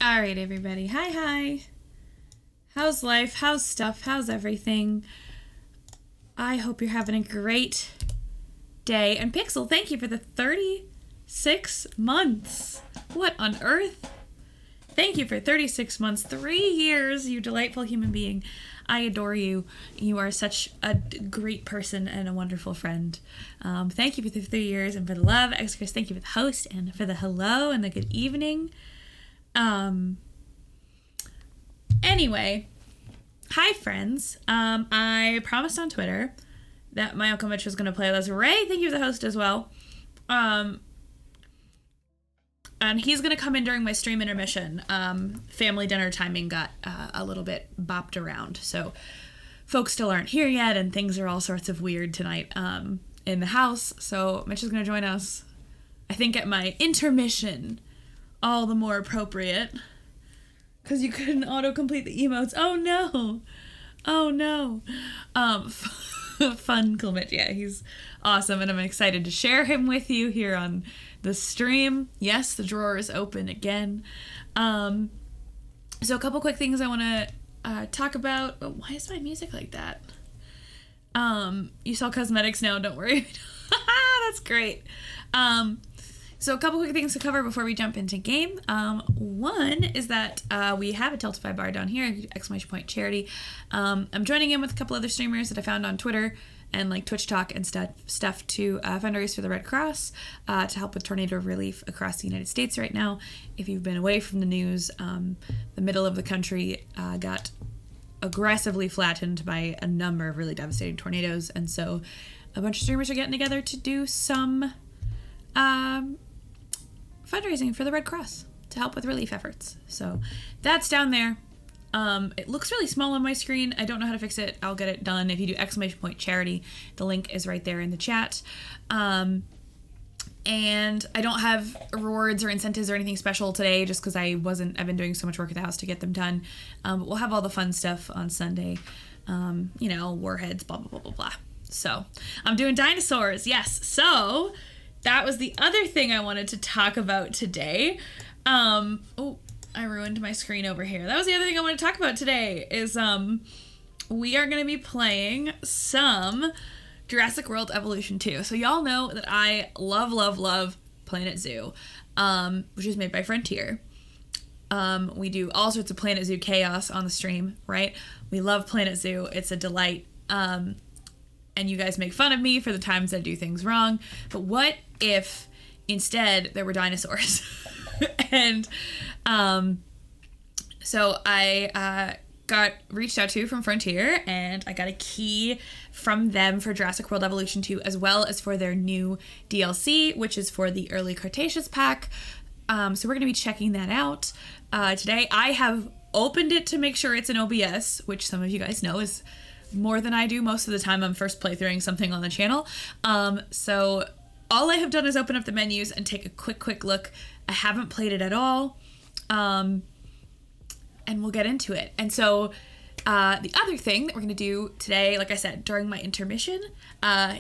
All right, everybody. Hi. How's life? How's stuff? How's everything? I hope you're having a great day. And Pixel, thank you for the 36 months. What on earth? Thank you for 36 months, 3 years, you delightful human being. I adore you. You are such a great person and a wonderful friend. Thank you for the 3 years and for the love. Chris, thank you for the host and for the hello and the good evening. Anyway, hi friends. I promised on Twitter that my Uncle Mitch was going to play with us. Ray, thank you for the host as well. And he's going to come in during my stream intermission. Family dinner timing got a little bit bopped around. So folks still aren't here yet, and things are all sorts of weird tonight in the house. So Mitch is going to join us, I think, at my intermission. All the more appropriate. Because you couldn't autocomplete the emotes. Oh, no. Fun Mitch. Yeah, he's awesome, and I'm excited to share him with you here on the stream. Yes, the drawer is open again. So a couple quick things I want to talk about. Oh, why is my music like that? You sell cosmetics now, don't worry. That's great. So a couple quick things to cover before we jump into game. One is that we have a Tiltify bar down here, ! charity. I'm joining in with a couple other streamers that I found on Twitter and like Twitch Talk and stuff to fundraise for the Red Cross to help with tornado relief across the United States right now. If you've been away from the news, the middle of the country got aggressively flattened by a number of really devastating tornadoes, and so a bunch of streamers are getting together to do some fundraising for the Red Cross to help with relief efforts. So that's down there. It looks really small on my screen. I don't know how to fix it. I'll get it done. If you do !charity, the link is right there in the chat. And I don't have rewards or incentives or anything special today just because I've been doing so much work at the house to get them done. But we'll have all the fun stuff on Sunday. Warheads, blah, blah, blah, blah, blah. So I'm doing dinosaurs. Yes. So that was the other thing I wanted to talk about today. I ruined my screen over here. That was the other thing I want to talk about today is we are going to be playing some Jurassic World Evolution 2. So y'all know that I love Planet Zoo, which is made by Frontier. We do all sorts of Planet Zoo chaos on the stream, right? We love Planet Zoo. It's a delight. And you guys make fun of me for the times I do things wrong. But what if instead there were dinosaurs? And so I got reached out to from Frontier, and I got a key from them for Jurassic World Evolution 2, as well as for their new DLC, which is for the early Cretaceous pack. So we're going to be checking that out today. I have opened it to make sure it's in OBS, which some of you guys know is more than I do most of the time. I'm first playthroughing something on the channel. So all I have done is open up the menus and take a quick look. I haven't played it at all. And we'll get into it. And so the other thing that we're going to do today, like I said, during my intermission,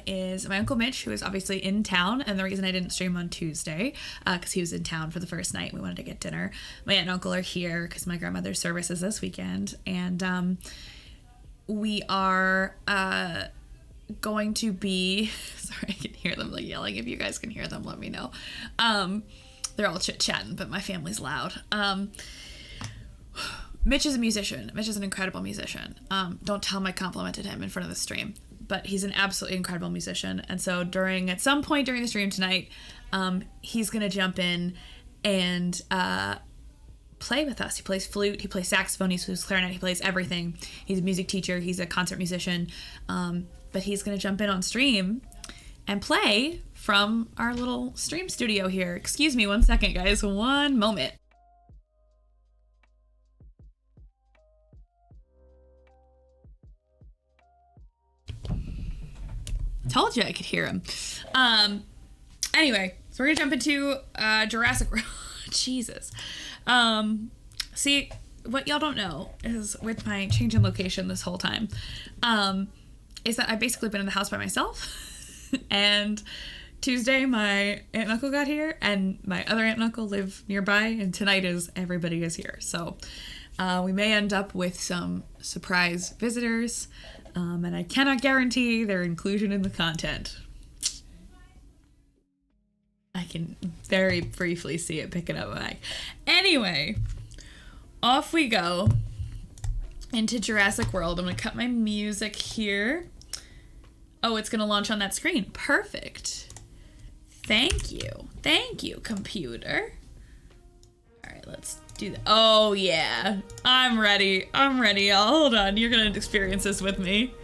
is my Uncle Mitch, who is obviously in town. And the reason I didn't stream on Tuesday, because he was in town for the first night. We wanted to get dinner. My aunt and uncle are here because my grandmother's service is this weekend. And we are going to be... Sorry, I can hear them like yelling. If you guys can hear them, let me know. They're all chit-chatting, but my family's loud. Mitch is a musician. Mitch is an incredible musician. Don't tell him I complimented him in front of the stream, but he's an absolutely incredible musician. And so at some point during the stream tonight, he's going to jump in and play with us. He plays flute, he plays saxophone, he plays clarinet, he plays everything. He's a music teacher, he's a concert musician, but he's going to jump in on stream and play from our little stream studio here. Excuse me one second, guys. One moment. Told you I could hear him. Anyway, so we're gonna jump into Jurassic World. Jesus. See, what y'all don't know is with my change in location this whole time, is that I've basically been in the house by myself and Tuesday, my aunt and uncle got here, and my other aunt and uncle live nearby, and tonight is everybody is here. So we may end up with some surprise visitors, and I cannot guarantee their inclusion in the content. I can very briefly see it picking up my mic. Anyway, off we go into Jurassic World. I'm going to cut my music here. Oh, it's going to launch on that screen. Perfect. Thank you. Thank you, computer. All right, let's do that. Oh, yeah. I'm ready. I'm ready. Hold on. You're going to experience this with me.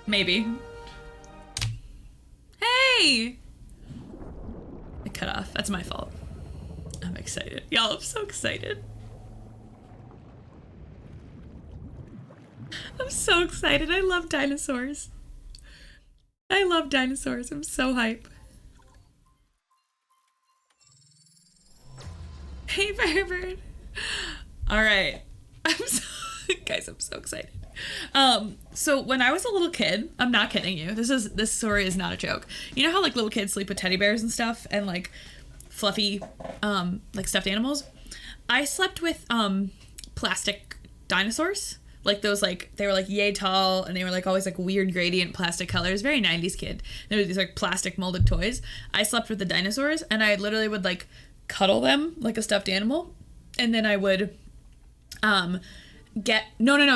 Maybe. Hey! I cut off. That's my fault. I'm excited. Y'all, I'm so excited. I'm so excited. I love dinosaurs. I love dinosaurs. I'm so hype. Hey, Firebird. All right. Guys, I'm so excited. So when I was a little kid, I'm not kidding you. This story is not a joke. You know how like little kids sleep with teddy bears and stuff and like fluffy, like stuffed animals? I slept with, plastic dinosaurs. Like those, like, they were like yay tall and they were like always like weird gradient plastic colors. Very 90s kid. There were these like plastic molded toys. I slept with the dinosaurs and I literally would like cuddle them like a stuffed animal. And then I would, no,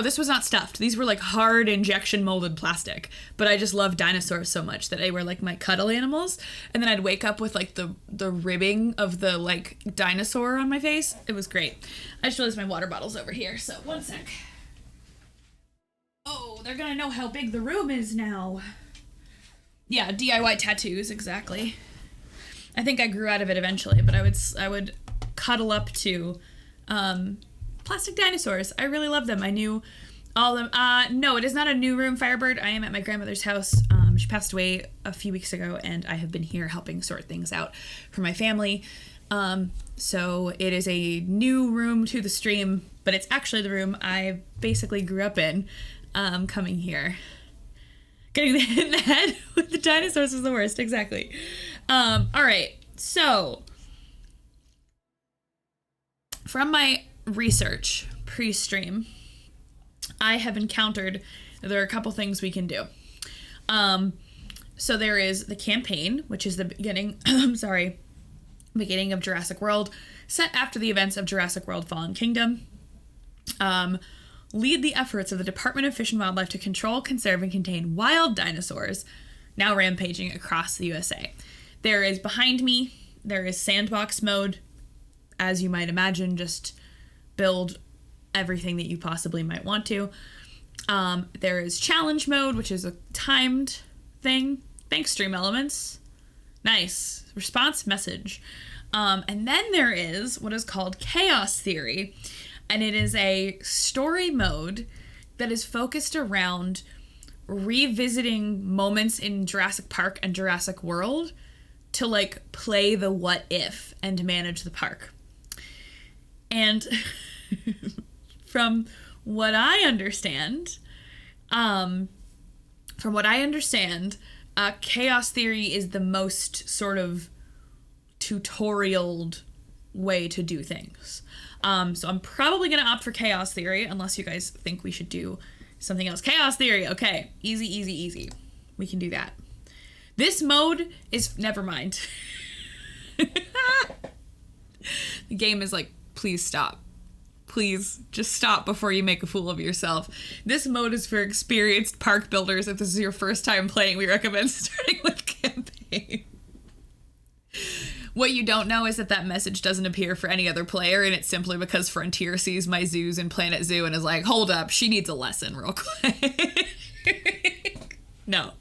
this was not stuffed. These were like hard injection molded plastic. But I just loved dinosaurs so much that they were like my cuddle animals. And then I'd wake up with like the ribbing of the like dinosaur on my face. It was great. I just realized my water bottle's over here. So one sec. Oh, they're gonna know how big the room is now. Yeah, DIY tattoos, exactly. I think I grew out of it eventually, but I would cuddle up to plastic dinosaurs. I really love them. I knew all of them. No, it is not a new room, Firebird. I am at my grandmother's house. She passed away a few weeks ago, and I have been here helping sort things out for my family. So it is a new room to the stream, but it's actually the room I basically grew up in. Coming here. Getting hit in the head with the dinosaurs is the worst, exactly. All right, so from my research pre-stream, I have encountered that there are a couple things we can do. So there is the campaign, which is the beginning, beginning of Jurassic World, set after the events of Jurassic World Fallen Kingdom. Lead the efforts of the Department of Fish and Wildlife to control, conserve, and contain wild dinosaurs now rampaging across the USA. There is behind me, there is sandbox mode. As you might imagine, just build everything that you possibly might want to. There is challenge mode, which is a timed thing. Thanks, Stream Elements. Nice. Response message. And then there is what is called Chaos Theory. And it is a story mode that is focused around revisiting moments in Jurassic Park and Jurassic World to like play the what if and manage the park. And from what I understand, Chaos Theory is the most sort of tutorialed way to do things. So I'm probably going to opt for Chaos Theory, unless you guys think we should do something else. Chaos Theory, okay. Easy. We can do that. This mode is... Never mind. The game is like, please stop. Please, just stop before you make a fool of yourself. This mode is for experienced park builders. If this is your first time playing, we recommend starting with campaign. What you don't know is that message doesn't appear for any other player, and it's simply because Frontier sees my zoos in Planet Zoo and is like, hold up, she needs a lesson real quick. No.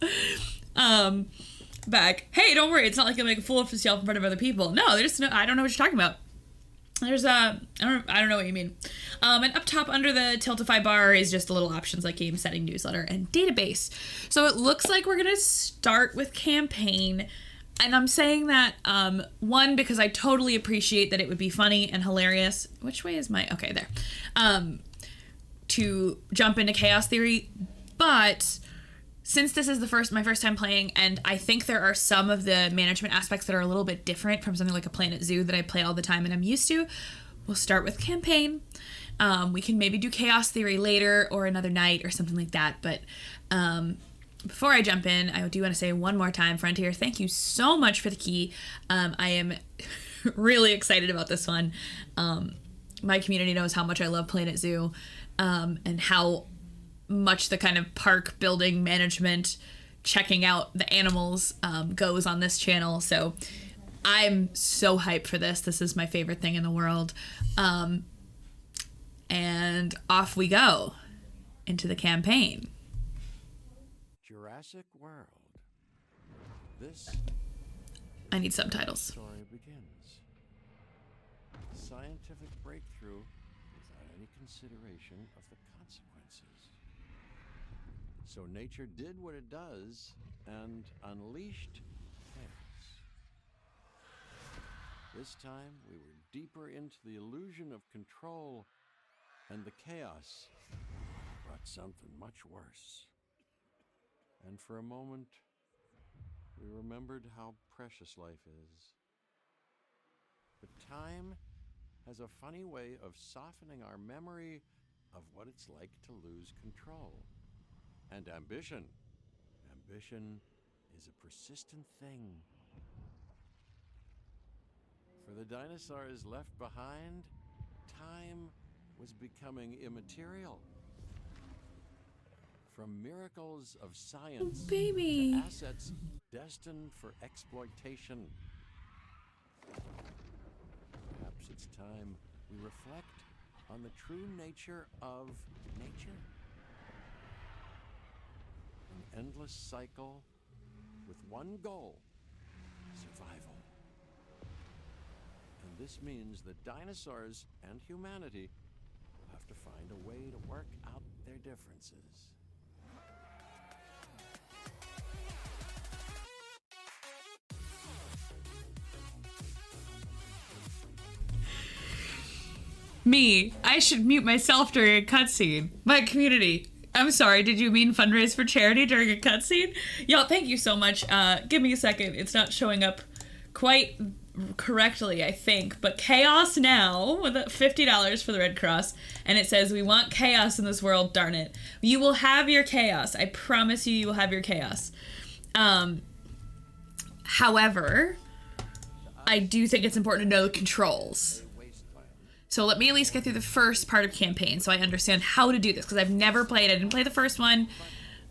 Back. Hey, don't worry, it's not like you'll make a fool of yourself in front of other people. No, there's no, I don't know what you're talking about. There's I don't know what you mean. And up top under the Tiltify bar is just the little options like game setting, newsletter, and database. So it looks like we're gonna start with campaign. And I'm saying that, one, because I totally appreciate that it would be funny and hilarious. Which way is my... Okay, there. To jump into Chaos Theory. But since this is my first time playing, and I think there are some of the management aspects that are a little bit different from something like a Planet Zoo that I play all the time and I'm used to, we'll start with campaign. We can maybe do Chaos Theory later or another night or something like that. But before I jump in, I do want to say one more time, Frontier, thank you so much for the key. I am really excited about this one. My community knows how much I love Planet Zoo, and how much the kind of park building management, checking out the animals goes on this channel. So I'm so hyped for this. This is my favorite thing in the world. And off we go into the campaign. Jurassic World. I need subtitles. Story begins. Scientific breakthrough without any consideration of the consequences. So nature did what it does and unleashed chaos. This time we were deeper into the illusion of control, and the chaos brought something much worse. And for a moment, we remembered how precious life is. But time has a funny way of softening our memory of what it's like to lose control. And ambition. Ambition is a persistent thing. For the dinosaurs left behind, time was becoming immaterial. From miracles of science baby. to assets destined for exploitation. Perhaps it's time we reflect on the true nature of nature. An endless cycle with one goal: survival. And this means that dinosaurs and humanity will have to find a way to work out their differences. Me. I should mute myself during a cutscene. My community. I'm sorry, did you mean fundraise for charity during a cutscene? Y'all, thank you so much. Give me a second. It's not showing up quite correctly, I think. But Chaos Now, with $50 for the Red Cross. And it says, we want chaos in this world, darn it. You will have your chaos. I promise you, you will have your chaos. However, I do think it's important to know the controls. So let me at least get through the first part of campaign so I understand how to do this, because I've never played. I didn't play the first one.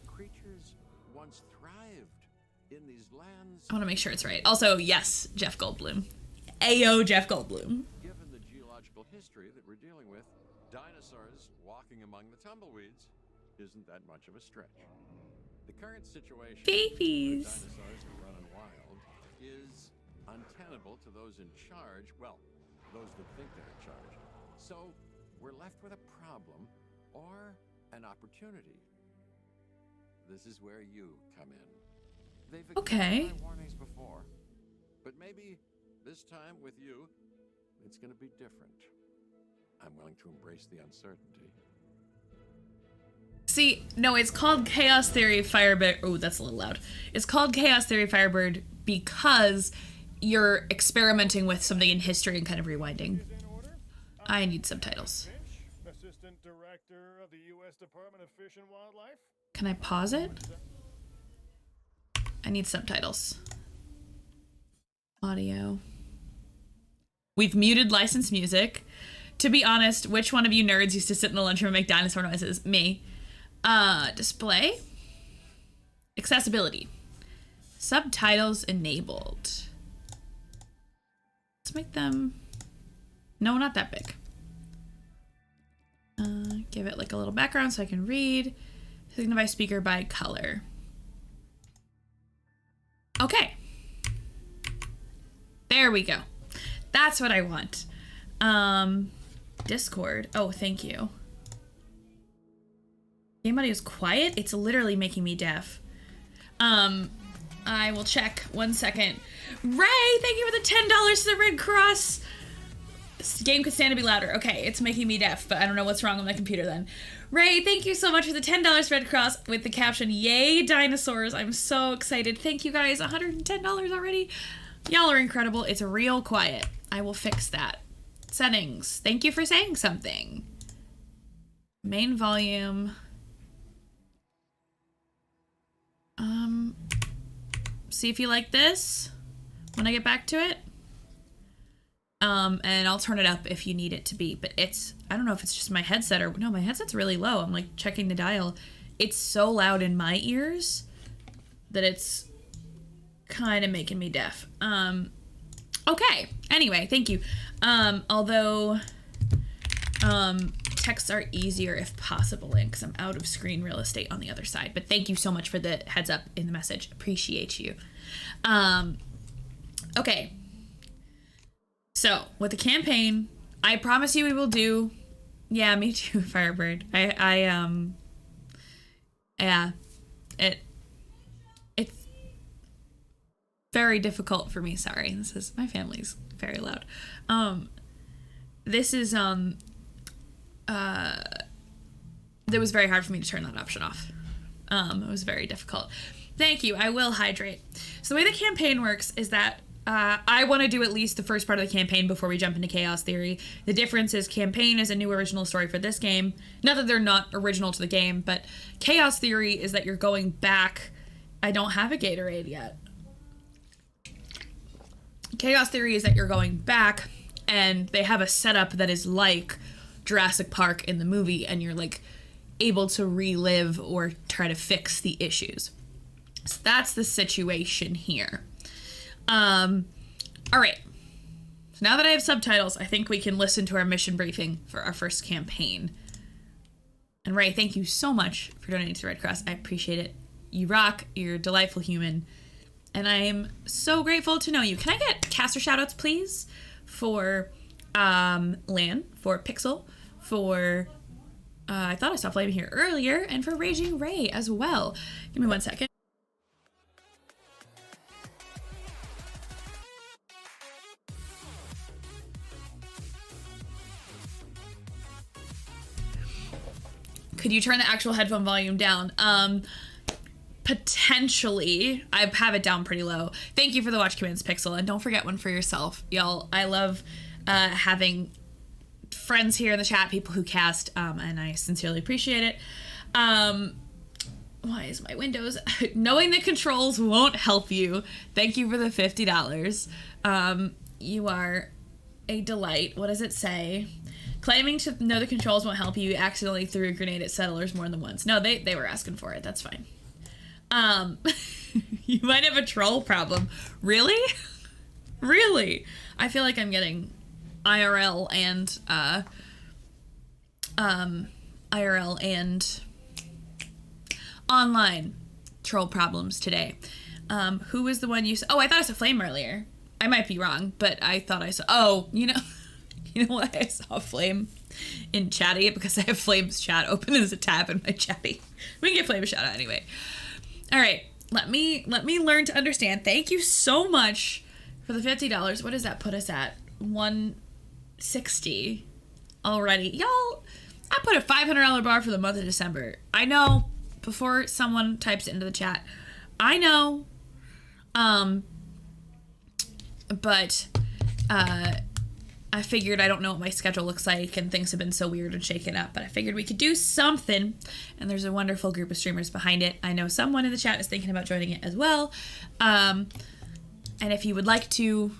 Creatures once thrived in these lands. I want to make sure it's right. Also, yes, Jeff Goldblum. Ayo, Jeff Goldblum. Given the geological history that we're dealing with, dinosaurs walking among the tumbleweeds isn't that much of a stretch. The current situation, Babies. where dinosaurs are running wild, is untenable to those in charge. Well, those that think they're in charge. So we're left with a problem or an opportunity. This is where you come in. They've ignored my warnings before, but maybe this time with you, it's going to be different. I'm willing to embrace the uncertainty. See, no, it's called Chaos Theory Firebird. Oh, that's a little loud. It's called Chaos Theory Firebird because you're experimenting with something in history and kind of rewinding. I need subtitles. Assistant Director of the U.S. Department of Fish and Wildlife. Can I pause it? I need subtitles. Audio. We've muted licensed music. To be honest, which one of you nerds used to sit in the lunchroom and make dinosaur noises? Me. Display. Accessibility. Subtitles enabled. Let's make them... No, not that big. Give it like a little background so I can read. Signify speaker by color. Okay. There we go. That's what I want. Discord. Oh, thank you. Game audio is quiet. It's literally making me deaf. I will check. 1 second. Ray, thank you for the $10 to the Red Cross. This game could stand to be louder. Okay, it's making me deaf, but I don't know what's wrong with my computer then. Ray, thank you so much for the $10 Red Cross with the caption, "Yay, dinosaurs." I'm so excited. Thank you guys. $110 already. Y'all are incredible. It's real quiet. I will fix that. Settings. Thank you for saying something. Main volume. See if you like this when I get back to it. And I'll turn it up if you need it to be, but I don't know if it's just my headset or, no, my headset's really low. I'm like checking the dial. It's so loud in my ears that it's kind of making me deaf. Okay. Anyway, thank you. Although, texts are easier if possible, because I'm out of screen real estate on the other side, but thank you so much for the heads up in the message. Appreciate you. Okay. So, with the campaign, I promise you we will do... Yeah, me too, Firebird. Yeah. It's very difficult for me, sorry. My family's very loud. This is, it was very hard for me to turn that option off. It was very difficult. Thank you, I will hydrate. So the way the campaign works is that I want to do at least the first part of the campaign before we jump into Chaos Theory. The difference is campaign is a new original story for this game. Not that they're not original to the game, but Chaos Theory is that you're going back. I don't have a Gatorade yet. Chaos Theory is that you're going back and they have a setup that is like Jurassic Park in the movie, and you're like able to relive or try to fix the issues. So that's the situation here. All right. So now that I have subtitles, I think we can listen to our mission briefing for our first campaign. And Ray, thank you so much for donating to the Red Cross. I appreciate it. You rock. You're a delightful human. And I am so grateful to know you. Can I get caster shoutouts, please? For, Lan, for Pixel, for, I thought I saw Flame here earlier, and for Raging Ray as well. Give me 1 second. Could you turn the actual headphone volume down? Potentially. I have it down pretty low. Thank you for the watch commands, Pixel, and don't forget one for yourself. Y'all, I love having friends here in the chat, people who cast, and I sincerely appreciate it. Why is my Windows? Knowing the controls won't help you. Thank you for the $50. You are a delight. What does it say? Claiming to know the controls won't help you, accidentally threw a grenade at settlers more than once. No, they were asking for it. That's fine. You might have a troll problem. Really? Really? I feel like I'm getting IRL and online troll problems today. Who was the one you saw? Oh, I thought I saw Flame earlier. I might be wrong, but I thought I saw... Oh, you know what? I saw Flame in Chatty because I have Flame's chat open as a tab in my Chatty. We can get Flame a shout out anyway. All right, let me learn to understand. Thank you so much for the $50. What does that put us at? 160 already. Y'all, I put a $500 bar for the month of December. I know, before someone types it into the chat. I know. But I figured, I don't know what my schedule looks like, and things have been so weird and shaken up, but I figured we could do something, and there's a wonderful group of streamers behind it. I know someone in the chat is thinking about joining it as well. And if you would like to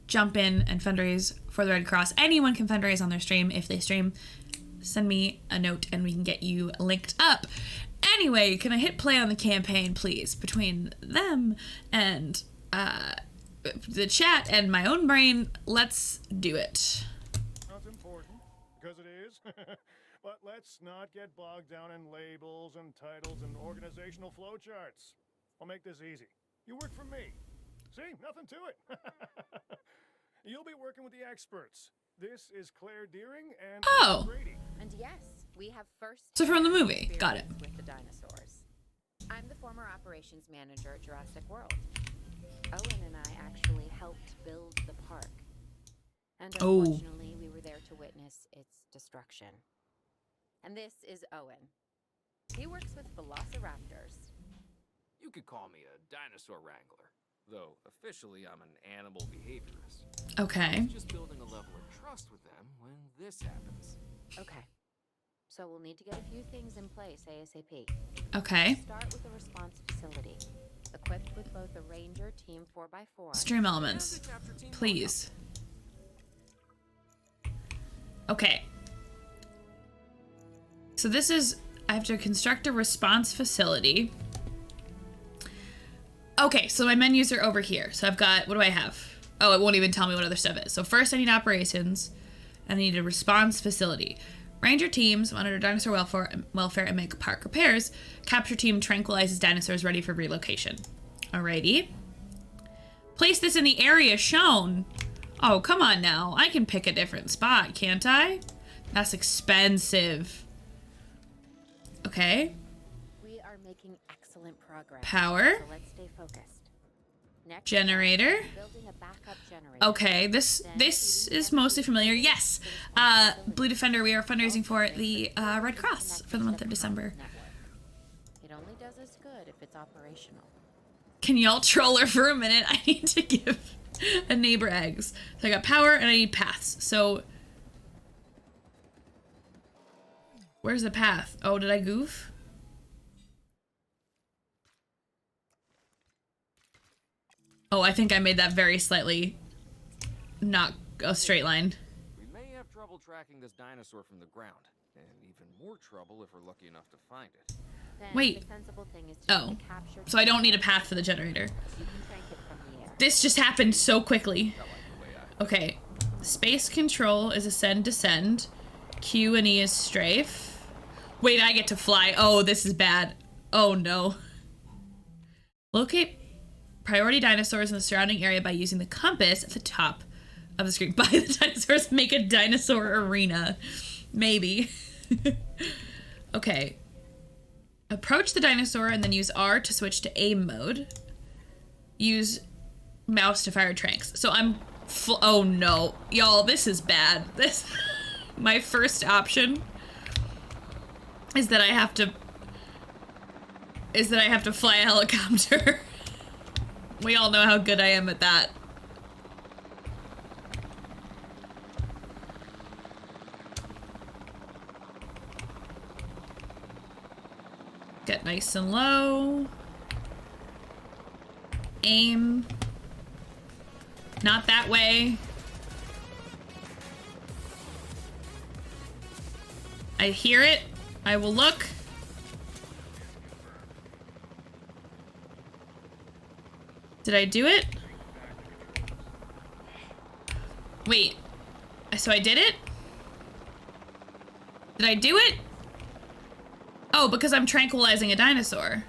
jump in and fundraise for the Red Cross, anyone can fundraise on their stream. If they stream, send me a note and we can get you linked up. Anyway, can I hit play on the campaign, please? Between them and the chat and my own brain, let's do it. That's important, because it is. But let's not get bogged down in labels and titles and organizational flowcharts. I'll make this easy. You work for me. See, nothing to it. You'll be working with the experts. This is Claire Deering and Brady. And yes, we have first. So from the movie, got it. With the dinosaurs. I'm the former operations manager at Jurassic World. Owen and I actually helped build the park. And unfortunately, we witness its destruction. And this is Owen. He works with velociraptors. You could call me a dinosaur wrangler, though officially I'm an animal behaviorist. Okay. Just building a level of trust with them when this happens. Okay. So we'll need to get a few things in place ASAP. Okay. Start with a response facility, equipped with both a Ranger Team 4x4. Stream elements. Please. Okay. So this is, I have to construct a response facility. Okay, so my menus are over here. So I've got, what do I have? Oh, it won't even tell me what other stuff is. So first I need operations, and I need a response facility. Ranger teams monitor dinosaur welfare and make park repairs. Capture team tranquilizes dinosaurs ready for relocation. Alrighty. Place this in the area shown. Oh, come on now. I can pick a different spot, can't I? That's expensive. Okay. We are making excellent progress. Power. So let's stay focused. Next, Generator. building a backup generator. Okay, this is mostly familiar. Yes, Blue Defender, we are fundraising for the Red Cross for the month of December. It only does us good if it's operational. Can y'all troll her for a minute? I need to give a neighbor eggs. So I got power and I need paths. So where's the path? Oh, did I goof? Oh, I think I made that very slightly not a straight line. We may have trouble tracking this dinosaur from the ground, and even more trouble if we're lucky enough to find it. Then Wait. the sensible thing is to Oh, capture so I don't need a path for the generator. You can crank it from the air. This just happened so quickly. I like the way I... Okay. Space control is ascend, descend. Q and E is strafe. Wait, I get to fly. Oh, this is bad. Oh no. Locate priority dinosaurs in the surrounding area by using the compass at the top of the screen. Buy the dinosaurs, make a dinosaur arena. Maybe. Okay. Approach the dinosaur and then use R to switch to aim mode. Use mouse to fire tranks. So I'm oh no. Y'all, this is bad. This my first option is that I have to fly a helicopter. We all know how good I am at that. Get nice and low. Aim. Not that way. I hear it. I will look. Did I do it? Wait. So I did it? Did I do it? Oh, because I'm tranquilizing a dinosaur.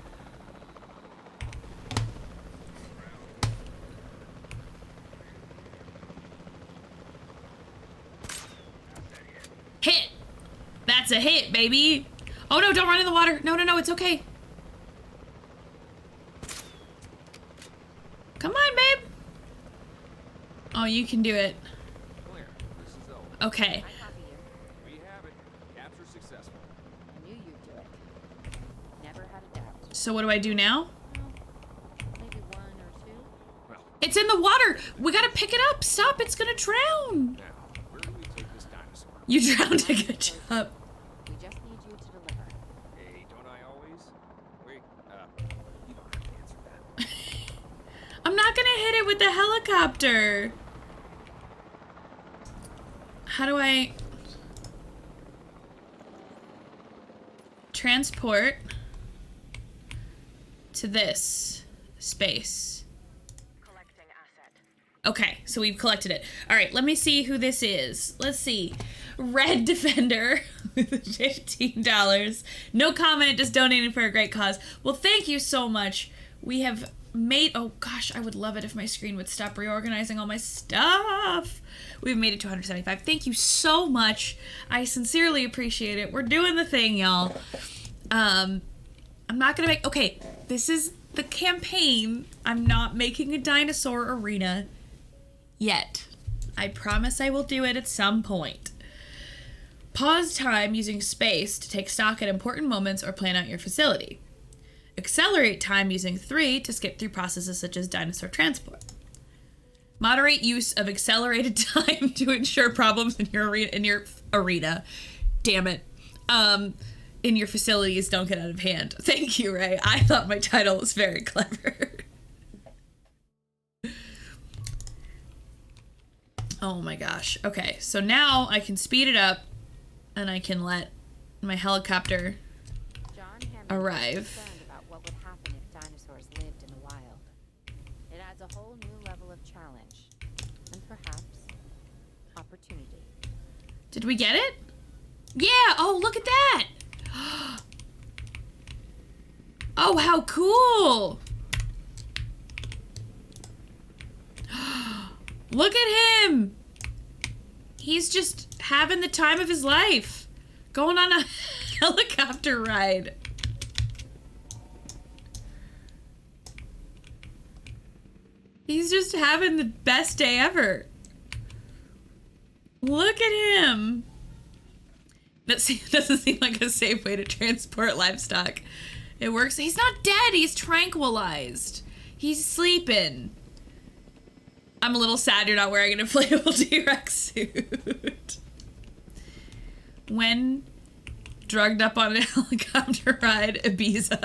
Hit! That's a hit, baby! Oh no, don't run in the water! No, no, no, it's okay. Come on, babe! Oh, you can do it. Clear. This is Owen. Okay. I copy you. We have it. Capture successful. I knew you'd do it. Never had a doubt. So what do I do now? Well, maybe one or two. Well, It's in the water! We gotta pick it up! Stop, it's gonna drown! now, where do we take this dinosaur? You drowned a good job. We just need you to deliver. Hey, don't I always? Wait, you don't have to answer that. I'm not gonna hit it with the helicopter. How do I transport to this space? Collecting asset. Okay, so we've collected it. All right, let me see who this is. Let's see. Red Defender with $15. No comment, just donating for a great cause. Well, thank you so much. We have made, oh gosh, I would love it if my screen would stop reorganizing all my stuff. We've made it to 175. Thank you so much. I sincerely appreciate it. We're doing the thing, y'all. I'm not gonna make, okay, this is the campaign. I'm not making a dinosaur arena yet. I promise I will do it at some point. Pause time using space to take stock at important moments or plan out your facility. Accelerate time using 3 to skip through processes such as dinosaur transport. Moderate use of accelerated time to ensure problems in your arena. Damn it. In your facilities don't get out of hand. Thank you, Ray. I thought my title was very clever. Oh my gosh. Okay, so now I can speed it up and I can let my helicopter arrive. Concerned about what would happen if dinosaurs lived in the wild. It adds a whole new level of challenge and perhaps opportunity. Did we get it? Yeah! Oh, look at that! Oh, how cool! Look at him! He's just having the time of his life. Going on a helicopter ride. He's just having the best day ever. Look at him. That doesn't seem like a safe way to transport livestock. It works. He's not dead. He's tranquilized. He's sleeping. I'm a little sad you're not wearing an inflatable T-Rex suit. When drugged up on a helicopter ride, Ibiza.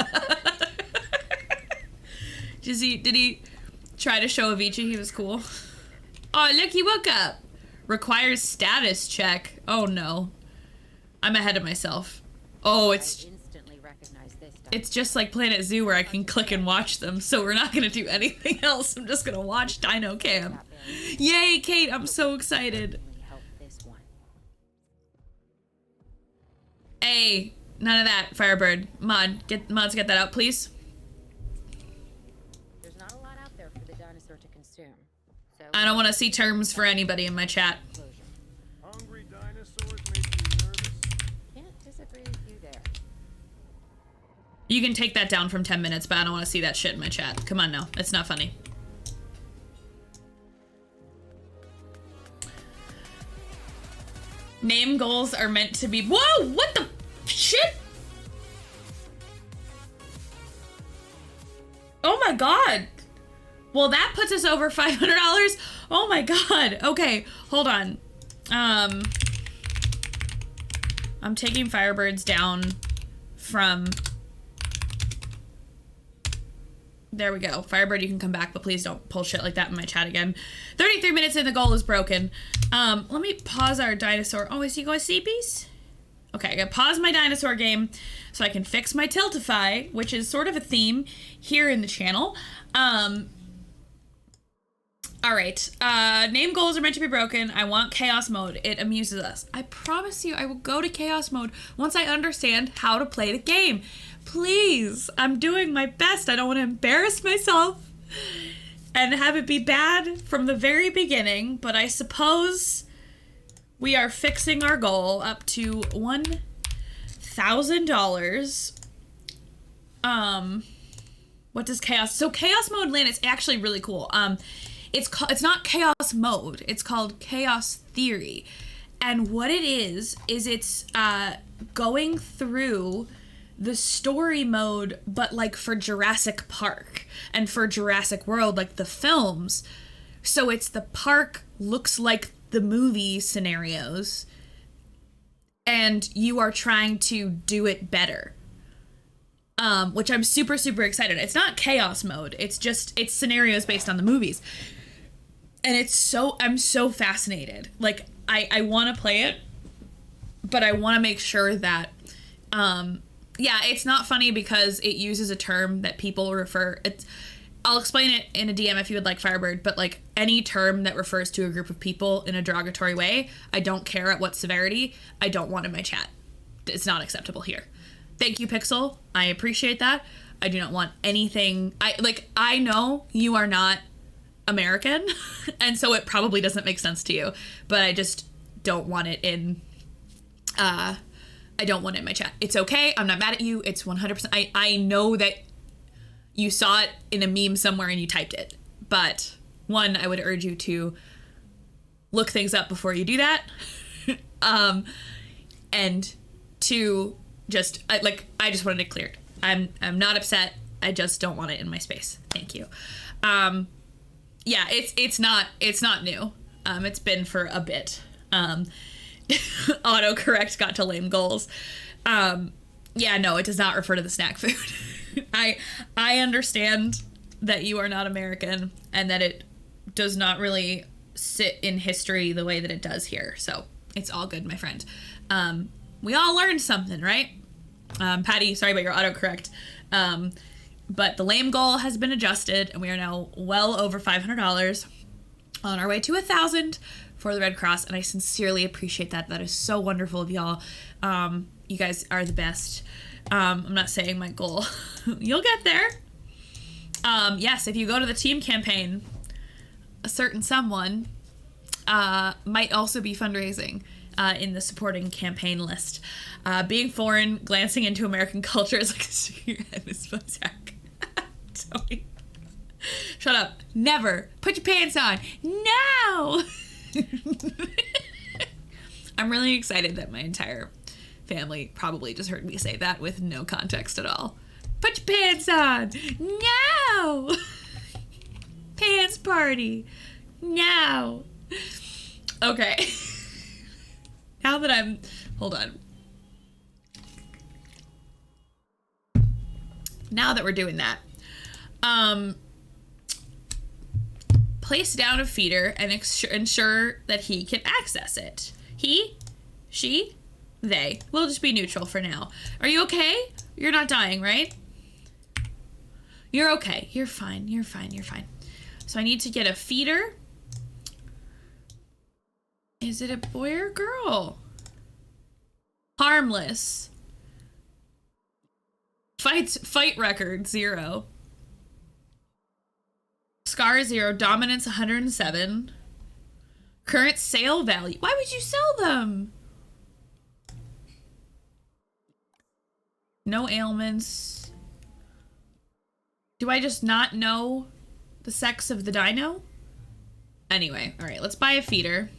Did he try to show Avicii he was cool? Oh, look, he woke up. Requires status check. Oh, no. I'm ahead of myself. Oh, it's just like Planet Zoo where I can click and watch them, so we're not going to do anything else. I'm just going to watch Dino Cam. Yay, Kate, I'm so excited. Hey, none of that, Firebird. Mods, get that out, please. There's not a lot out there for the dinosaur to consume. So I don't want to see terms for anybody in my chat. Hungry dinosaurs make you nervous. Can't disagree with you there. You can take that down from 10 minutes, but I don't want to see that shit in my chat. Come on now, it's not funny. Name goals are meant to be— whoa, what the shit? Oh my god. Well, that puts us over $500. Oh my god. Okay, hold on. I'm taking Firebirds down from— there we go. Firebird, you can come back, but please don't pull shit like that in my chat again. 33 minutes in, the goal is broken. Let me pause our dinosaur. Oh, is he going CPs? Okay, I gotta pause my dinosaur game so I can fix my Tiltify, which is sort of a theme here in the channel. All right, name goals are meant to be broken. I want chaos mode. It amuses us. I promise you I will go to chaos mode once I understand how to play the game. Please, I'm doing my best. I don't want to embarrass myself and have it be bad from the very beginning, but I suppose we are fixing our goal up to $1,000. What does chaos— so chaos mode land is actually really cool. It's not chaos mode, it's called chaos theory. And what it is it's going through the story mode, but like for Jurassic Park and for Jurassic World, like the films. So it's the park looks like the movie scenarios, and you are trying to do it better. Which I'm super, super excited. It's not chaos mode. It's scenarios based on the movies. And I'm so fascinated. Like, I want to play it, but I want to make sure that, yeah, it's not funny because it uses a term that people refer— I'll explain it in a DM if you would like, Firebird, but like any term that refers to a group of people in a derogatory way, I don't care at what severity, I don't want in my chat. It's not acceptable here. Thank you, Pixel. I appreciate that. I do not want anything— I know you are not American, and so it probably doesn't make sense to you, but I just don't want it in— I don't want it in my chat. It's okay. I'm not mad at you. It's 100%. I know that you saw it in a meme somewhere and you typed it. But one, I would urge you to look things up before you do that. and to just I just wanted it cleared. I'm not upset. I just don't want it in my space. Thank you. Yeah, it's not new. It's been for a bit. Autocorrect got to lame goals. Yeah, no, it does not refer to the snack food. I understand that you are not American and that it does not really sit in history the way that it does here. So it's all good, my friend. We all learned something, right? Patty, sorry about your autocorrect. But the lame goal has been adjusted and we are now well over $500 on our way to 1,000 for the Red Cross. And I sincerely appreciate that. That is so wonderful of y'all. You guys are the best. I'm not saying my goal. You'll get there. Yes, if you go to the team campaign, a certain someone might also be fundraising in the supporting campaign list. Being foreign, glancing into American culture is like sticking your head in his sack. Tony. Shut up. Never. Put your pants on. No! I'm really excited that my entire family probably just heard me say that with no context at all. Put your pants on. No! Pants party. No. Okay. Now that I'm... Hold on. Now that we're doing that, place down a feeder and ensure that he can access it. He, she, they. We'll just be neutral for now. Are you okay? You're not dying, right? You're okay. You're fine. You're fine. You're fine. So I need to get a feeder. Is it a boy or girl? Harmless. Fight record 0. Scar 0. Dominance 107. Current sale value. Why would you sell them? No ailments. Do I just not know the sex of the dino? Anyway, all right, let's buy a feeder.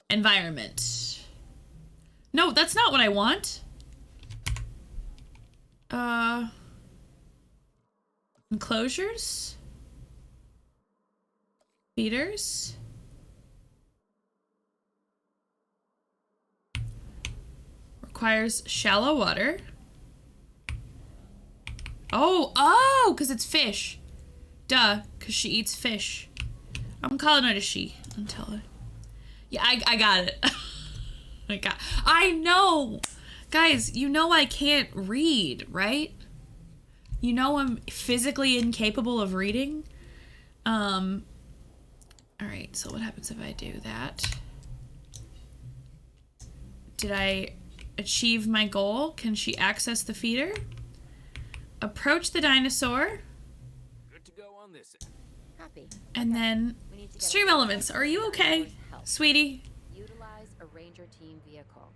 Environment. No, that's not what I want. Enclosures. Feeders. Requires shallow water. Oh, because it's fish. Duh, because she eats fish. I'm calling it a she until it. Yeah, I got it. I know. Guys, you know I can't read, right? You know I'm physically incapable of reading. All right, so what happens if I do that? Did I achieve my goal? Can she access the feeder? Approach the dinosaur. Good to go on this end. Copy. And then stream elements. Are you okay, sweetie? Utilize a ranger team vehicle.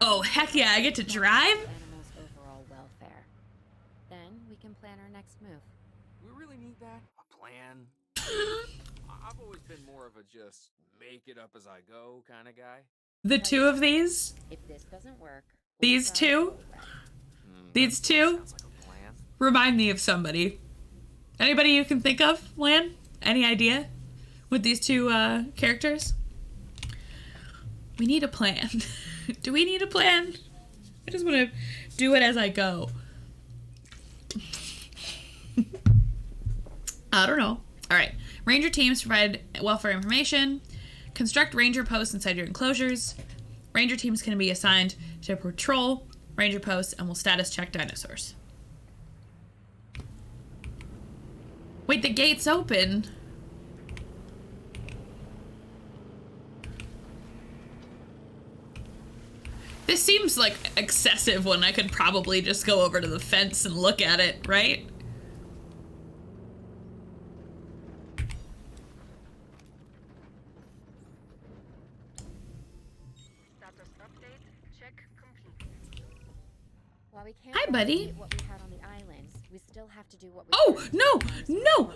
Oh, heck yeah, I get to drive? Animals' overall welfare. Then we can plan our next move. We really need that? A plan? I've always been more of a just make it up as I go kind of guy. The two of these? If this doesn't work, These two? These two? Sounds like a plan. Remind me of somebody. Anybody you can think of, Lan? Any idea? With these two characters? We need a plan. Do we need a plan? I just want to do it as I go. I don't know. All right. Ranger teams provide welfare information. Construct ranger posts inside your enclosures. Ranger teams can be assigned to patrol ranger posts and will status check dinosaurs. Wait, the gate's open. This seems like excessive when I could probably just go over to the fence and look at it, right? Status update. Check complete. while we can't Hi, buddy. replicate what we had on the islands, we still have to do what we Oh, can no, to no. our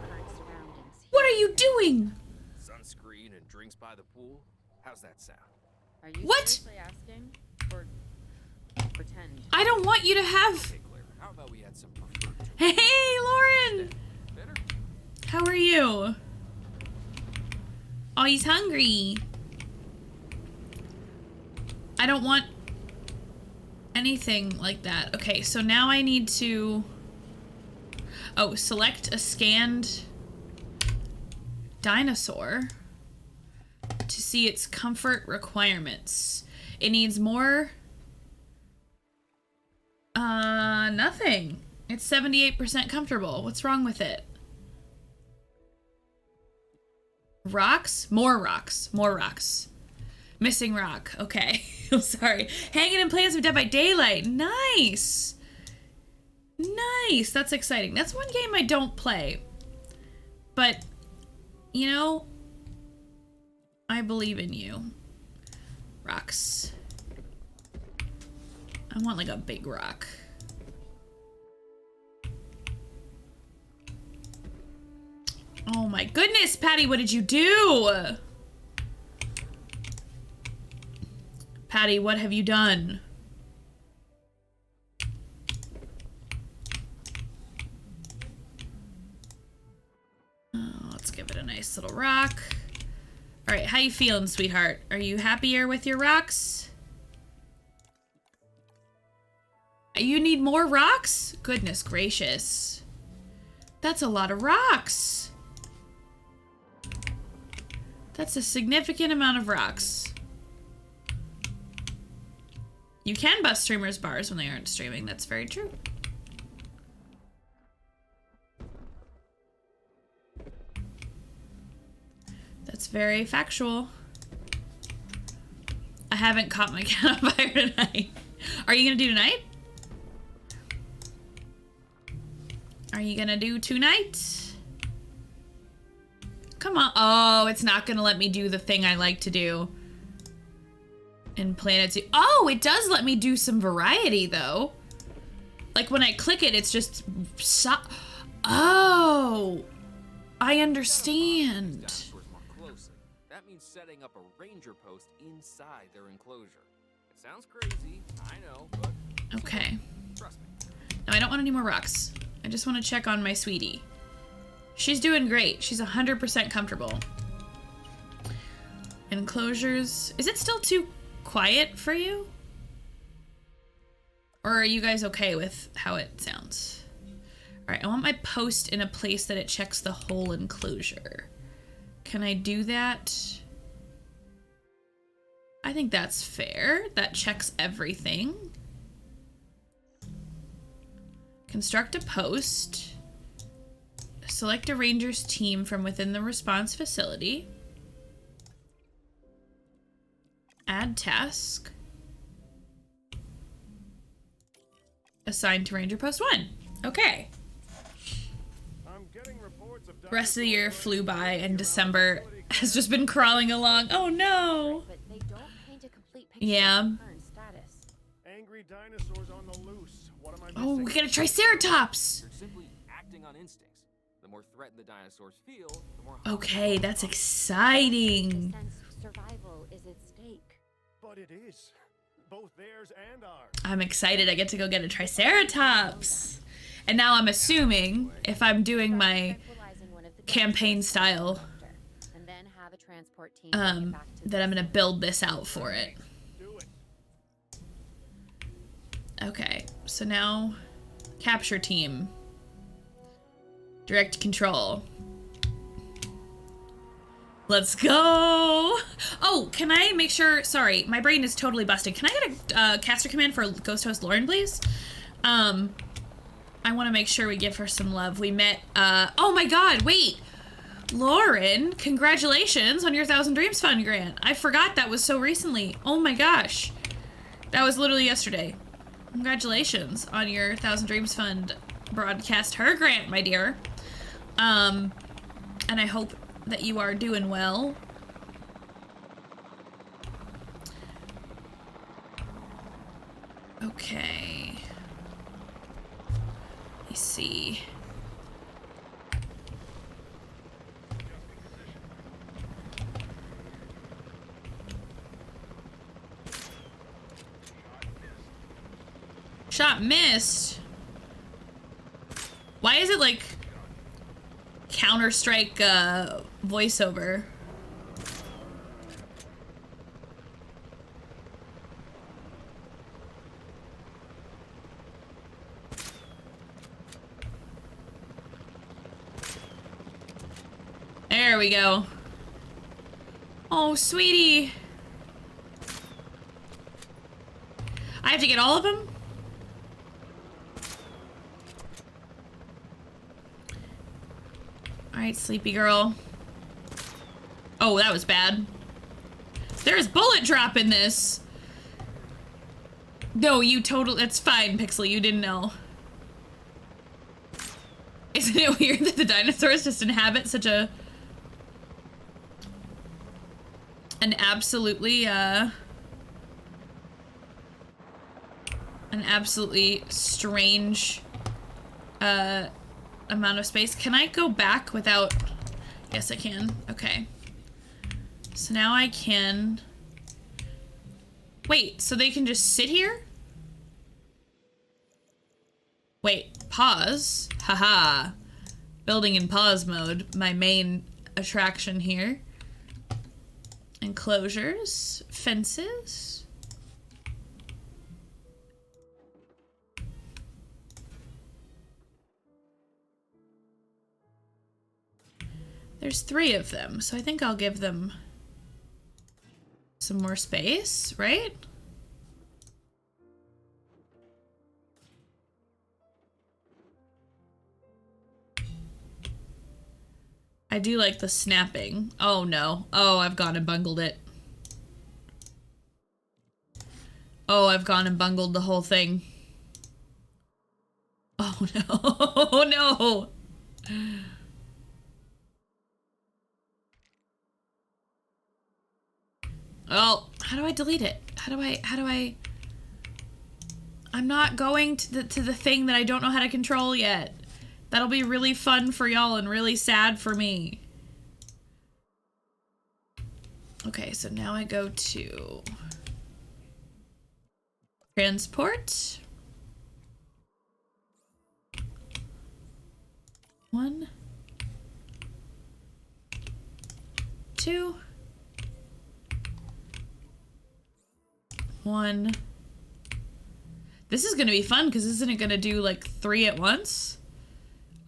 current surroundings. What are you doing? Sunscreen and drinks by the pool? How's that sound? Are you What? seriously asking? Or pretend? I don't want you to have... Okay, Claire, how about we add some preferred to Hey, Lauren! Better? How are you? Oh, he's hungry. I don't want anything like that. Okay, so now I need to... Oh, select a scanned dinosaur to see its comfort requirements. It needs more... nothing. It's 78% comfortable. What's wrong with it? Rocks? More rocks. More rocks. Missing rock. Okay. I'm sorry. Hanging in Plants of Dead by Daylight. Nice. Nice. That's exciting. That's one game I don't play. But, you know, I believe in you. Rocks. I want like a big rock. Oh my goodness, Patty, what did you do? Patty, what have you done? Oh, let's give it a nice little rock. All right, how you feeling, sweetheart? Are you happier with your rocks? You need more rocks? Goodness gracious. That's a lot of rocks. That's a significant amount of rocks. You can bust streamers' bars when they aren't streaming. That's very true. That's very factual. I haven't caught my cat on fire tonight. Are you gonna do tonight? Are you gonna do tonight? Come on. Oh, it's not gonna let me do the thing I like to do in Planet Zoo. Oh, it does let me do some variety though. Like when I click it, it's just oh, I understand. Dinosaurs more closely. That means setting up a ranger post inside their enclosure. It sounds crazy, I know, but Okay. trust me. No, I don't want any more rocks. I just want to check on my sweetie. She's doing great. She's 100% comfortable. Enclosures. Is it still too quiet for you? Or are you guys okay with how it sounds? All right, I want my post in a place that it checks the whole enclosure. Can I do that? I think that's fair. That checks everything. Construct a post. Select a ranger's team from within the response facility. Add task. Assign to Ranger Post 1. Okay. I'm getting reports of Rest of the year flew by and December has just been crawling along. Oh no. But they don't paint a complete picture Yeah. of the current status. angry dinosaurs on the loose. What am I missing? Oh, we got a Triceratops. They're simply acting on instincts. The more threatened the dinosaurs feel, the more Okay, that's The exciting. sense of survival is at stake. But it is. Both theirs and ours. I'm excited. I get to go get a Triceratops. And now I'm assuming if I'm doing my Tranquilizing one of the campaign dinosaurs style, and then have a transport team bring it back to that I'm gonna build this out for it. Do it. Okay, so now capture team. Direct control. Let's go. Oh, can I make sure, sorry, my brain is totally busted. Can I get a caster command for Ghost Host Lauren, please? I want to make sure we give her some love. We met, oh my God, wait. Lauren, congratulations on your 1,000 Dreams Fund grant. I forgot that was so recently. Oh my gosh. That was literally yesterday. Congratulations on your 1,000 Dreams Fund broadcast her grant, my dear. And I hope that you are doing well. Okay. Let me see. Shot missed. Why is it like Counter-Strike voiceover? There we go. Oh, sweetie. I have to get all of them? All right, sleepy girl. Oh, that was bad. There's bullet drop in this. No, you totally, that's fine, Pixel, you didn't know. Isn't it weird that the dinosaurs just inhabit such a... an absolutely strange amount of space. Can I go back without... Yes, I can. Okay. So now I can... Wait, so they can just sit here? Wait, pause? Haha. Building in pause mode, my main attraction here. Enclosures, fences. There's 3 of them, so I think I'll give them some more space, right? I do like the snapping. Oh no. Oh, I've gone and bungled it. Oh, I've gone and bungled the whole thing. Oh no. Oh no. Oh, how do I delete it? How do I... I'm not going to the thing that I don't know how to control yet. That'll be really fun for y'all and really sad for me. Okay, so now I go to transport. 1, 2, 1. This is gonna be fun because isn't it gonna do like 3 at once?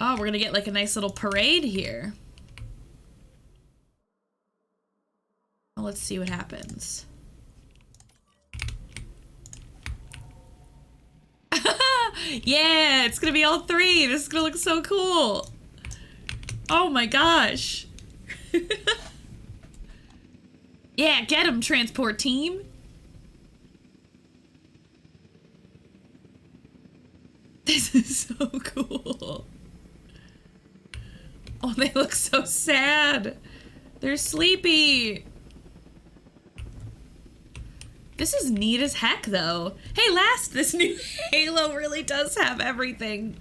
Oh, we're gonna get like a nice little parade here. Well, let's see what happens. Yeah, it's gonna be all 3. This is gonna look so cool. Oh my gosh. Yeah, get him, transport team. This is so cool. Oh, they look so sad. They're sleepy. This is neat as heck, though. Hey, Last, this new Halo really does have everything.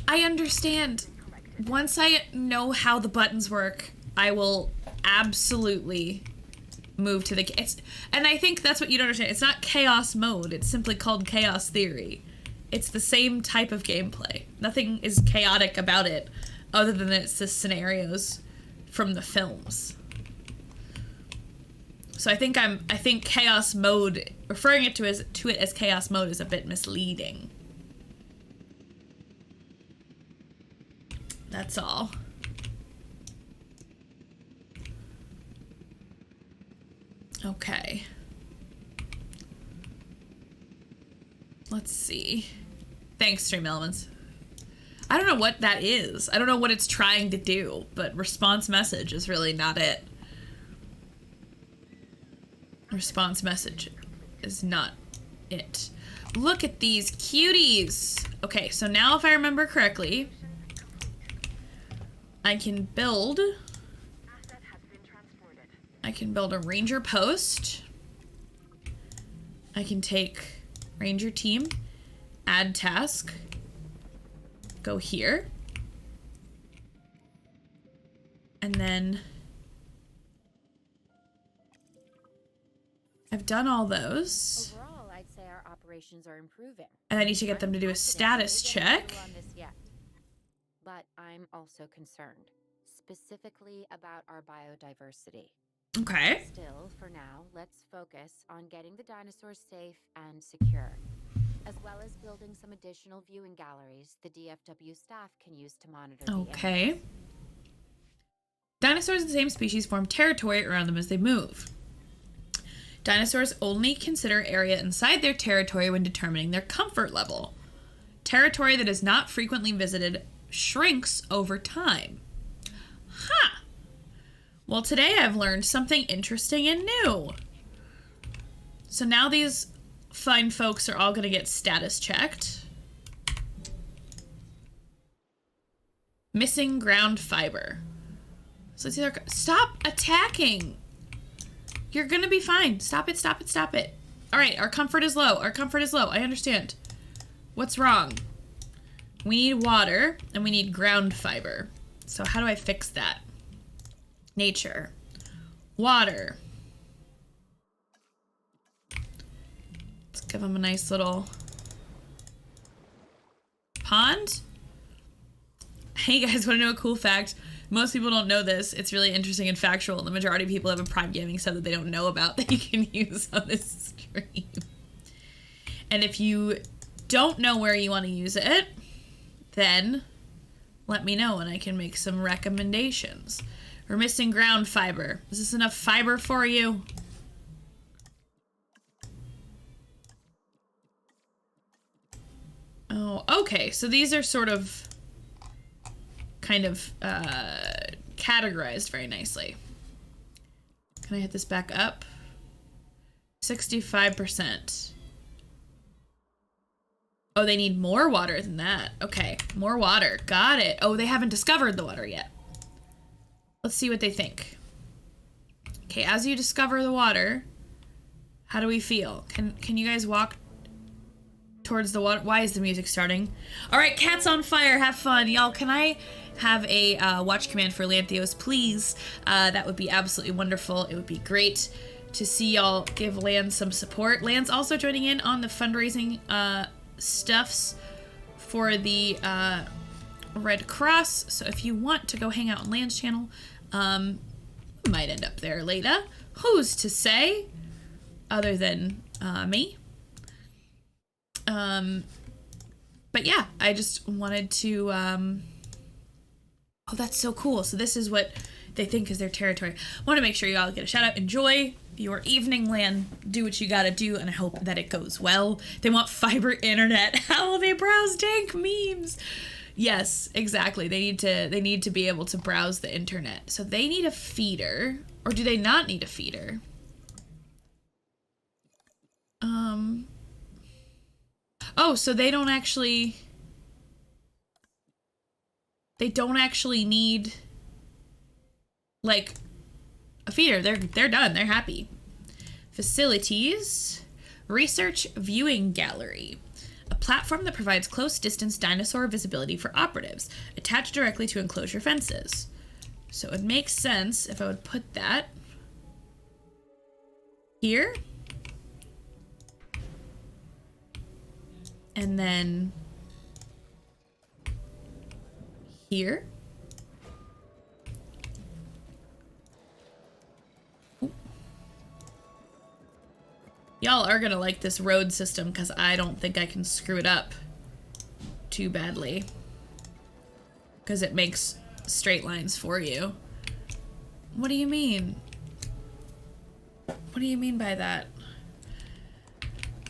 I understand. Once I know how the buttons work, I will absolutely move to the... and I think that's what you don't understand. It's not chaos mode. It's simply called chaos theory. It's the same type of gameplay. Nothing is chaotic about it other than it's the scenarios from the films. So I think chaos mode, referring it to it as chaos mode is a bit misleading. That's all. Okay. Let's see. Thanks, Stream Elements. I don't know what that is. I don't know what it's trying to do, but response message is really not it. Response message is not it. Look at these cuties. Okay, so now if I remember correctly, I can build a ranger post. I can take ranger team, add task, go here, and then I've done all those. Overall, operations are improving. And I need to get them to do a I'm status confident we'll check. get a handle on this yet. But I'm also concerned, specifically about our biodiversity. Okay. Still, for now, let's focus on getting the dinosaurs safe and secure, as well as building some additional viewing galleries the DFW staff can use to monitor the Okay. animals. Dinosaurs of the same species form territory around them as they move. Dinosaurs only consider area inside their territory when determining their comfort level. Territory that is not frequently visited shrinks over time. Huh. Well, today I've learned something interesting and new. So now these fine folks are all going to get status checked. Missing ground fiber. So it's either... Stop attacking! You're going to be fine. Stop it, stop it, stop it. All right, our comfort is low. Our comfort is low. I understand. What's wrong? We need water, and we need ground fiber. So how do I fix that? Nature. Water. Let's give them a nice little pond. Hey guys, want to know a cool fact? Most people don't know this. It's really interesting and factual. The majority of people have a Prime Gaming sub that they don't know about that you can use on this stream. And if you don't know where you want to use it, then let me know and I can make some recommendations. We're missing ground fiber. Is this enough fiber for you? Oh, okay. So these are sort of kind of categorized very nicely. Can I hit this back up? 65%. Oh, they need more water than that. Okay, more water. Got it. Oh, they haven't discovered the water yet. Let's see what they think. Okay, as you discover the water, how do we feel? Can you guys walk towards the water? Why is the music starting? All right, cat's on fire. Have fun. Y'all, can I have a watch command for Lanthios, please? That would be absolutely wonderful. It would be great to see y'all give Lan some support. Lan's also joining in on the fundraising stuffs for the Red Cross. So if you want to go hang out on Lan's channel, might end up there later. Who's to say? Other than me. But yeah, I just wanted to, oh, that's so cool. So this is what they think is their territory. I want to make sure you all get a shout out. Enjoy your evening, Lan. Do what you gotta do, and I hope that it goes well. They want fiber internet. How will they browse dank memes? Yes, exactly. They need to be able to browse the internet. So they need a feeder, or do they not need a feeder? Oh, so they don't actually need like a feeder. They're done. They're happy. Facilities. Research viewing gallery. A platform that provides close distance dinosaur visibility for operatives, attached directly to enclosure fences. So it makes sense if I would put that here. And then here. Ooh. Y'all are gonna like this road system because I don't think I can screw it up too badly. Because it makes straight lines for you. What do you mean? What do you mean by that?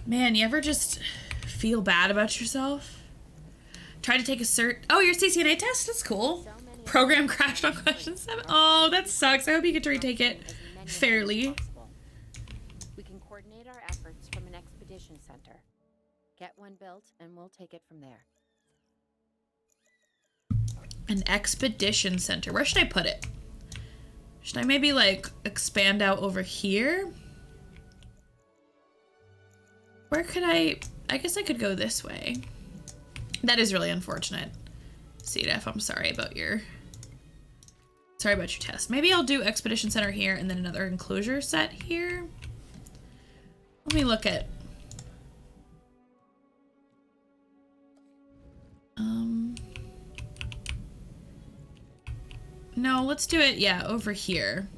Man, you ever just feel bad about yourself? Try to take a cert. Oh, your CCNA test? That's cool. Program crashed on question 7. Oh, that sucks. I hope you get to retake it fairly. We can coordinate our efforts from an expedition center. Get one built, and we'll take it from there. An expedition center. Where should I put it? Should I maybe like expand out over here? Where could I guess I could go this way. That is really unfortunate. CDF, I'm sorry about your test. Maybe I'll do expedition center here and then another enclosure set here. Let me look at No, let's do it, yeah, over here.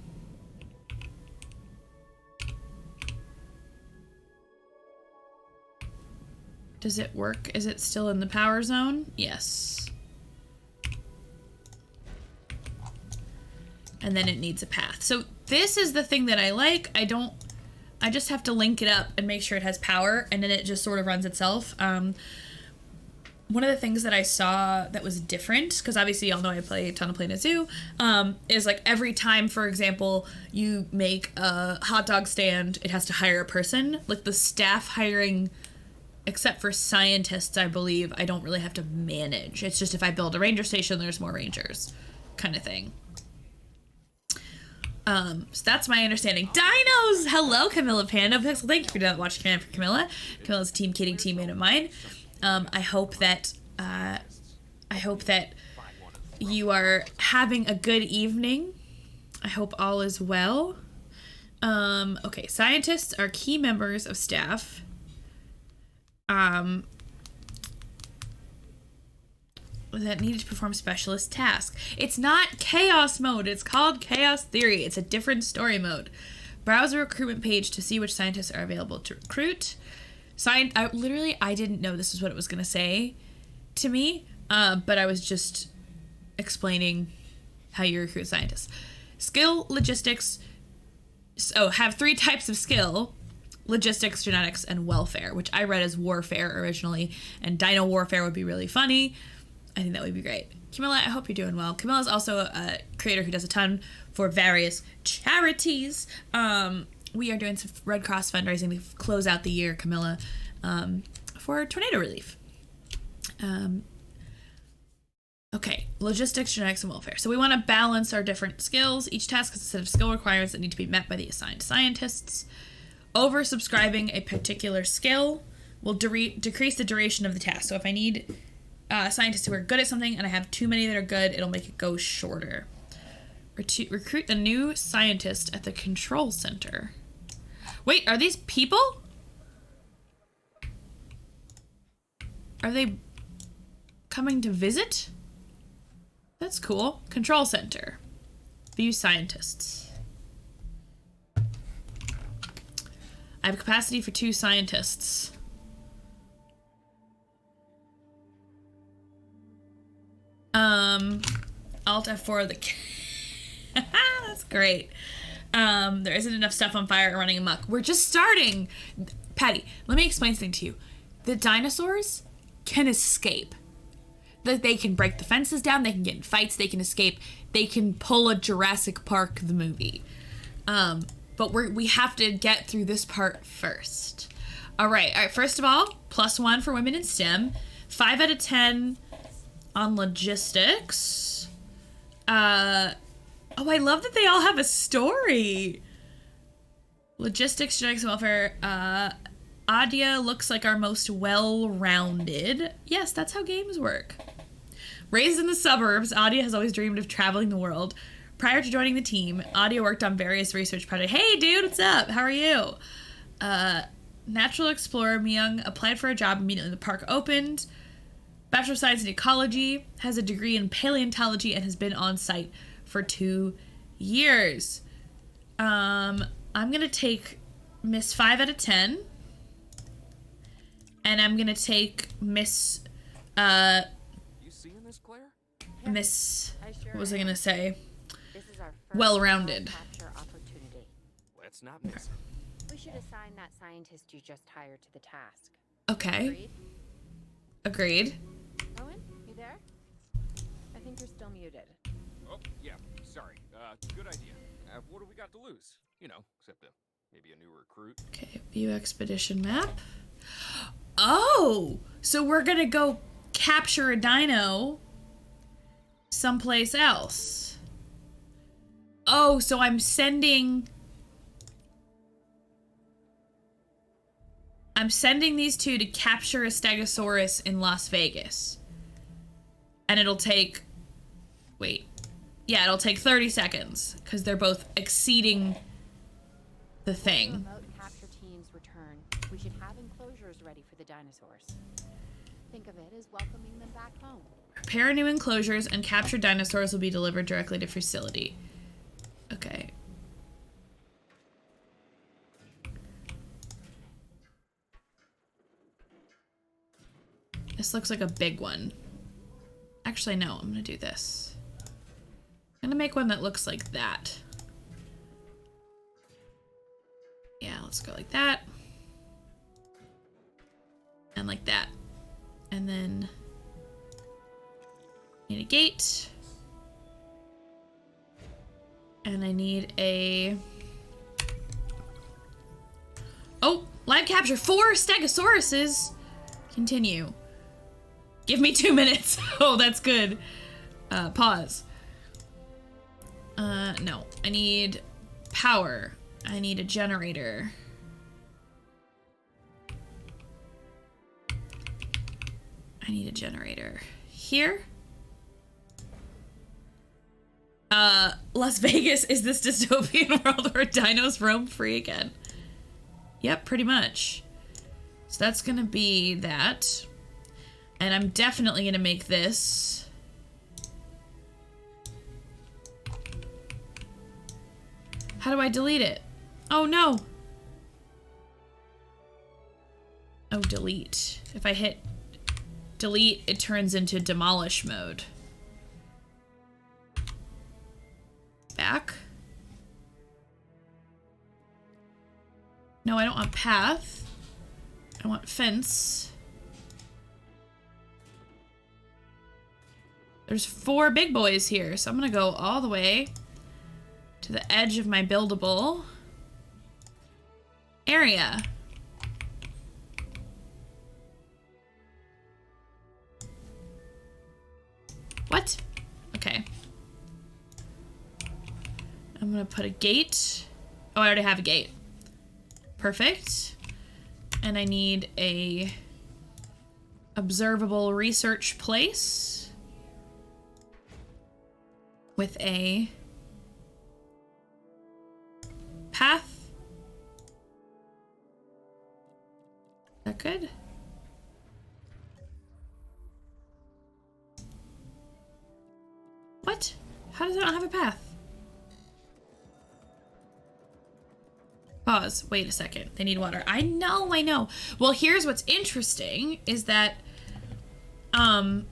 Does it work? Is it still in the power zone? Yes. And then it needs a path. So this is the thing that I like. I just have to link it up and make sure it has power, and then it just sort of runs itself. One of the things that I saw that was different, because obviously y'all know I play a ton of Planet Zoo, is like every time, for example, you make a hot dog stand, it has to hire a person. Like the staff hiring, except for scientists, I believe, I don't really have to manage. It's just if I build a ranger station, there's more rangers, kind of thing. So that's my understanding. Dinos! Hello, Camilla Panda Pixel. Thank you for watching for Camilla. Camilla's a team kidding teammate of mine. I hope that you are having a good evening. I hope all is well. Okay, scientists are key members of staff. That needed to perform specialist tasks. It's not chaos mode. It's called chaos theory. It's a different story mode. Browse the recruitment page to see which scientists are available to recruit. I didn't know this is what it was going to say to me, but I was just explaining how you recruit scientists. Skill, logistics. So have 3 types of skill: logistics, genetics, and welfare, which I read as warfare originally, and dino warfare would be really funny. I think that would be great. Camilla, I hope you're doing well. Camilla is also a creator who does a ton for various charities. We are doing some Red Cross fundraising to close out the year, Camilla, for tornado relief. Okay, logistics, genetics, and welfare. So we want to balance our different skills. Each task has a set of skill requirements that need to be met by the assigned scientists. Oversubscribing a particular skill will decrease the duration of the task. So if I need scientists who are good at something and I have too many that are good, it'll make it go shorter. Recruit a new scientist at the control center. Wait, are these people? Are they coming to visit? That's cool. Control center. View scientists. I have capacity for 2 scientists. Alt F4 the that's great. There isn't enough stuff on fire or running amok. We're just starting. Patty, let me explain something to you. The dinosaurs can escape. They can break the fences down, they can get in fights, they can escape, they can pull a Jurassic Park the movie. But we have to get through this part first. All right, first of all, +1 for women in STEM, 5 out of 10 on logistics. Oh, I love that they all have a story. Logistics, genetics, and welfare. Adia looks like our most well-rounded. Yes, that's how games work. Raised in the suburbs, Adia has always dreamed of traveling the world. Prior to joining the team, Adia worked on various research projects. Hey, dude, what's up? How are you? Natural explorer Myung applied for a job immediately when the park opened. Bachelor of Science in Ecology, has a degree in paleontology, and has been on site for 2 years. I'm gonna take Miss 5 out of 10. And I'm gonna take Miss, You seeing this, Claire? Miss, Sure what was I gonna say? This is our first Well-rounded. capture opportunity. Let's not miss it. We should assign that scientist you just hired to the task. Okay, Agreed? agreed. Owen, you there? I think you're still muted. Oh, yeah, sorry. Good idea. What do we got to lose? You know, except maybe a new recruit. Okay, view expedition map. Oh, so we're gonna go capture a dino someplace else. Oh, so I'm sending these 2 to capture a Stegosaurus in Las Vegas. And it'll take, it'll take 30 seconds because they're both exceeding the thing. Remote capture teams return. We should have enclosures ready for the dinosaurs. Think of it as welcoming them back home. Prepare new enclosures and captured dinosaurs will be delivered directly to facility. Okay. This looks like a big one. Actually, no, I'm gonna do this. I'm gonna make one that looks like that. Yeah, let's go like that. And like that. And then need a gate. And I need a... Oh, live capture 4 Stegosauruses. Continue. Give me 2 minutes. Oh, that's good. Pause. No. I need power. I need a generator. I need a generator. Here? Las Vegas is this dystopian world where dinos roam free again. Yep, pretty much. So that's gonna be that. And I'm definitely gonna make this. How do I delete it? Oh no. Oh, delete. If I hit delete, it turns into demolish mode. Back. No, I don't want path. I want fence. There's 4 big boys here, so I'm gonna go all the way to the edge of my buildable area. What? Okay. I'm gonna put a gate. Oh, I already have a gate. Perfect. And I need a observable research place with a path. Is that good? What? How does it not have a path? Pause. Wait a second. They need water. I know, I know. Well, here's what's interesting is that I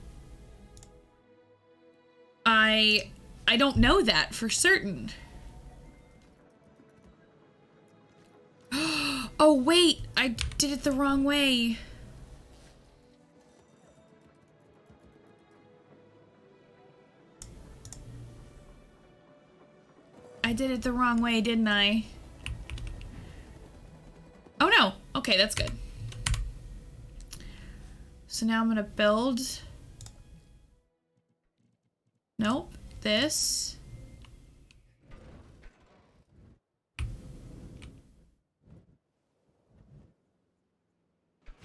don't know that for certain. Oh, wait. I did it the wrong way. I did it the wrong way, didn't I? Oh no. Okay, that's good. So now I'm gonna build. Nope. This.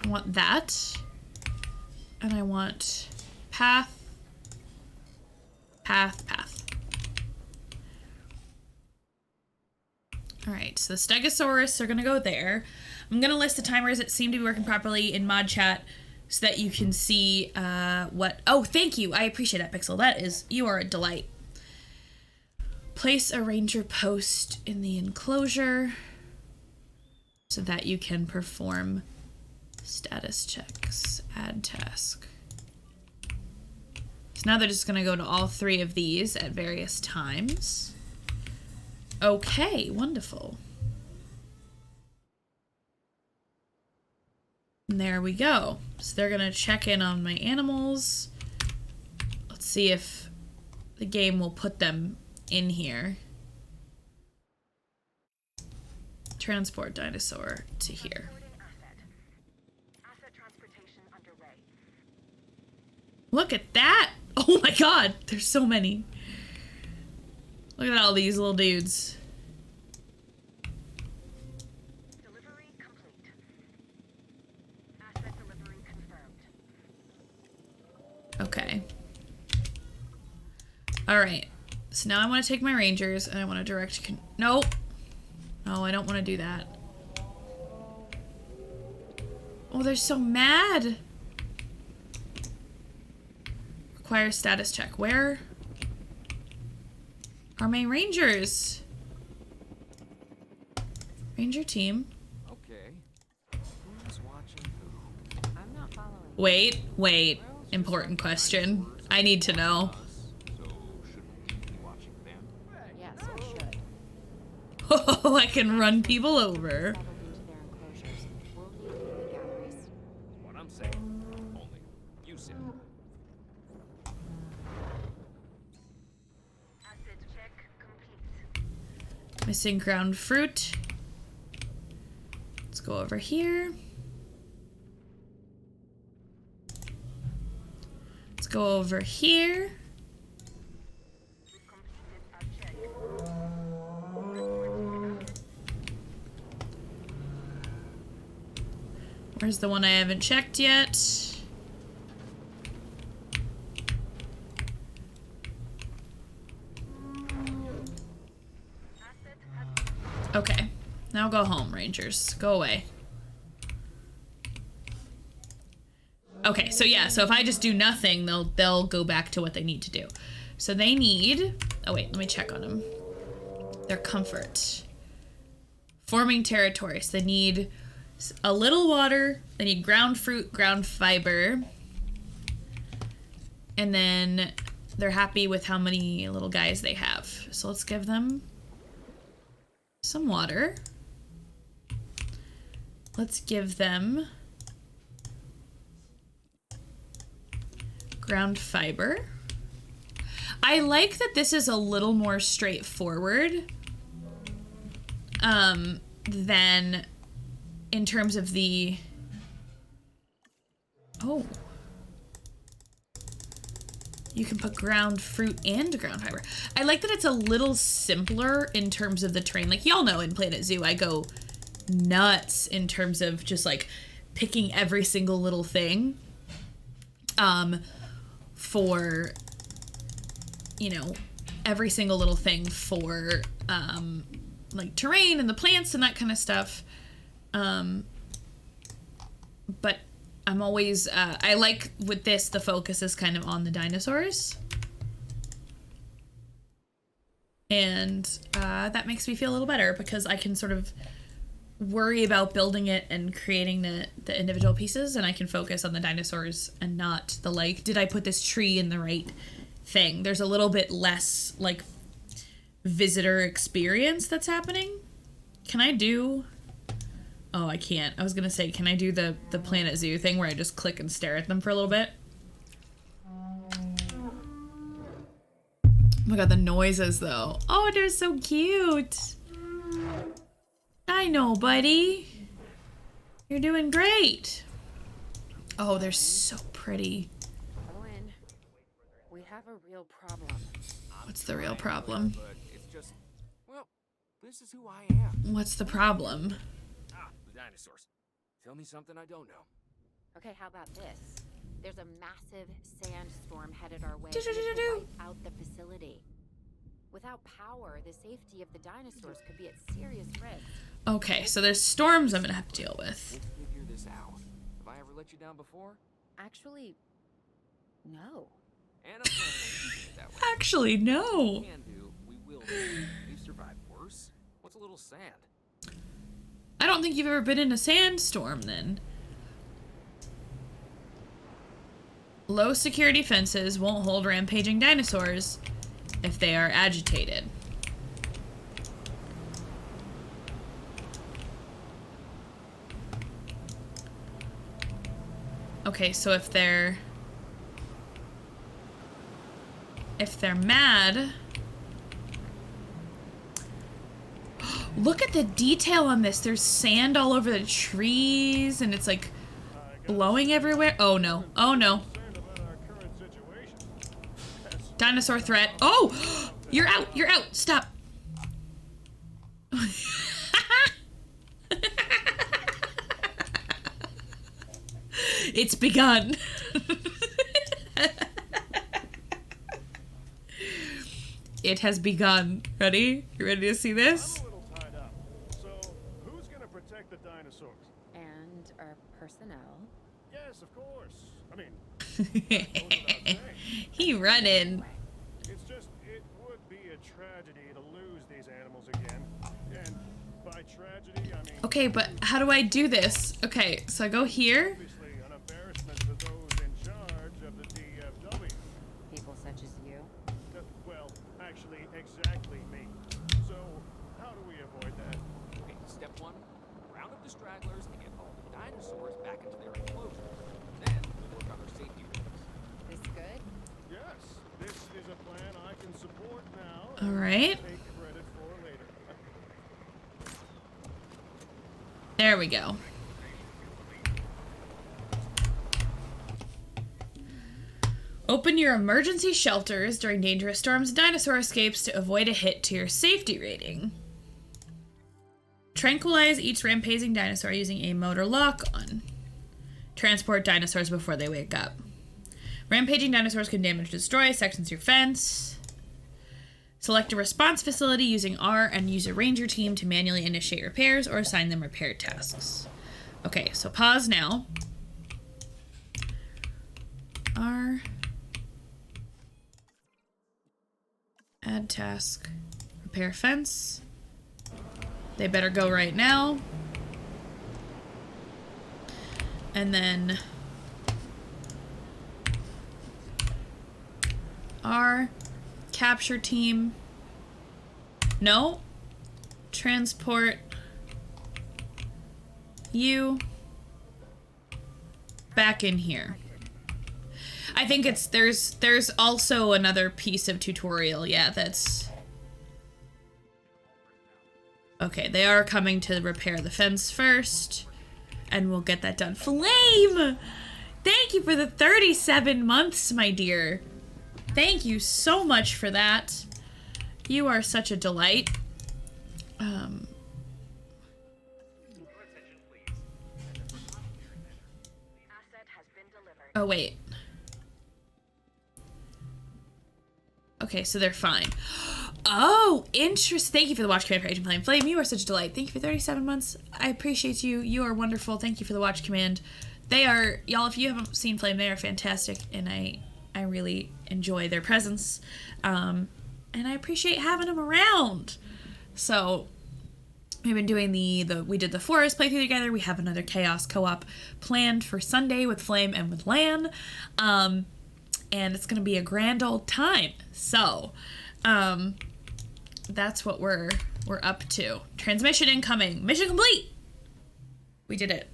I want that. And I want path, path, path. All right, so the Stegosaurus are gonna go there. I'm gonna list the timers that seem to be working properly in mod chat so that you can see what, oh, thank you. I appreciate that, Pixel. That is, you are a delight. Place a ranger post in the enclosure so that you can perform status checks. Add task. So now they're just gonna go to all 3 of these at various times. Okay, wonderful. And there we go. So they're gonna check in on my animals. Let's see if the game will put them in here. Transport dinosaur to here. Asset transportation underway. Look at that! Oh my god, there's so many. Look at all these little dudes. Delivery complete. Asset delivery confirmed. Okay. Alright. So now I want to take my rangers and I want to direct... No! No, I don't want to do that. Oh, they're so mad! Acquire status check. Where are my rangers? Ranger team. Okay. Who's watching who? I'm not following. Wait. Important question. I need to know. So shouldn't we be watching them? Yes, we should. Oh, I can run people over. Settled into their enclosures. We'll need viewing galleries. What I'm saying. Only you said. Asset check complete. Missing ground fruit. Let's go over here. Let's go over here. Completed our check. Report to Where's the one I haven't checked yet? asset has Okay. Now go home, Rangers. Go away. Okay, so yeah, so if I just do nothing, they'll go back to what they need to do. So they need... Oh wait, let me check on them. Their comfort. Forming territories. They need a little water. They need ground fruit, ground fiber. And then they're happy with how many little guys they have. So let's give them some water. Let's give them ground fiber. I like that this is a little more straightforward than in terms of the... Oh. You can put ground fruit and ground fiber. I like that it's a little simpler in terms of the terrain. Like, y'all know in Planet Zoo, I go nuts in terms of just like picking every single little thing for, you know, every single little thing for like terrain and the plants and that kind of stuff. But I'm always, I like with this, the focus is kind of on the dinosaurs. And that makes me feel a little better because I can sort of worry about building it and creating the individual pieces, and I can focus on the dinosaurs and not the, like, did I put this tree in the right thing? There's a little bit less, like, visitor experience that's happening. Can I do... Oh, I can't. I was gonna say, can I do the Planet Zoo thing where I just click and stare at them for a little bit? Oh my god, the noises, though. Oh, they're so cute. I know, buddy. You're doing great. Oh, they're so pretty. Owen, we have a real problem. What's the real problem? But it's just, well, this is who I am. What's the problem? Ah, the dinosaurs. Tell me something I don't know. Okay, how about this? There's a massive sandstorm headed our way. Do-do-do-do-do. And it could wipe out the facility. Without power, the safety of the dinosaurs could be at serious risk. Okay, so there's storms I'm gonna have to deal with. Let's figure this out. Have I ever let you down before? Actually, no. And I'm planning on keeping it that way. Actually, no. We can do, we will do. We've survived worse. What's a little sand? I don't think you've ever been in a sandstorm, then. Low security fences won't hold rampaging dinosaurs if they are agitated. Okay, so if they're mad... Look at the detail on this. There's sand all over the trees, and it's like blowing everywhere. Oh no. Oh no. Dinosaur threat. Oh! You're out! You're out! Stop! It's begun. It has begun. Ready? You ready to see this? I'm a little tied up. So, who's gonna protect the dinosaurs? And our personnel. Yes, of course. I mean, He running. It's just, it would be a tragedy to lose these animals again. And by tragedy, I mean... Okay, but how do I do this? Okay, so I go here. Obviously an embarrassment to those in charge of the DFW. People such as you. Well, actually, exactly me. So, how do we avoid that? Okay, step one, round up the stragglers and get all the dinosaurs back into their enclosures. Then we'll work on our safety rules. This good? Yes, this is a plan I can support now. All and right. Take credit for later. There we go. Open your emergency shelters during dangerous storms and dinosaur escapes to avoid a hit to your safety rating. Tranquilize each rampaging dinosaur using a motor lock-on. Transport dinosaurs before they wake up. Rampaging dinosaurs can damage or destroy sections of your fence. Select a response facility using R and use a ranger team to manually initiate repairs or assign them repair tasks. Okay, so pause now. R. Add task. Repair fence. They better go right now. And then R. Capture team. No. Transport you back in here. I think it's there's also another piece of tutorial. Yeah, that's okay. They are coming to repair the fence first, and we'll get that done. Flame, thank you for the 37 months, my dear. Thank you so much for that. You are such a delight. Asset has been delivered. Oh, wait. Okay, so they're fine. Oh, interesting. Thank you for the watch command for Agent Flame. Flame, you are such a delight. Thank you for 37 months. I appreciate you. You are wonderful. Thank you for the watch command. They are, y'all, if you haven't seen Flame, they are fantastic, and I really enjoy their presence. And I appreciate having them around. So, we've been doing we did the Forest playthrough together. We have another Chaos co-op planned for Sunday with Flame and with Lan. And it's going to be a grand old time. So, that's what we're up to. Transmission incoming. Mission complete. We did it.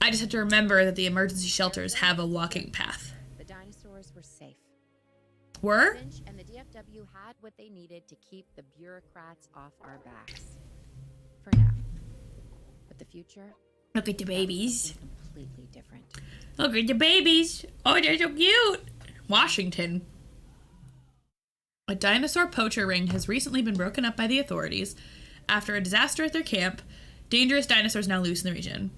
I just have to remember that the emergency shelters have a walking path. The dinosaurs were safe. Were? Finch and the DFW had what they needed to keep the bureaucrats off our backs. For now. But the future? Look at the babies. Completely different. Look at the babies. Oh, they're so cute. Washington. A dinosaur poacher ring has recently been broken up by the authorities. After a disaster at their camp, dangerous dinosaurs now loose in the region.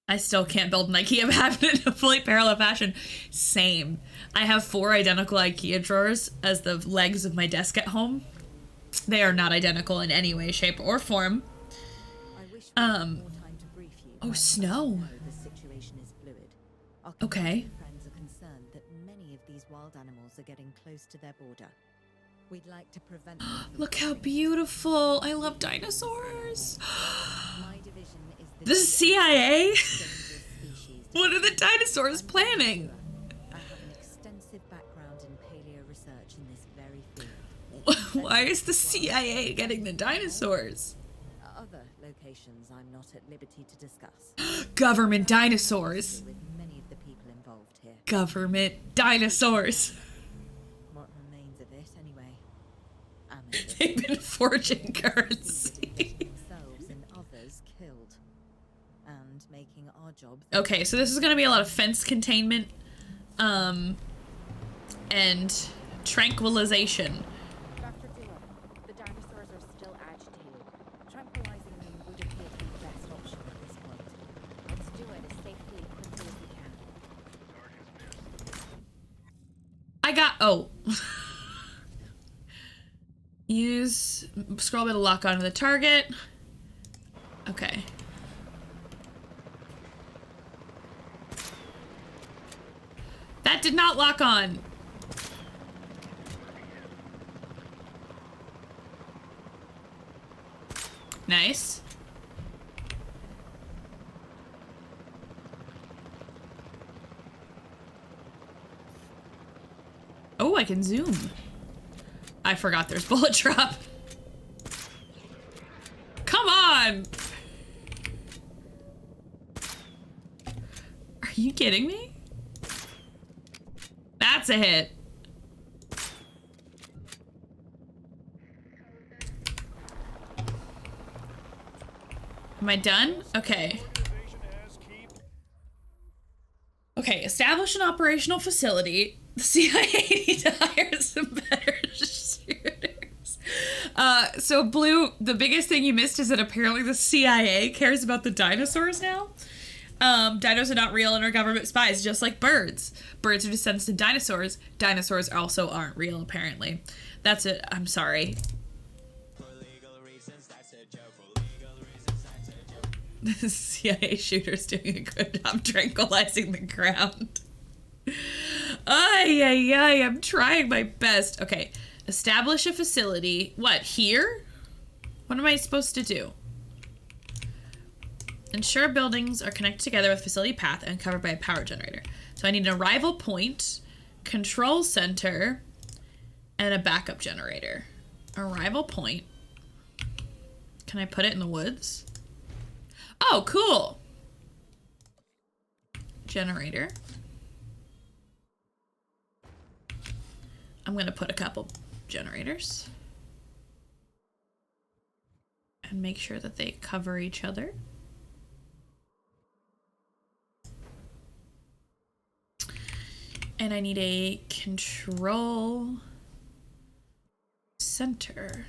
I still can't build an IKEA cabinet in a fully parallel fashion. Same. I have 4 identical IKEA drawers as the legs of my desk at home. They are not identical in any way, shape, or form. Oh, snow. The situation is fluid. Our Okay. friends are concerned that many of these wild animals are getting close to their border. We'd like to prevent them from Look how crossing. beautiful. I love dinosaurs. My division is The CIA? dangerous species. What are the dinosaurs planning? I have an extensive background in paleo research in this very field. Why is the CIA getting the dinosaurs? Other locations I'm not at liberty to discuss. Government dinosaurs. With many of the people involved here. Government dinosaurs. What remains of it, anyway? Amateurs. They've been forging currency. Themselves and others killed, and making our job. Okay, so this is going to be a lot of fence containment, and tranquilization. Dr. Dewar, the dinosaurs are still agitated. Tranquilizing them would appear to be the best option at this point. Let's do it as safely and quickly as we can. Use scroll wheel to lock onto the target. Okay. did not lock on. Nice. Oh, I can zoom. I forgot there's bullet drop. Come on! Are you kidding me? That's a hit. Am I done? Okay. Okay, establish an operational facility. The CIA need to hire some better shooters. So Blue, the biggest thing you missed is that apparently the CIA cares about the dinosaurs now. Dinos are not real and are government spies, just like birds. Birds are descendants of dinosaurs. Dinosaurs also aren't real, apparently. That's it. I'm sorry. The CIA shooter's doing a good job tranquilizing the ground. Ay, ay, ay, I'm trying my best. Okay, establish a facility. What, here? What am I supposed to do? Ensure buildings are connected together with facility path and covered by a power generator. So I need an arrival point, control center, and a backup generator. Arrival point. Can I put it in the woods? Oh, cool. Generator. I'm gonna put a couple generators and make sure that they cover each other. And I need a control center.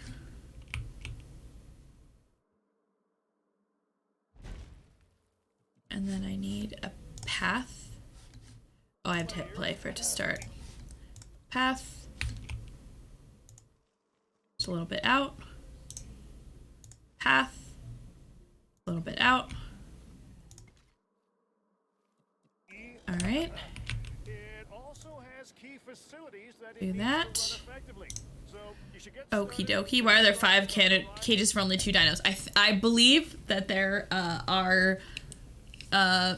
And then I need a path. Oh, I have to hit play for it to start. Path. Just a little bit out. Path. A little bit out. All right. Do that. Okie dokie. Why are there 5 cages for only 2 dinos? I believe that there are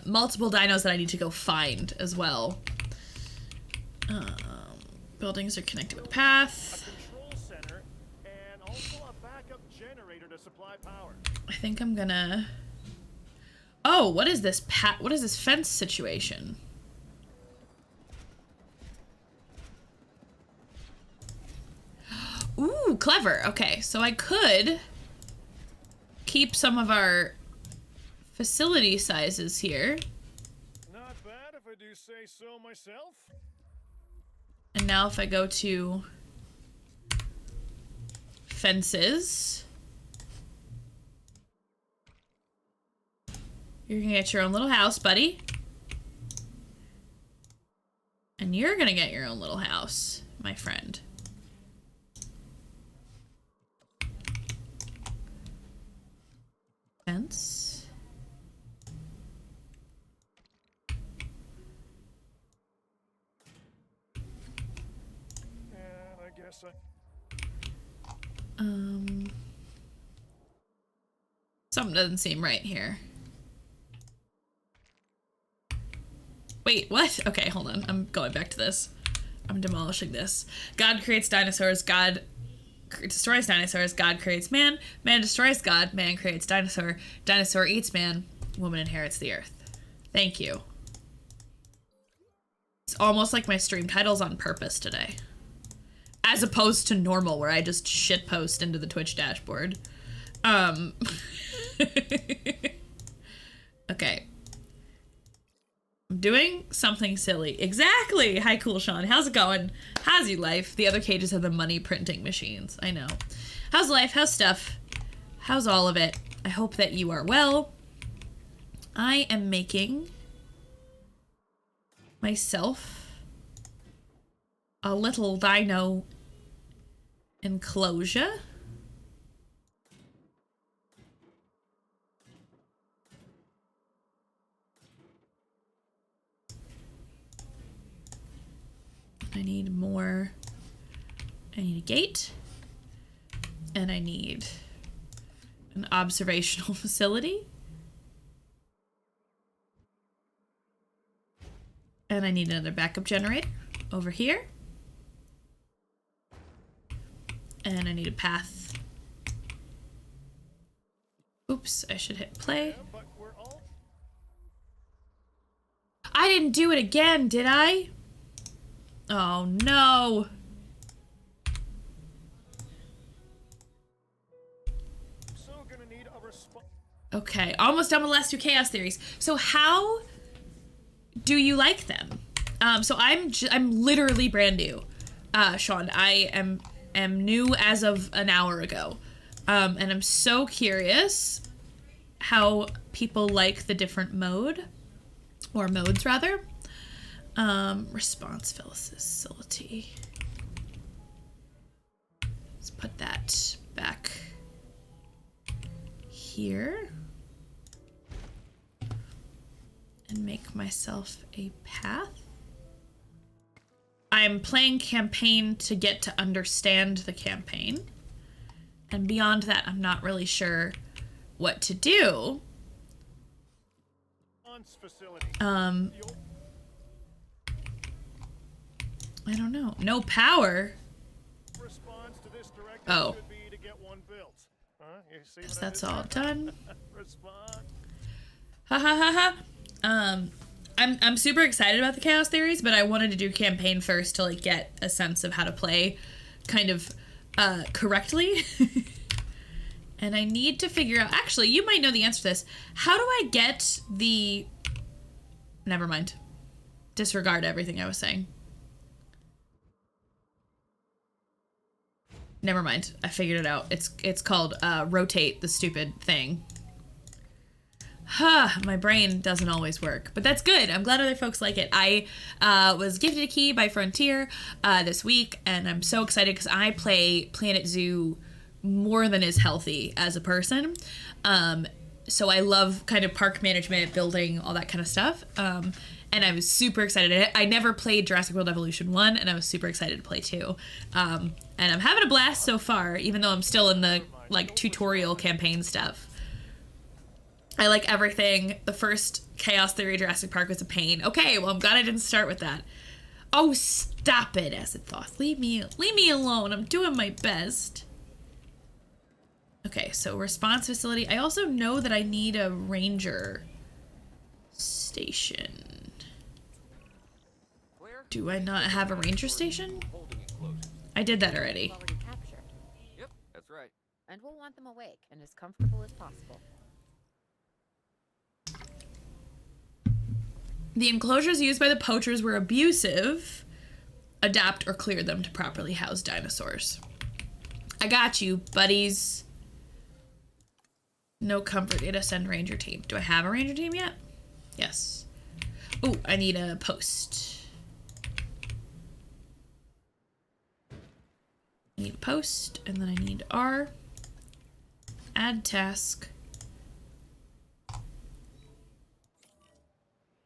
multiple dinos that I need to go find as well. Buildings are connected with a path. I think I'm gonna... Oh, what is this what is this fence situation? Ooh, clever. Okay, so I could keep some of our facility sizes here. Not bad if I do say so myself. And now if I go to fences, you're gonna get your own little house, buddy. And you're gonna get your own little house, my friend. Fence. I guess Something doesn't seem right here. Wait, what? Okay, hold on. I'm going back to this. I'm demolishing this. God creates dinosaurs. God destroys dinosaurs. God creates man. Man destroys God. Man creates dinosaur. Dinosaur eats man. Woman inherits the earth. Thank you. It's almost like my stream title's on purpose today. As opposed to normal, where I just shitpost into the Twitch dashboard. Okay. I'm doing something silly. Exactly! Hi, Cool Sean. How's it going? How's your life? The other cages are the money printing machines. I know. How's life? How's stuff? How's all of it? I hope that you are well. I am making myself a little dino enclosure. I need more. I need a gate. And I need an observational facility. And I need another backup generator over here. And I need a path. Oops, I should hit play. I didn't do it again, did I? Oh no. Okay, almost done with the last 2 chaos theories. So how do you like them? So I'm literally brand new, Sean. I am new as of an hour ago, and I'm so curious how people like the different modes rather. Response facility. Let's put that back here. And make myself a path. I'm playing campaign to get to understand the campaign. And beyond that, I'm not really sure what to do. I don't know. No power. Oh. Guess that's all done. Ha ha ha ha. I'm super excited about the chaos theories, but I wanted to do campaign first to like get a sense of how to play kind of correctly. And I need to figure out, actually, you might know the answer to this. How do I get the, never mind. Disregard everything I was saying. Never mind. I figured it out. It's called rotate the stupid thing. My brain doesn't always work, but that's good. I'm glad other folks like it. I was gifted a key by Frontier this week, and I'm so excited because I play Planet Zoo more than is healthy as a person. So I love kind of park management, building, all that kind of stuff. And I was super excited. I never played Jurassic World Evolution 1, and I was super excited to play 2. And I'm having a blast so far, even though I'm still in the like tutorial campaign stuff. I like everything. The first Chaos Theory Jurassic Park was a pain. Okay, well, I'm glad I didn't start with that. Oh, stop it, Acidoth. Leave me alone. I'm doing my best. Okay, so response facility. I also know that I need a ranger station. Do I not have a ranger station? I did that already. Yep, that's right. And we'll want them awake and as comfortable as possible. The enclosures used by the poachers were abusive. Adapt or clear them to properly house dinosaurs. I got you, buddies. No comfort in a send ranger team. Do I have a ranger team yet? Yes. Oh, I need a post. I need a post, and then I need R. Add task.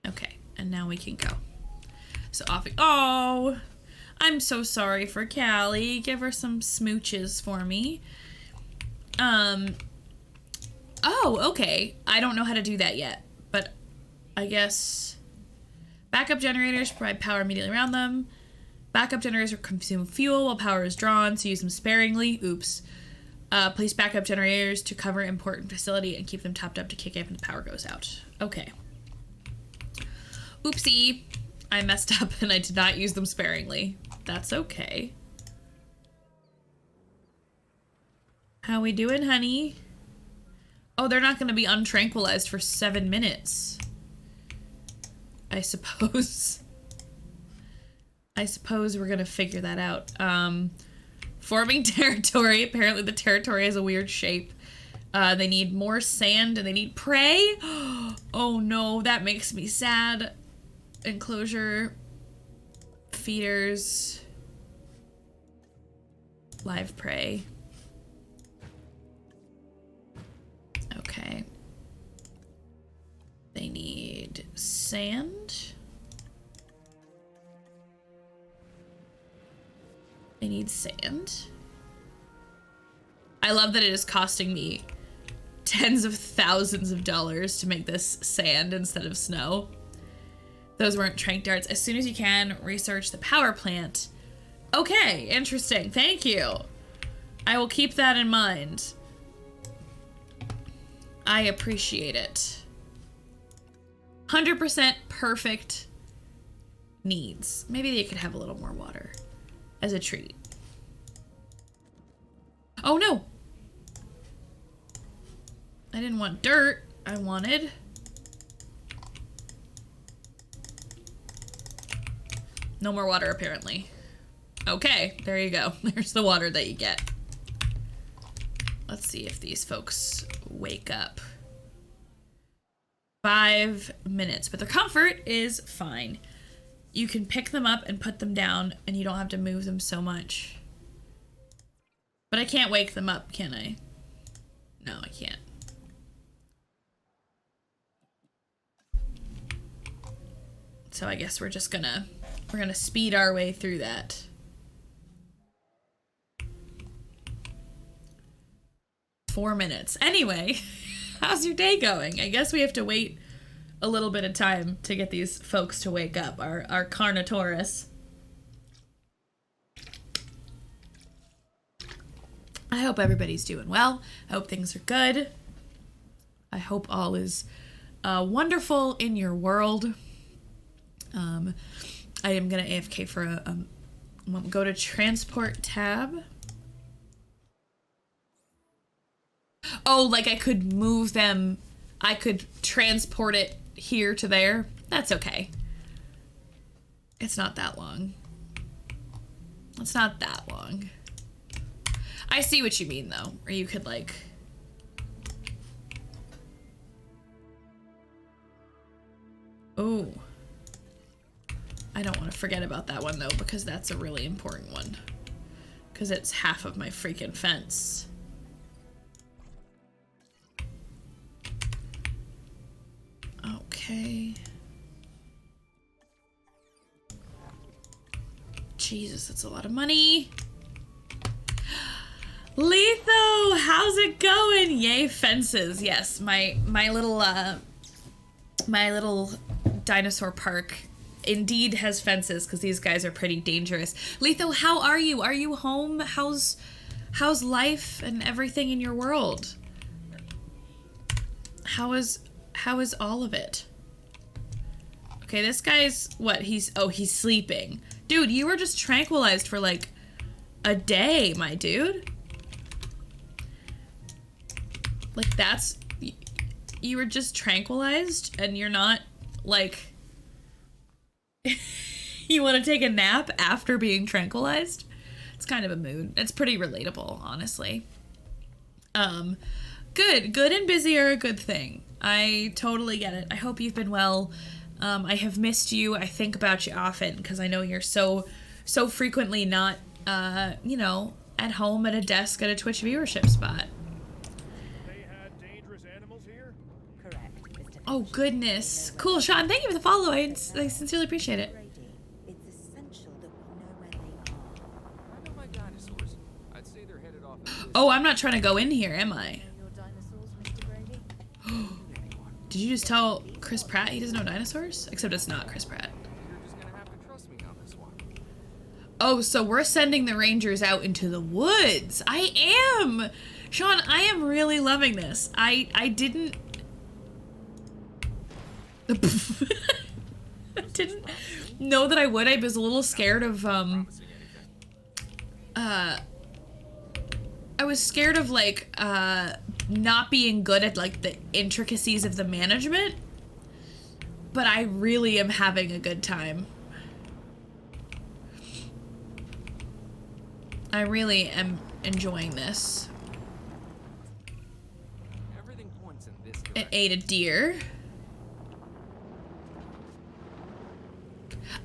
Okay, and now we can go. So off we- Oh! I'm so sorry for Callie. Give her some smooches for me. Oh, okay. I don't know how to do that yet, but I guess backup generators provide power immediately around them. Backup generators consume fuel while power is drawn, so use them sparingly. Oops. Place backup generators to cover important facility and keep them topped up to kick in when the power goes out. Okay. Oopsie. I messed up and I did not use them sparingly. That's okay. How we doing, honey? Oh, they're not going to be untranquilized for 7 minutes. I suppose. I suppose we're going to figure that out. Forming territory. Apparently the territory has a weird shape. They need more sand and they need prey. Oh no, that makes me sad. Enclosure. Feeders. Live prey. Okay. They need sand. I need sand. I love that it is costing me tens of thousands of dollars to make this sand instead of snow. Those weren't trank darts. As soon as you can, research the power plant. Okay, interesting. Thank you. I will keep that in mind. I appreciate it. 100% perfect needs. Maybe they could have a little more water as a treat. Oh no! I didn't want dirt. I wanted... no more water, apparently. Okay, there you go. There's the water that you get. Let's see if these folks wake up. 5 minutes, but their comfort is fine. You can pick them up and put them down, and you don't have to move them so much. But I can't wake them up, can I? No, I can't. So I guess we're gonna speed our way through that. Four minutes. Anyway, how's your day going? I guess we have to wait a little bit of time to get these folks to wake up, our Carnotaurus. I hope everybody's doing well. I hope things are good. I hope all is wonderful in your world. I am gonna AFK for a go to transport tab. Oh, like I could move them. I could transport it here to there. That's okay. It's not that long. It's not that long. I see what you mean though. Or you could like... oh. I don't want to forget about that one though, because that's a really important one. Because it's half of my freaking fence. Okay. Jesus, that's a lot of money. Letho, how's it going? Yay, fences. Yes, my little dinosaur park indeed has fences because these guys are pretty dangerous. Letho, how are you? Are you home? How's life and everything in your world? How is all of it? Okay, this guy's what? He's sleeping. Dude, you were just tranquilized for like a day, my dude. Like that's you were just tranquilized and you're not like you want to take a nap after being tranquilized? It's kind of a mood. It's pretty relatable, honestly. Good and busy are a good thing. I totally get it. I hope you've been well. I have missed you. I think about you often because I know you're so frequently not, you know, at home at a desk at a Twitch viewership spot. They had dangerous animals here? Correct, Mr. Oh, goodness. Cool, Sean. Thank you for the follow. I sincerely appreciate it. It's essential that we know where they are. I know my dinosaurs. I'd say they're headed off. Oh, I'm not trying to go in here, am I? Your dinosaurs, Mr. Brady? Did you just tell Chris Pratt he doesn't know dinosaurs? Except it's not Chris Pratt. You're just gonna have to trust me on this one. Oh, so we're sending the Rangers out into the woods. I am! Sean, I am really loving this. I didn't... I didn't know that I would. I was a little scared of, I was scared of, like, not being good at, like, the intricacies of the management. But I really am having a good time. I really am enjoying this. Everything points in this It direction. ate a deer.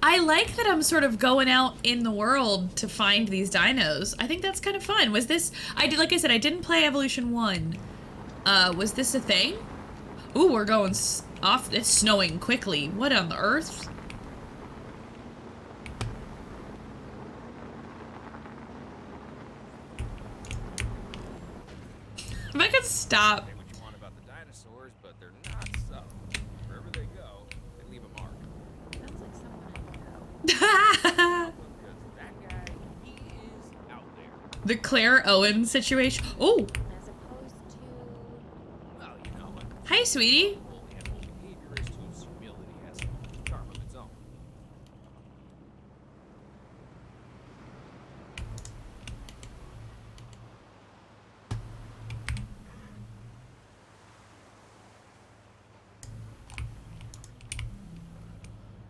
I like that I'm sort of going out in the world to find these dinos. I think that's kind of fun. Was this... like I said, I didn't play Evolution 1. Was this a thing? Ooh, we're going off... It's snowing quickly. What on the earth? If I could stop. Say what you want about the dinosaurs, but they're not subtle. Wherever they go, they leave a mark. Sounds like someone I know. Because that guy, he is out there. The Claire Owen situation. Oh, As opposed to Well, you know what? hi, sweetie. Animal behavior is whose humility has some charm of its own.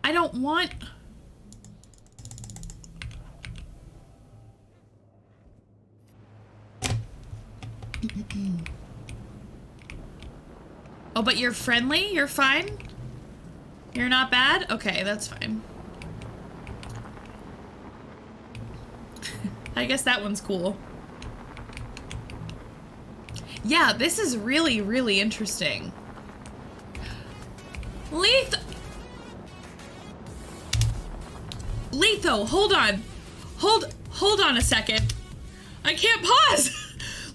I don't want. Oh, but you're friendly? You're fine? You're not bad? Okay, that's fine. I guess that one's cool. Yeah, this is really, really interesting. Letho, hold on. Hold on a second. I can't pause.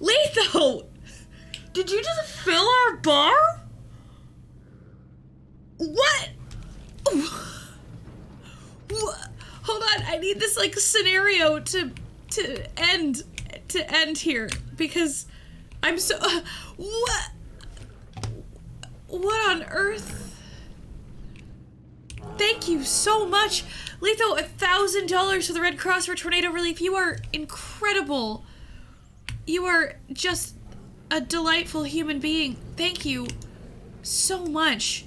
Letho, did you just fill our bar? What? Hold on, I need this like scenario to end here because I'm so what on earth? Thank you so much. Letho, $1,000 to the Red Cross for tornado relief. You are incredible. You are just a delightful human being. Thank you so much.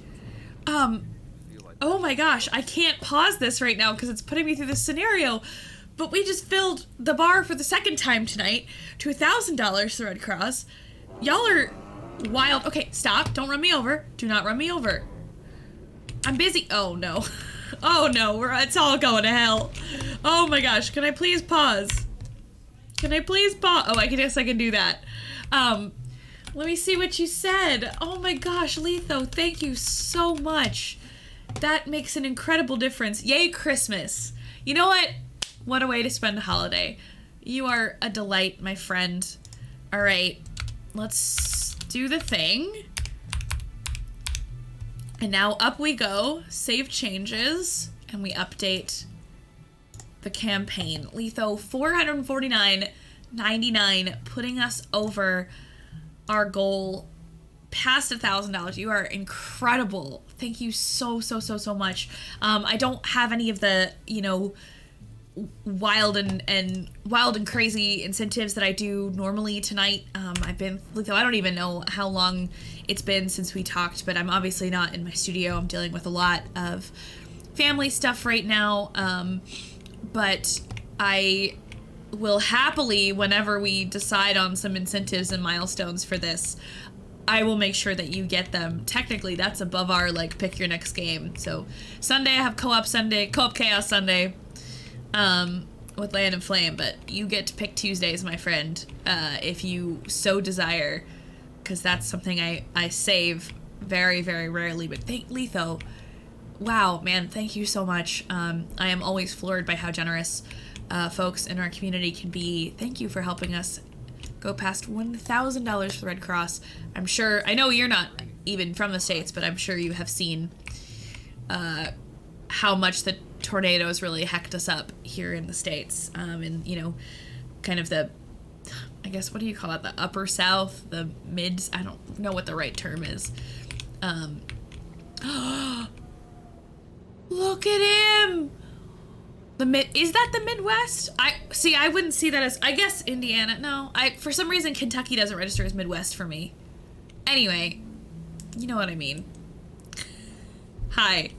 Oh my gosh, I can't pause this right now because it's putting me through this scenario. But we just filled the bar for the second time tonight to $1,000 to the Red Cross. Y'all are wild. Okay, stop. Don't run me over. Do not run me over. I'm busy. Oh no. Oh no, it's all going to hell. Oh my gosh, can I please pause? Can I please pause? Oh, I guess I can do that. Let me see what you said. Oh my gosh, Letho, thank you so much. That makes an incredible difference. Yay, Christmas. You know what? What a way to spend a holiday. You are a delight, my friend. All right, let's do the thing. And now up we go, save changes, and we update the campaign. Letho, $449.99, putting us over our goal past $1,000. You are incredible. Thank you so much. I don't have any of the, you know, wild and crazy incentives that I do normally tonight. Letho, I don't even know how long it's been since we talked, but I'm obviously not in my studio. I'm dealing with a lot of family stuff right now. But I will happily, whenever we decide on some incentives and milestones for this, I will make sure that you get them. Technically, that's above our, like, pick your next game. So Sunday I have Co-op Chaos Sunday, with Land and Flame, but you get to pick Tuesdays, my friend, if you so desire, because that's something I save very, very rarely. But Letho, wow, man, thank you so much. I am always floored by how generous folks in our community can be. Thank you for helping us go past $1,000 for the Red Cross. I'm sure, I know you're not even from the States, but I'm sure you have seen how much the tornadoes really hecked us up here in the States. And, you know, kind of the, I guess, what do you call it? The upper South, the mids, I don't know what the right term is. Look at him! Is that the Midwest? I wouldn't see that as, I guess Indiana, no. For some reason, Kentucky doesn't register as Midwest for me. Anyway, you know what I mean. Hi.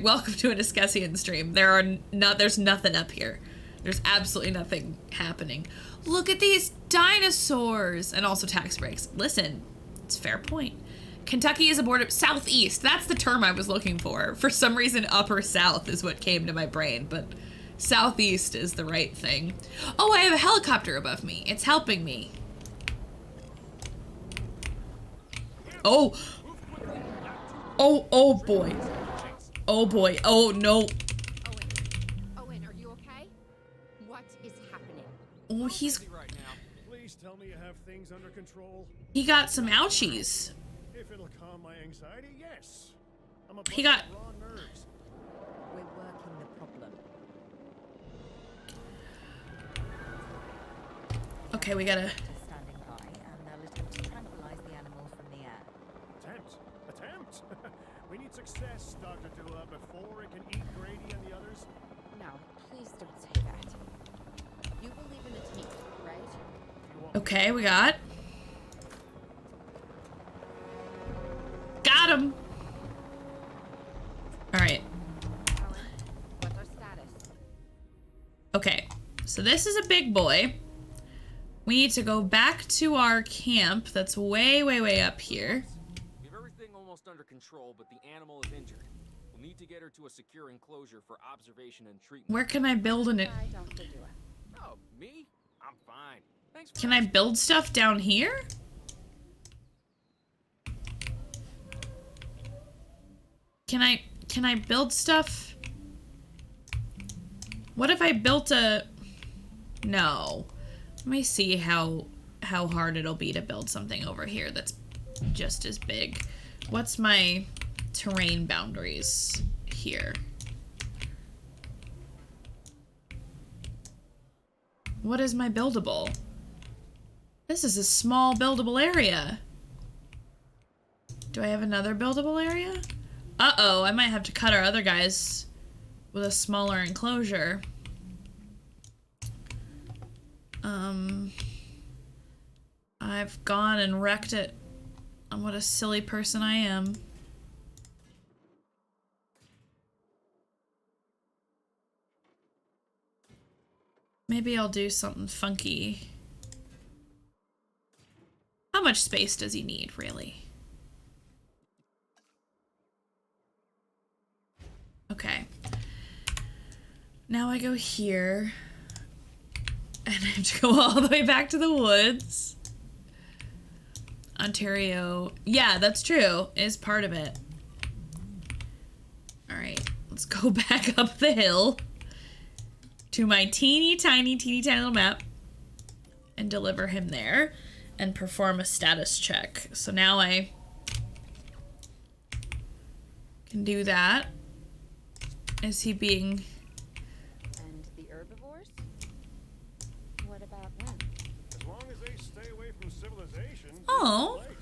Welcome to a Discussian stream. There's nothing up here. There's absolutely nothing happening. Look at these dinosaurs! And also tax breaks. Listen, it's a fair point. Kentucky is a border, southeast. That's the term I was looking for. For some reason, upper south is what came to my brain, but southeast is the right thing. Oh, I have a helicopter above me. It's helping me. Oh. Oh boy. Oh boy. Oh no. Owen, are you okay? What is happening? Oh, he's... Please tell me you have have things under control? He got some ouchies. If it'll calm my anxiety, yes. I'm a He bunch got- of raw nerves. We're working the problem. Okay, we gotta... Just standing by, and they'll attempt to tranquilize the animal from the air. Attempt. We need success, Dr. Dua, before it can eat Grady and the others. No, please don't say that. You believe in the team, right? You want Okay, we got... Got him! Alright. Alan, what's our status? Okay, so this is a big boy. We need to go back to our camp that's way, way, way up here. We have everything almost under control, but the animal is injured. We'll need to get her to a secure enclosure for observation and treatment. Where can I build an... I don't do it. Oh, me? I'm fine. Thanks for Can I asking. build stuff down here? Can I build stuff? What if I built a... No. Let me see how hard it'll be to build something over here that's just as big. What's my terrain boundaries here? What is my buildable? This is a small buildable area. Do I have another buildable area? Uh-oh, I might have to cut our other guys with a smaller enclosure. I've gone and wrecked it. What a silly person I am. Maybe I'll do something funky. How much space does he need, really? Okay. Now I go here. And I have to go all the way back to the woods. Ontario. Yeah, that's true. Is part of it. Alright. Let's go back up the hill. To my teeny tiny little map. And deliver him there. And perform a status check. So now I can do that. Is he being... And the herbivores? What about them? As long as they stay away from civilization, Oh. place.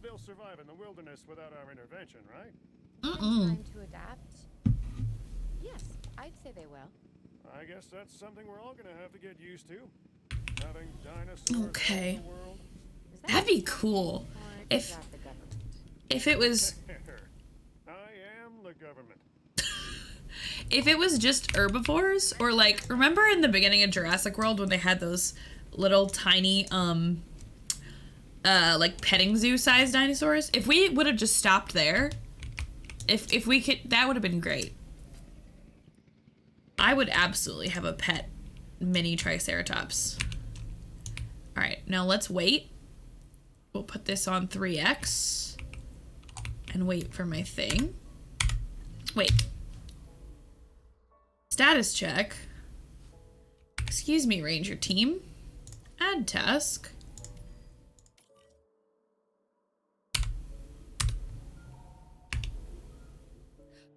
They'll survive in the wilderness without our intervention, right? Time to adapt? Yes, I'd say they will. I guess that's something we're all gonna have to get used to. Having dinosaurs Okay. in the world. Is that That'd be cool. or is If that the government? if it was I am the government. if it was just herbivores, or like, remember in the beginning of Jurassic World when they had those little tiny like petting zoo sized dinosaurs? If we would have just stopped there, if we could, that would have been great. I would absolutely have a pet mini Triceratops. All right, now let's wait. We'll put this on 3x and wait for my thing. Wait. Status check. Excuse me, Ranger team. Add task.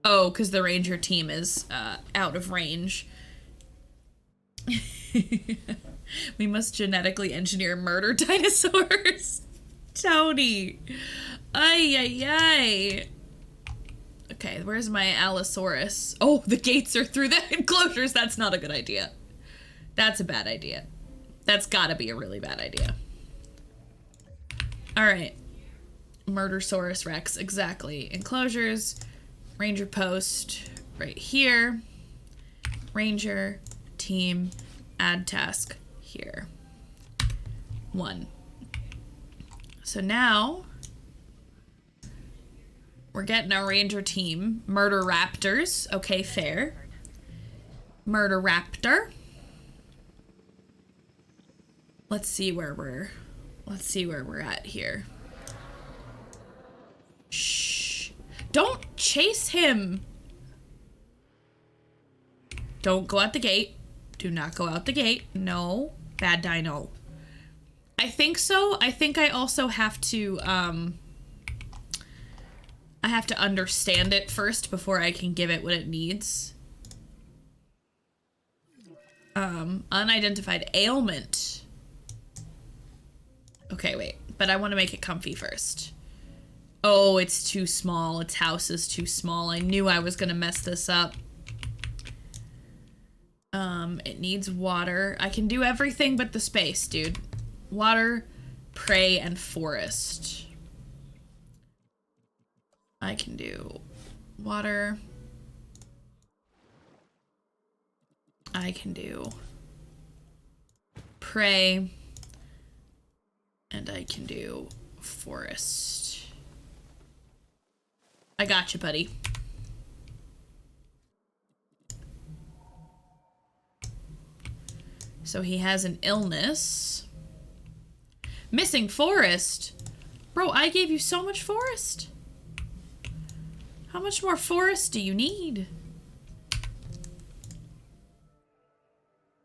Oh, because the Ranger team is out of range. We must genetically engineer murder dinosaurs. Tony. Ay, ay, ay. Okay, where's my Allosaurus? Oh, the gates are through the enclosures. That's not a good idea. That's a bad idea. That's gotta be a really bad idea. All right. Murdersaurus Rex, exactly. Enclosures, Ranger post right here. Ranger, team, add task here. 1. So now we're getting our Ranger team. Murder Raptors. Okay, fair. Murder Raptor. Let's see where we're at here. Shh. Don't chase him. Don't go out the gate. Do not go out the gate. No. Bad dino. I think so. I think I also have to, I have to understand it first before I can give it what it needs. Unidentified ailment. Okay, wait. But I want to make it comfy first. Oh, it's too small. Its house is too small. I knew I was gonna mess this up. It needs water. I can do everything but the space, dude. Water, prey, and forest. I can do water. I can do prey. And I can do forest. I got you, buddy. So he has an illness. Missing forest? Bro, I gave you so much forest. How much more forest do you need?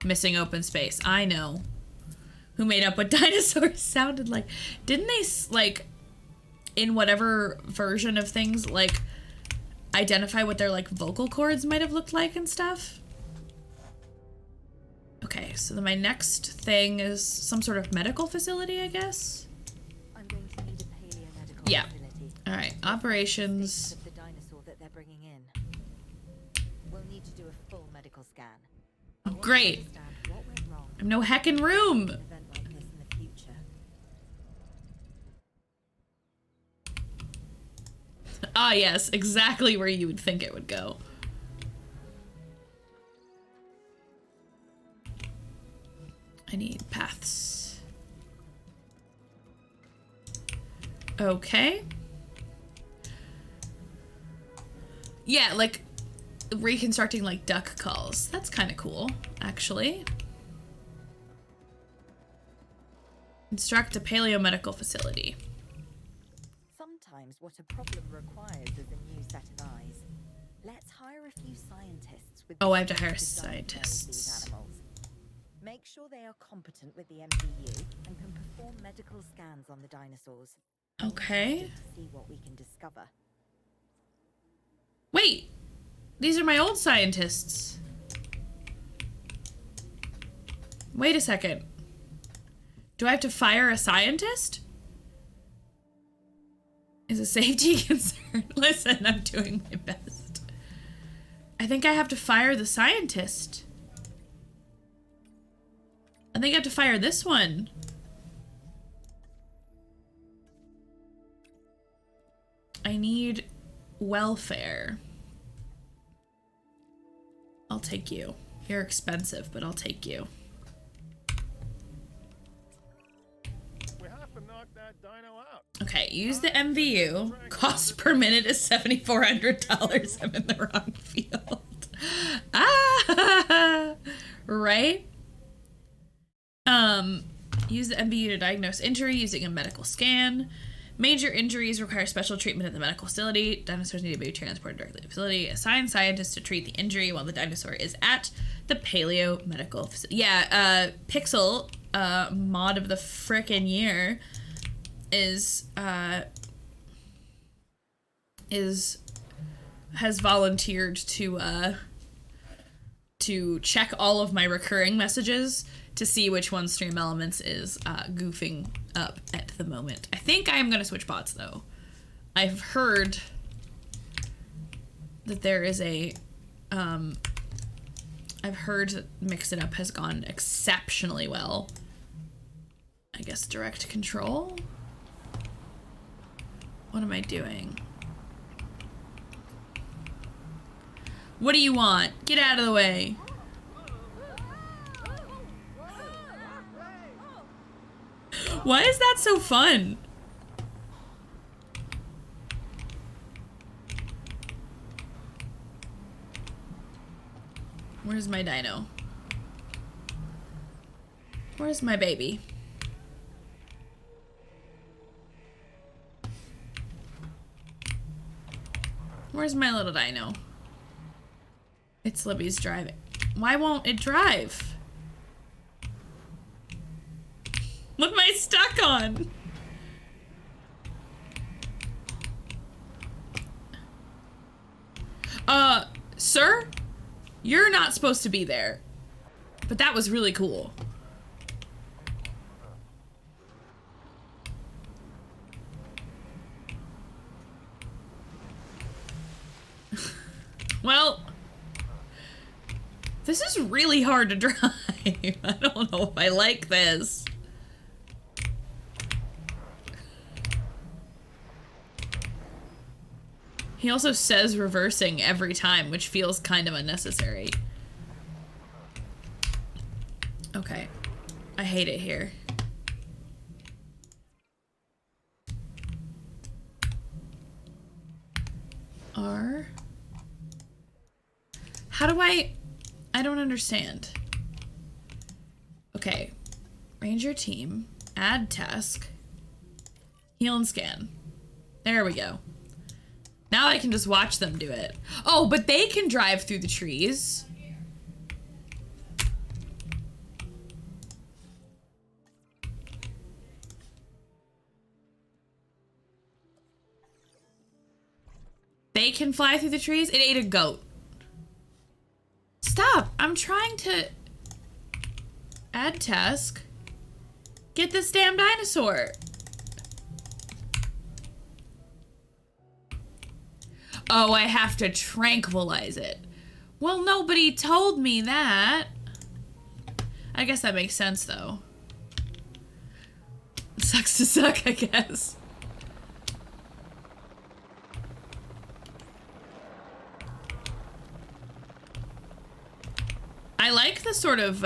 Missing open space. I know. Who made up what dinosaurs sounded like? Didn't they, like, in whatever version of things, like, identify what their, like, vocal cords might have looked like and stuff? Okay, so then my next thing is some sort of medical facility, I guess? I'm going to need a paleomedical Yeah. facility. All right, operations. Of the dinosaur that they're bringing in. We'll need to do a full medical scan. Oh, great. Understand what went wrong. I have no heckin' room. An event like this in the future. Ah, yes, exactly where you would think it would go. I need paths. Okay. Yeah, like reconstructing like duck calls. That's kind of cool, actually. Construct a paleomedical facility. Sometimes what a problem requires is a new set of eyes. Let's hire a few scientists with Oh, I have to hire skills to diagnose scientists. these animals. Make sure they are competent with the MPU and can perform medical scans on the dinosaurs. Okay. To see what we can discover. Wait, these are my old scientists. Wait a second. Do I have to fire a scientist? Is a safety concern? Listen, I'm doing my best. I think I have to fire the scientist. I think I have to fire this one. I need welfare. I'll take you. You're expensive, but I'll take you. We have to knock that dino out. Okay, use the MVU. Cost per minute is $7,400. I'm in the wrong field. Ah! Right? Use the MVU to diagnose injury using a medical scan. Major injuries require special treatment at the medical facility. Dinosaurs need to be transported directly to the facility. Assign scientists to treat the injury while the dinosaur is at the paleo medical facility. Yeah, Pixel, mod of the frickin' year, has volunteered to check all of my recurring messages to see which one Stream Elements is goofing up at the moment. I think I am going to switch bots, though. I've heard that there is a... I've heard that Mix It Up has gone exceptionally well. I guess direct control? What am I doing? What do you want? Get out of the way. Why is that so fun? Where's my dino? Where's my baby? Where's my little dino? It's Libby's driving. Why won't it drive? Look at my stuck on. Sir? You're not supposed to be there. But that was really cool. Well, this is really hard to drive. I don't know if I like this. He also says reversing every time, which feels kind of unnecessary. Okay. I hate it here. R. How do I don't understand. Okay. Ranger team. Add task. Heal and scan. There we go. Now I can just watch them do it. Oh, but they can drive through the trees. They can fly through the trees? It ate a goat. Stop! I'm trying to add task. Get this damn dinosaur. Oh, I have to tranquilize it. Well, nobody told me that. I guess that makes sense, though. Sucks to suck, I guess. I like the sort of,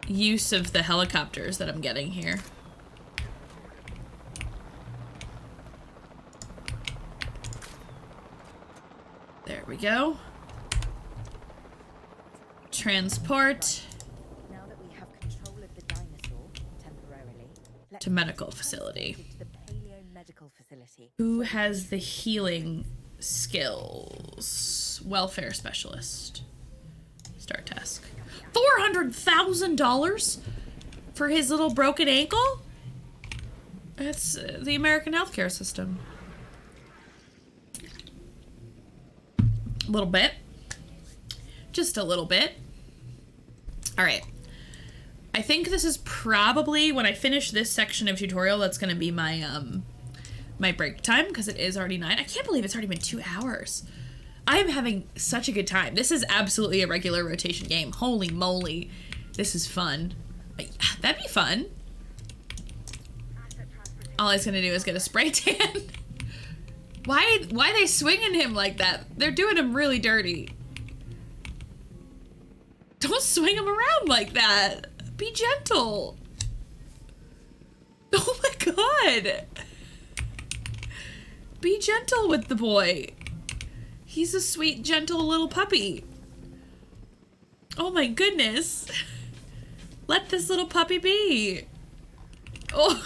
use of the helicopters that I'm getting here. There we go. Transport. Now that we have control of the dinosaur temporarily, to medical facility. To the paleo-medical facility. Who has the healing skills? Welfare specialist. Start task. $400,000 for his little broken ankle? That's the American healthcare system. A little bit. Just a little bit. All right. I think this is probably, when I finish this section of tutorial, that's going to be my, my break time, because it is already 9. I can't believe it's already been 2 hours. I am having such a good time. This is absolutely a regular rotation game. Holy moly. This is fun. That'd be fun. All he's going to do is get a spray tan. Why are they swinging him like that? They're doing him really dirty. Don't swing him around like that. Be gentle. Oh my god. Be gentle with the boy. He's a sweet, gentle little puppy. Oh my goodness. Let this little puppy be. Oh,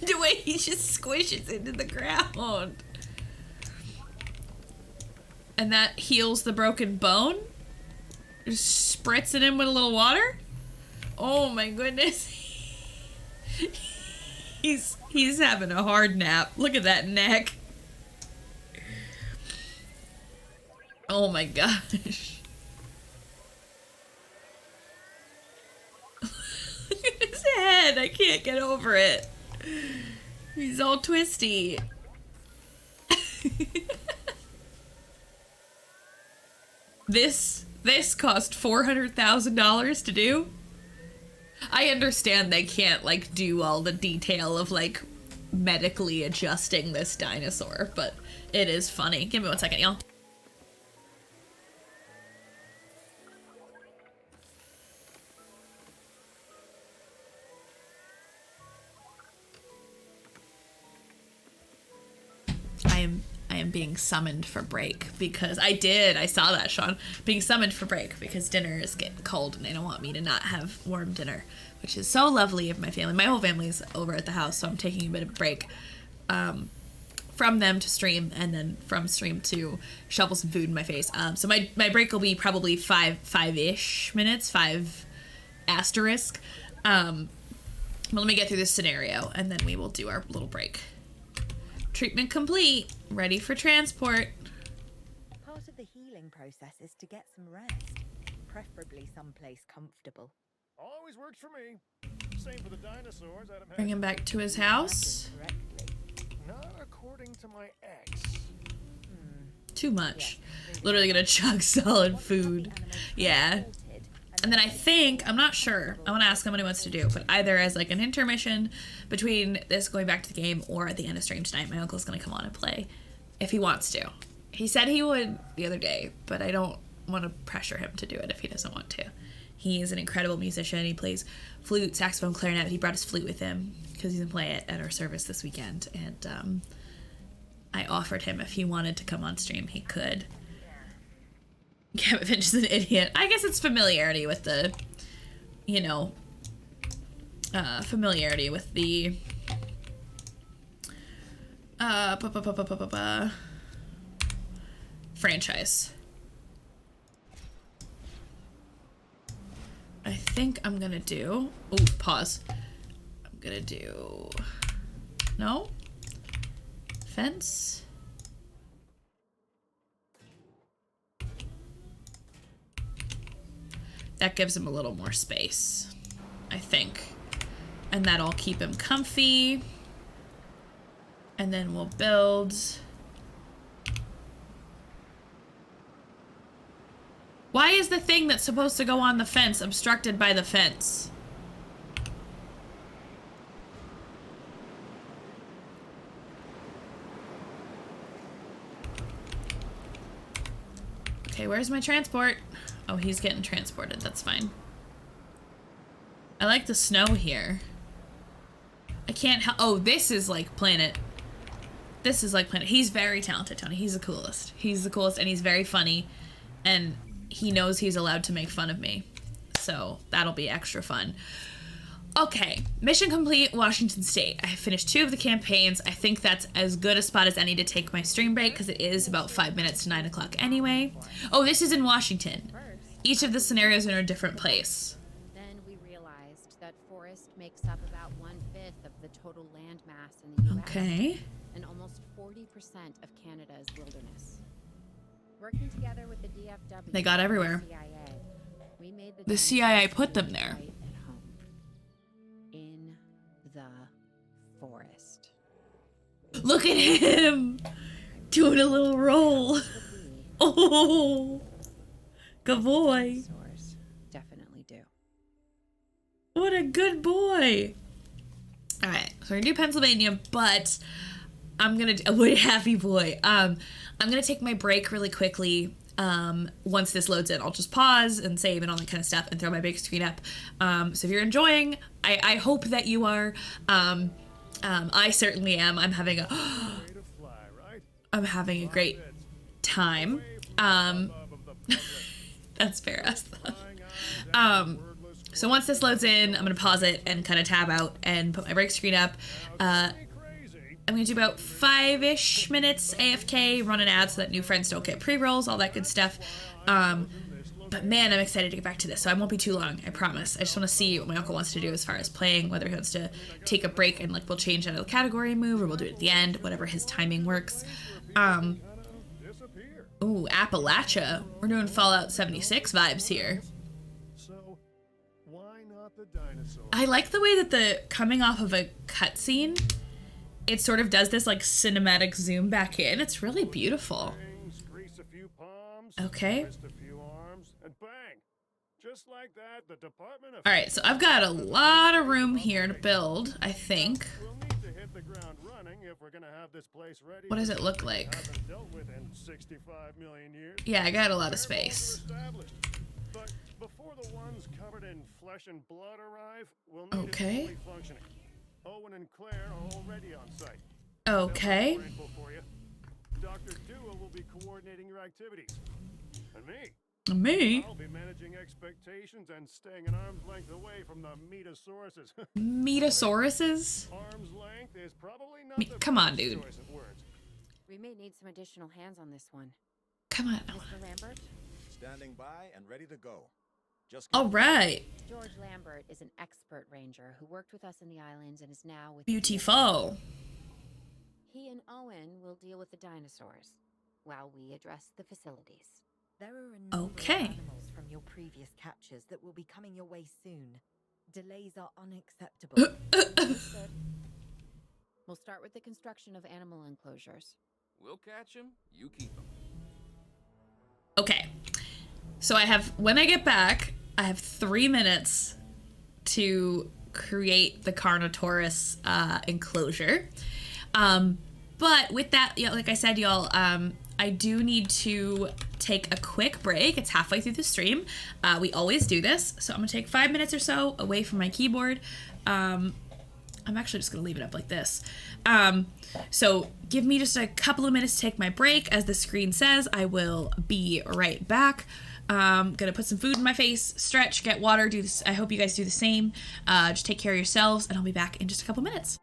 the way he just squishes into the ground. And that heals the broken bone? Just spritzing him with a little water? Oh my goodness. He's having a hard nap. Look at that neck. Oh my gosh. Look at his head. I can't get over it. He's all twisty. This cost $400,000 to do? I understand they can't, like, do all the detail of, like, medically adjusting this dinosaur, but it is funny. Give me 1 second, y'all. I am being summoned for break because I saw that, Sean. Being summoned for break because dinner is getting cold and they don't want me to not have warm dinner, which is so lovely of my family. My whole family's over at the house, so I'm taking a bit of break from them to stream, and then from stream to shovel some food in my face. So my break will be probably five-ish minutes, 5 asterisk. But let me get through this scenario, and then we will do our little break. Treatment complete. Ready for transport. Part of the healing process is to get some rest, preferably someplace comfortable. Always works for me. Same for the dinosaurs. Adam Bring him back to his house. Not according to my ex. Too much. Literally gonna chug solid food. Yeah. And then I think, I'm not sure, I want to ask him what he wants to do, but either as like an intermission between this going back to the game or at the end of stream tonight, my uncle's going to come on and play if he wants to. He said he would the other day, but I don't want to pressure him to do it if he doesn't want to. He is an incredible musician. He plays flute, saxophone, clarinet. He brought his flute with him because he's going to play it at our service this weekend. And I offered him if he wanted to come on stream, he could. Gavin Finch is an idiot. I guess it's familiarity with the, you know, familiarity with the, franchise. I think I'm gonna do, ooh, pause. I'm gonna do, no? Fence? That gives him a little more space, I think. And that'll keep him comfy. And then we'll build. Why is the thing that's supposed to go on the fence obstructed by the fence? Okay, where's my transport? Oh, he's getting transported. That's fine. I like the snow here. I can't help. Oh, this is like Planet. This is like Planet. He's very talented, Tony. He's the coolest. He's the coolest, and he's very funny. And he knows he's allowed to make fun of me. So that'll be extra fun. Okay, mission complete, Washington State. I finished 2 of the campaigns. I think that's as good a spot as any to take my stream break because it is about 5 minutes to 9 o'clock anyway. Oh, this is in Washington. Each of the scenarios are in a different place. Then we realized that forest makes up about 1/5 of the total land mass in the U.S. Okay. And almost 40% of Canada's wilderness. Working together with the DFW, They got everywhere. CIA, we made The CIA put them there. right at home. In the forest. Look at him doing a little roll. Oh, good boy. Dinosaurs definitely do. What a good boy. All right, so we're gonna do Pennsylvania, but I'm gonna do, what a happy boy. I'm gonna take my break really quickly. Once this loads in, I'll just pause and save and all that kind of stuff and throw my big screen up. So if you're enjoying, I hope that you are. I certainly am. I'm having a great time. That's fair. So once this loads in, I'm gonna pause it and kind of tab out and put my break screen up. I'm gonna do about 5-ish minutes AFK, run an ad so that new friends don't get pre-rolls, all that good stuff. But man, I'm excited to get back to this, so I won't be too long, I promise. I just want to see what my uncle wants to do as far as playing, whether he wants to take a break and like we'll change out of the category and move, or we'll do it at the end, whatever his timing works. Ooh, Appalachia. We're doing Fallout 76 vibes here. So, why not the dinosaurs? I like the way that the coming off of a cutscene, it sort of does this like cinematic zoom back in. It's really beautiful. Grease a few palms, Okay. twist a few arms, and bang! Just like that, the Department of All right, so I've got a lot of room here to build, I think. We'll need to hit the ground running if we're gonna have this place ready. What does it look like? Haven't dealt with in 65 million years. Yeah, I got a lot of space. But before the ones covered in flesh and blood arrive, we'll need Okay. it fully functioning. Owen and Claire are already on site. Okay. More info for you. Dr. Dua will be coordinating your activities. And Me? I'll be managing expectations and staying an arm's length away from the metasauruses. Metasauruses? Arm's length is probably not Me- the come on, best dude. choice of words. We may need some additional hands on this one. Come on. Mr. Lambert? Standing by and ready to go. Just All right. George Lambert is an expert ranger who worked with us in the islands and is now with Beautiful. He and Owen will deal with the dinosaurs while we address the facilities. There are a number Okay. of animals from your previous captures that will be coming your way soon. Delays are unacceptable. Understood. We'll start with the construction of animal enclosures. We'll catch him, you keep him. Okay. So when I get back, I have 3 minutes to create the Carnotaurus enclosure. But with that, like I said, y'all, I do need to take a quick break. It's halfway through the stream. We always do this. So I'm going to take 5 minutes or so away from my keyboard. I'm actually just going to leave it up like this. So give me just a couple of minutes to take my break. As the screen says, I will be right back. Gonna put some food in my face, stretch, get water, do this. I hope you guys do the same. Just take care of yourselves, and I'll be back in just a couple minutes.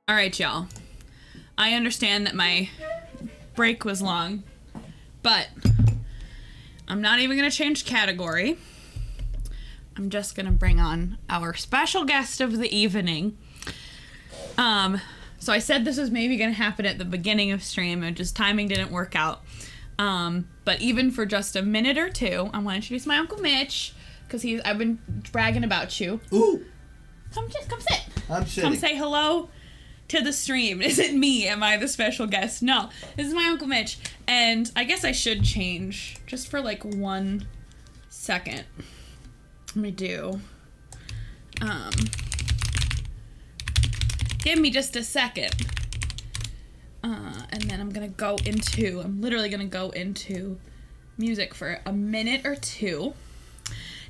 All right, y'all. I understand that my break was long, but I'm not even going to change category. I'm just going to bring on our special guest of the evening. So I said this was maybe going to happen at the beginning of stream, and just timing didn't work out. But even for just a minute or two, I want to introduce my Uncle Mitch, because I've been bragging about you. Ooh. Come sit. I'm sitting. Come say hello to the stream. Is it me? Am I the special guest? No, this is my Uncle Mitch, and I guess I should change just for like 1 second. Let me do. Give me just a second. And then I'm literally gonna go into music for a minute or two,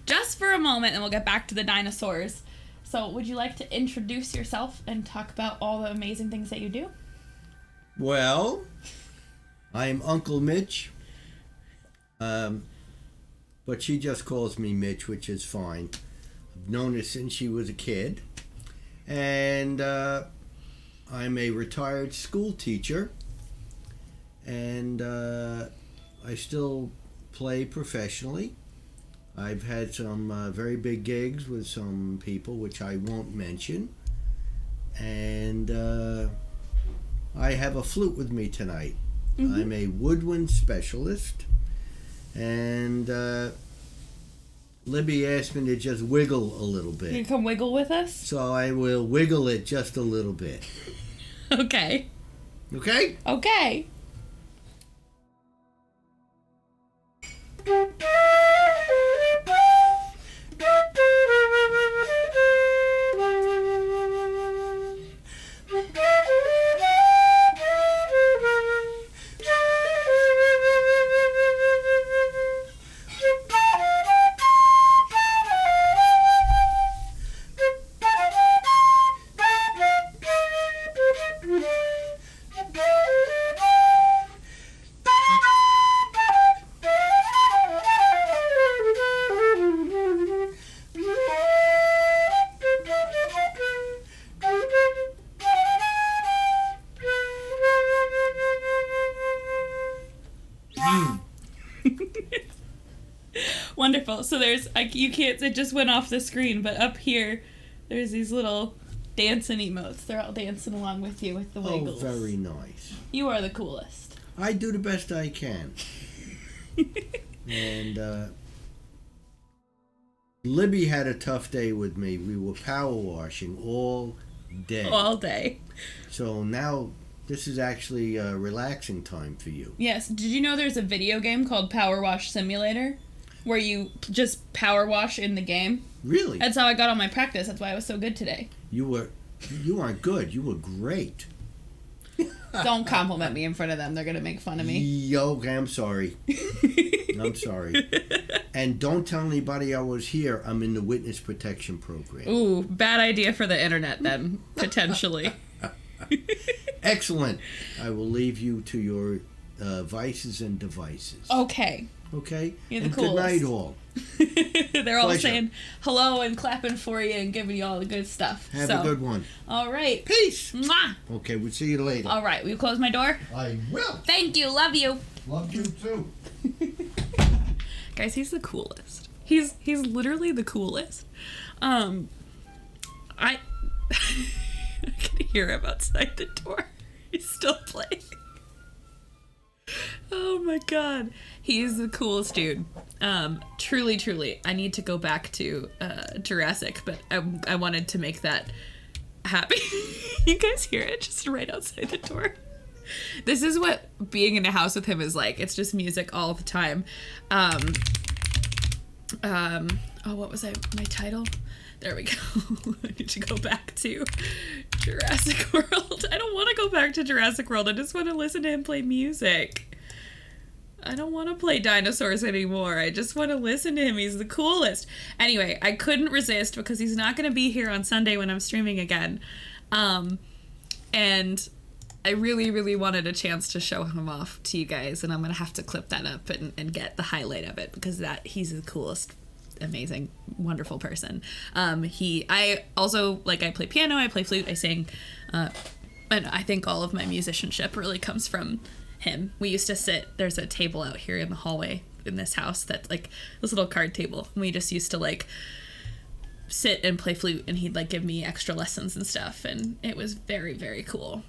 just for a moment, and we'll get back to the dinosaurs. So, would you like to introduce yourself and talk about all the amazing things that you do? Well, I'm Uncle Mitch. But she just calls me Mitch, which is fine. I've known her since she was a kid. And I'm a retired school teacher. And I still play professionally. I've had some very big gigs with some people, which I won't mention. And I have a flute with me tonight. Mm-hmm. I'm a woodwind specialist. And Libby asked me to just wiggle a little bit. You come wiggle with us? So I will wiggle it just a little bit. Okay. Okay? Okay. Wonderful. So you can't, it just went off the screen, but up here, there's these little dancing emotes. They're all dancing along with you with the wiggles. Oh, very nice. You are the coolest. I do the best I can. And Libby had a tough day with me. We were power washing all day. All day. So now this is actually a relaxing time for you. Yes. Did you know there's a video game called Power Wash Simulator, where you just power wash in the game? Really? That's how I got all my practice. That's why I was so good today. You aren't good. You were great. Don't compliment me in front of them. They're going to make fun of me. Okay, I'm sorry. I'm sorry. And don't tell anybody I was here. I'm in the witness protection program. Ooh, bad idea for the internet then, potentially. Excellent. I will leave you to your vices and devices. Okay. Okay? You're the and coolest. Good night, all. They're all Pleasure. saying hello and clapping for you and giving you all the good stuff. Have a good one. All right. Peace. Mwah. Okay, we'll see you later. All right. Will you close my door? I will. Thank you. Love you. Love you too. Guys, he's the coolest. He's literally the coolest. I can hear him outside the door. He's still playing. Oh my god. He's the coolest dude. Truly, I need to go back to Jurassic, but I wanted to make that happen. You guys hear it just right outside the door? This is what being in a house with him is like. It's just music all the time. What was my title? There we go. I need to go back to Jurassic World. I don't want to go back to Jurassic World. I just want to listen to him play music. I don't want to play dinosaurs anymore. I just want to listen to him. He's the coolest. Anyway, I couldn't resist because he's not going to be here on Sunday when I'm streaming again. And I really wanted a chance to show him off to you guys, and I'm going to have to clip that up and get the highlight of it because he's the coolest, amazing, wonderful person. I also, I play piano, I play flute, I sing. And I think all of my musicianship really comes from him. We used to sit, there's a table out here in the hallway in this house that's like this little card table. And we just used to like sit and play flute, and he'd like give me extra lessons and stuff. And it was very, very cool.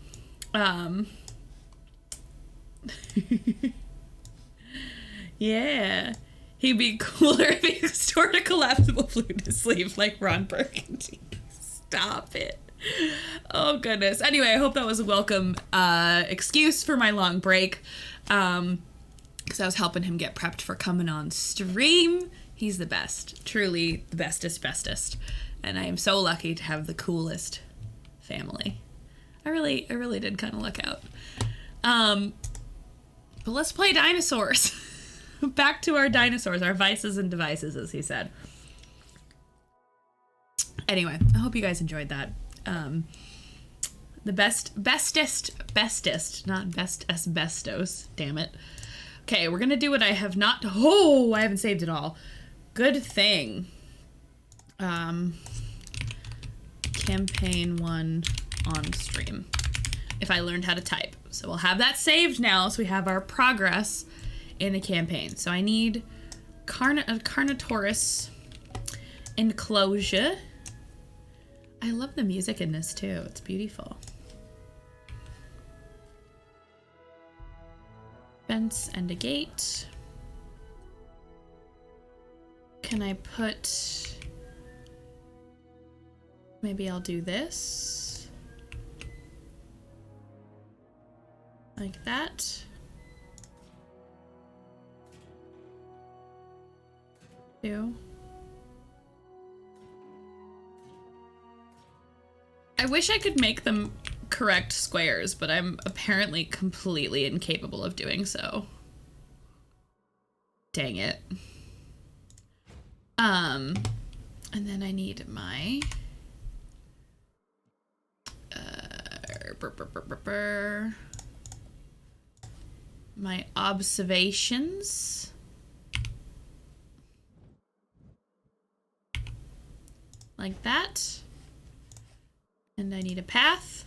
Yeah. He'd be cooler if he stored a collapsible flute in his sleeve like Ron Burgundy. Stop it. Oh, goodness. Anyway, I hope that was a welcome excuse for my long break. Because I was helping him get prepped for coming on stream. He's the best. Truly the bestest. And I am so lucky to have the coolest family. I really did kind of luck out. But let's play dinosaurs. Back to our dinosaurs, our vices and devices, as he said. Anyway, I hope you guys enjoyed that. The bestest, not best asbestos, damn it. Okay, we're gonna do what I have not, I haven't saved it all. Good thing. Campaign 1 on stream. If I learned how to type. So we'll have that saved now, so we have our progress in the campaign. So I need a Carnotaurus enclosure. I love the music in this too. It's beautiful. Fence and a gate. Can I put... Maybe I'll do this. Like that. Two. I wish I could make them correct squares, but I'm apparently completely incapable of doing so. Dang it. And then I need my my observations. Like that. And I need a path.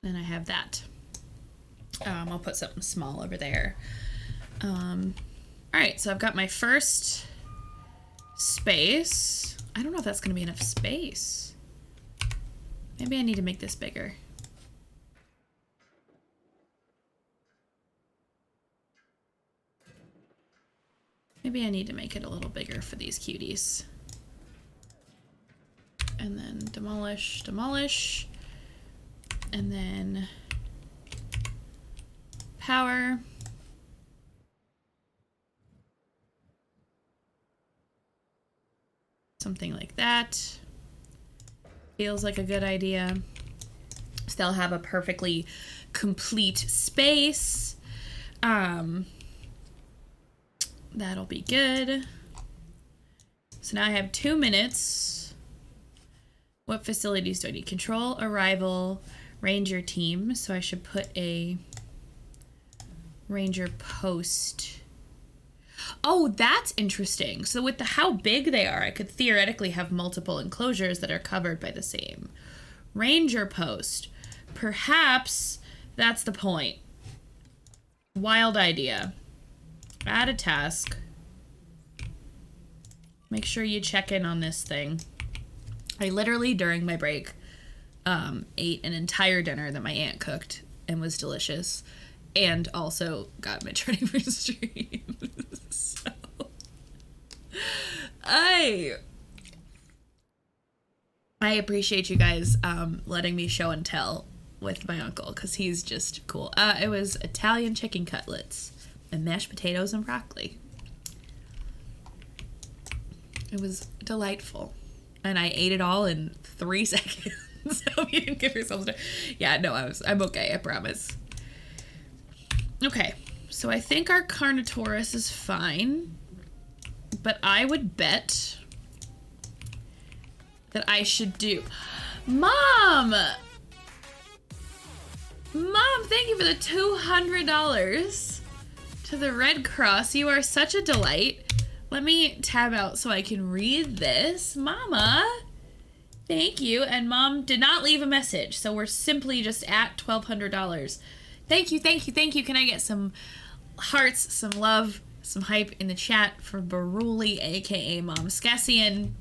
Then I have that. I'll put something small over there. Alright, so I've got my first space. I don't know if that's going to be enough space. Maybe I need to make this bigger. Maybe I need to make it a little bigger for these cuties. And then demolish, demolish. And then power. Something like that. Feels like a good idea. So they'll have a perfectly complete space. That'll be good. So now I have 2 minutes. What facilities do I need? Control, arrival, ranger team. So I should put a ranger post. Oh, that's interesting. So with how big they are, I could theoretically have multiple enclosures that are covered by the same ranger post. Perhaps that's the point. Wild idea. Add a task. Make sure you check in on this thing. I literally, during my break, ate an entire dinner that my aunt cooked and was delicious. And also got Mitch ready for stream. So, I appreciate you guys letting me show and tell with my uncle, because he's just cool. It was Italian chicken cutlets and mashed potatoes and broccoli. It was delightful. And I ate it all in 3 seconds. So you didn't give yourself time. Yeah, no, I'm okay, I promise. Okay, so I think our Carnotaurus is fine. But I would bet that I should do... Mom! Mom, thank you for the $200 to the Red Cross. You are such a delight. let me tab out so I can read this. Mama, thank you. And Mom did not leave a message, so we're simply just at $1,200. Thank you, thank you, thank you. Can I get some hearts, some love, some hype in the chat for Baruli, aka Mom Scassian?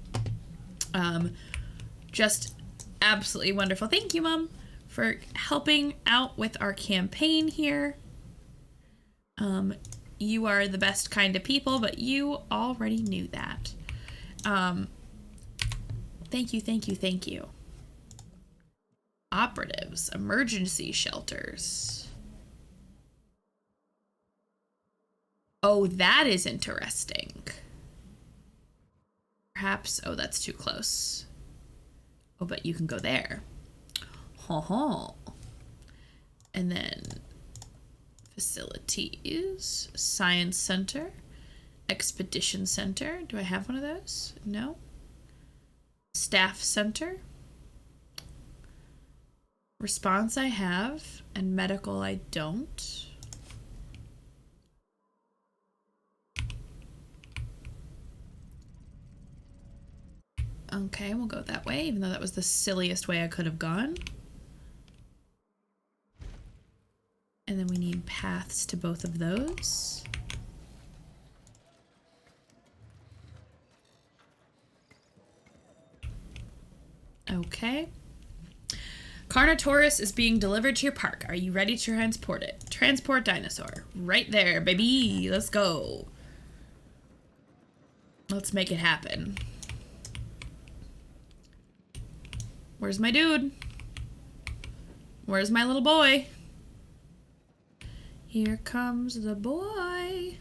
Just absolutely wonderful. Thank you, Mom, for helping out with our campaign here. You are the best kind of people, but you already knew that. Thank you, thank you, thank you. Operatives, emergency shelters. Oh, that is interesting. Perhaps, oh, that's too close. Oh, but you can go there. Ho. And then facilities, science center, expedition center. Do I have one of those? No. Staff center. Response I have, and medical I don't. Okay, we'll go that way, even though that was the silliest way I could have gone. And then we need paths to both of those. Okay. Carnotaurus is being delivered to your park. Are you ready to transport it? Transport dinosaur. Right there, baby. Let's go. Let's make it happen. Where's my dude? Where's my little boy? Here comes the boy.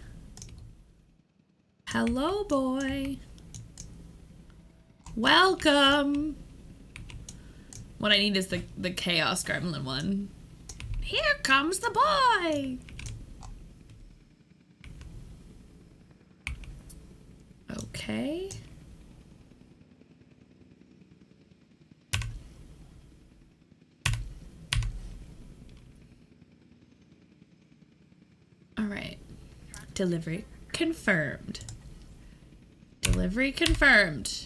Hello, boy. Welcome. What I need is the Chaos Gremlin one. Here comes the boy. Okay. All right. Delivery confirmed. Delivery confirmed.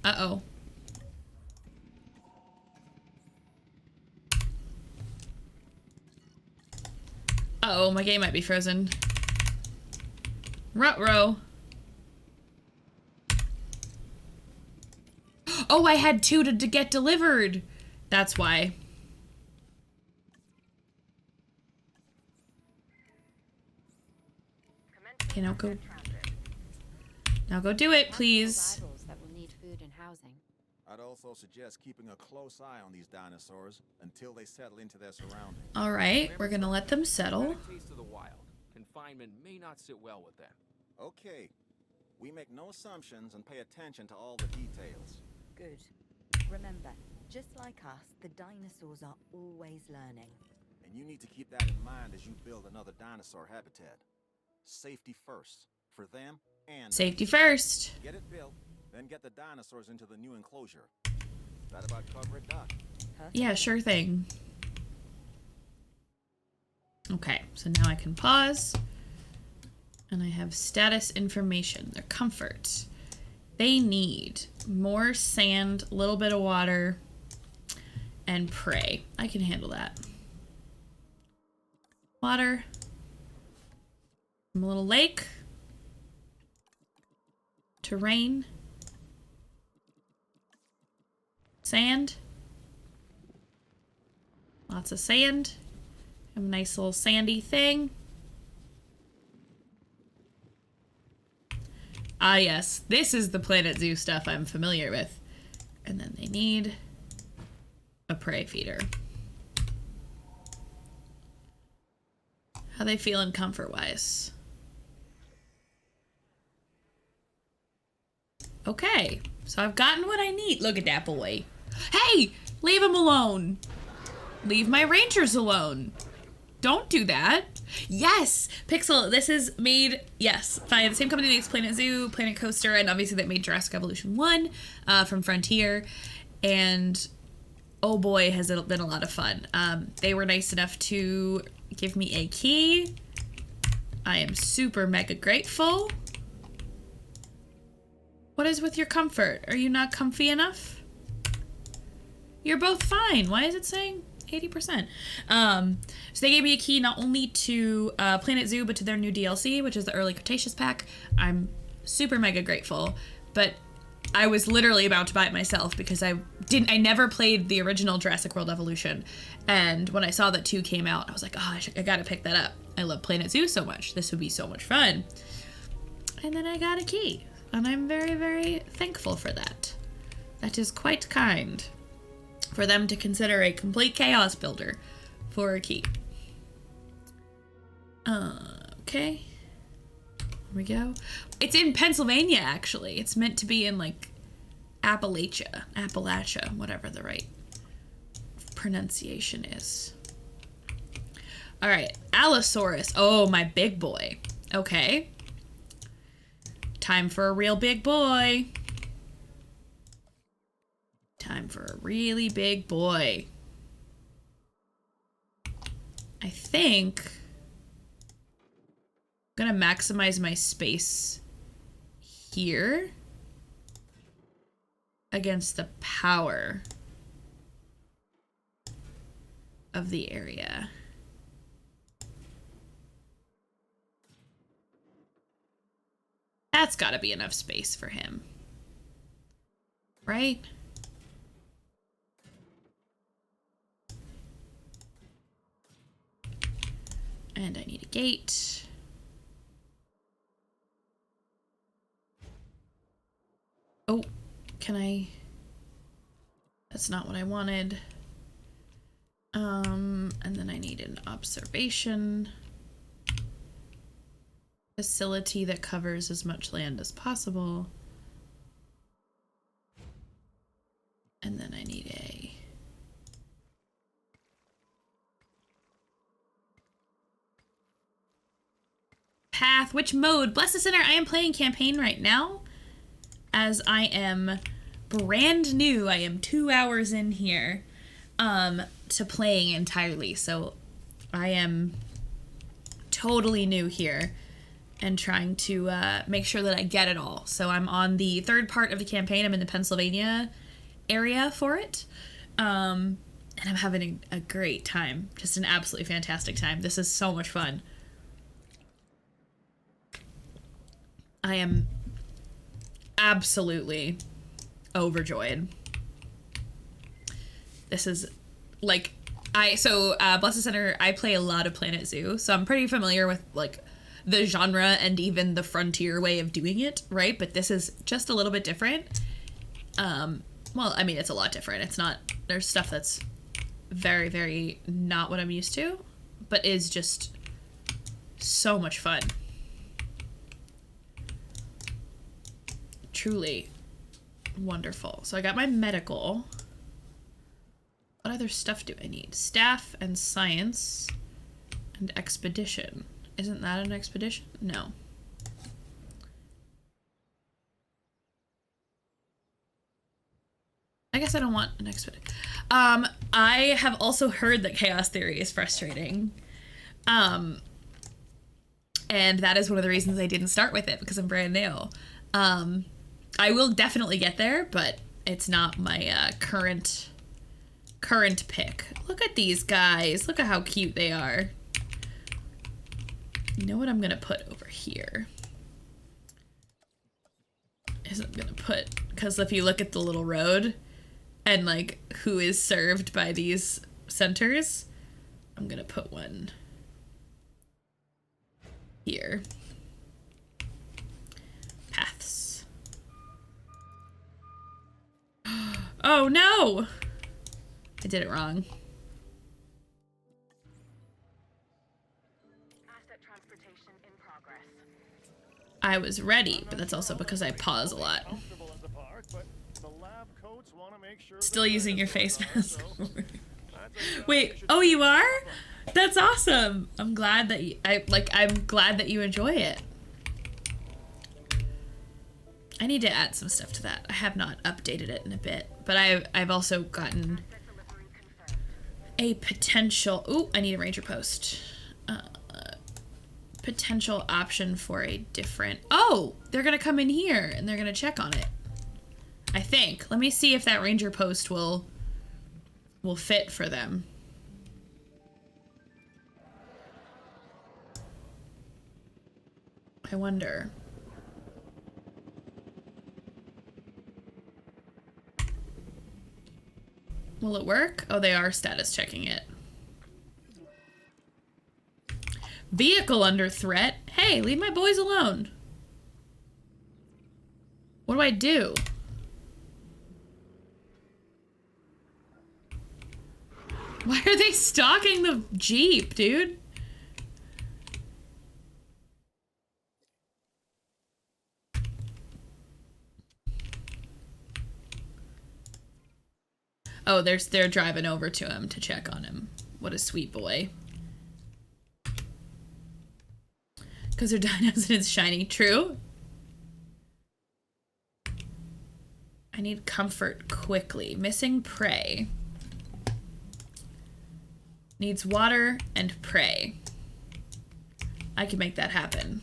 Uh-oh. Uh-oh, my game might be frozen. Ruh-roh. Oh, I had two to get delivered. That's why. Okay, now go. Now go do it, please. That will need food and housing. I'd also suggest keeping a close eye on these dinosaurs until they settle into their surroundings. All right, we're gonna let them settle. Taste of the wild. Confinement may not sit well with them. Okay. We make no assumptions and pay attention to all the details. Good. Remember, just like us, the dinosaurs are always learning. And you need to keep that in mind as you build another dinosaur habitat. Safety first. For them and Safety first. Get it built, then get the dinosaurs into the new enclosure. That about cover it, Doc? Yeah, sure thing. Okay, so now I can pause. And I have status information. Their comfort. They need more sand, a little bit of water, and prey. I can handle that. Water. A little lake. Terrain. Sand. Lots of sand. Have a nice little sandy thing. Ah, yes. This is the Planet Zoo stuff I'm familiar with. And then they need a prey feeder. How they feeling comfort-wise? Okay. So I've gotten what I need. Look at that boy. Hey! Leave him alone. Leave my rangers alone. Don't do that. Yes! Pixel, this is made, yes, by the same company that makes Planet Zoo, Planet Coaster, and obviously that made Jurassic Evolution 1 from Frontier. And oh boy, has it been a lot of fun. They were nice enough to give me a key I am super mega grateful. What is with your comfort? Are you not comfy enough? You're both fine. Why is it saying 80%? So they gave me a key not only to Planet Zoo, but to their new DLC, which is the Early Cretaceous pack. I'm super mega grateful, but I was literally about to buy it myself because I never played the original Jurassic World Evolution. And when I saw that 2 came out, I was like, oh, I gotta pick that up. I love Planet Zoo so much. This would be so much fun. And then I got a key, and I'm very, very thankful for that. That is quite kind for them to consider a complete chaos builder for a key. Okay. Here we go. It's in Pennsylvania, actually. It's meant to be in, like, Appalachia, whatever the right pronunciation is. All right, Allosaurus. Oh, my big boy. Okay. Time for a real big boy. Time for a really big boy. I think I'm gonna maximize my space here against the power of the area. That's gotta be enough space for him, right? And I need a gate. Oh, can I? That's not what I wanted. And then I need an observation facility that covers as much land as possible. And then I need a path. Which mode? Bless the Sinner, I am playing campaign right now, as I am brand new. I am 2 hours in here to playing entirely, so I am totally new here and trying to make sure that I get it all. So I'm on the 3rd part of the campaign. I'm in the Pennsylvania area for it, and I'm having a great time. Just an absolutely fantastic time. This is so much fun. I am absolutely overjoyed. This is like, Bless the Center, I play a lot of Planet Zoo, so I'm pretty familiar with like the genre and even the frontier way of doing it, right? But this is just a little bit different. Well, I mean, it's a lot different. It's not, there's stuff that's very, very not what I'm used to, but is just so much fun. Truly wonderful. So I got my medical. What other stuff do I need? Staff and science and expedition. Isn't that an expedition? No. I guess I don't want an expedition. I have also heard that chaos theory is frustrating. And that is one of the reasons I didn't start with it, because I'm brand new. I will definitely get there, but it's not my current pick. Look at these guys. Look at how cute they are. You know what I'm gonna put over here? Is I'm gonna put, because if you look at the little road and like who is served by these centers, I'm gonna put one here. Paths. Oh no! I did it wrong. Asset transportation in progress. I was ready, but that's also because I pause a lot. Still using your face mask. Wait, oh, you are? That's awesome. I'm glad that I'm glad that you enjoy it. I need to add some stuff to that. I have not updated it in a bit, but I've also gotten a potential. Ooh, I need a ranger post. potential option for a different... Oh! They're gonna come in here and they're gonna check on it. I think. Let me see if that ranger post will fit for them. I wonder. Will it work? Oh, they are status checking it. Vehicle under threat? Hey, leave my boys alone. What do I do? Why are they stalking the Jeep, dude? Oh, they're driving over to him to check on him. What a sweet boy. Because they're dinos and it's shiny. True. I need comfort quickly. Missing prey. Needs water and prey. I can make that happen.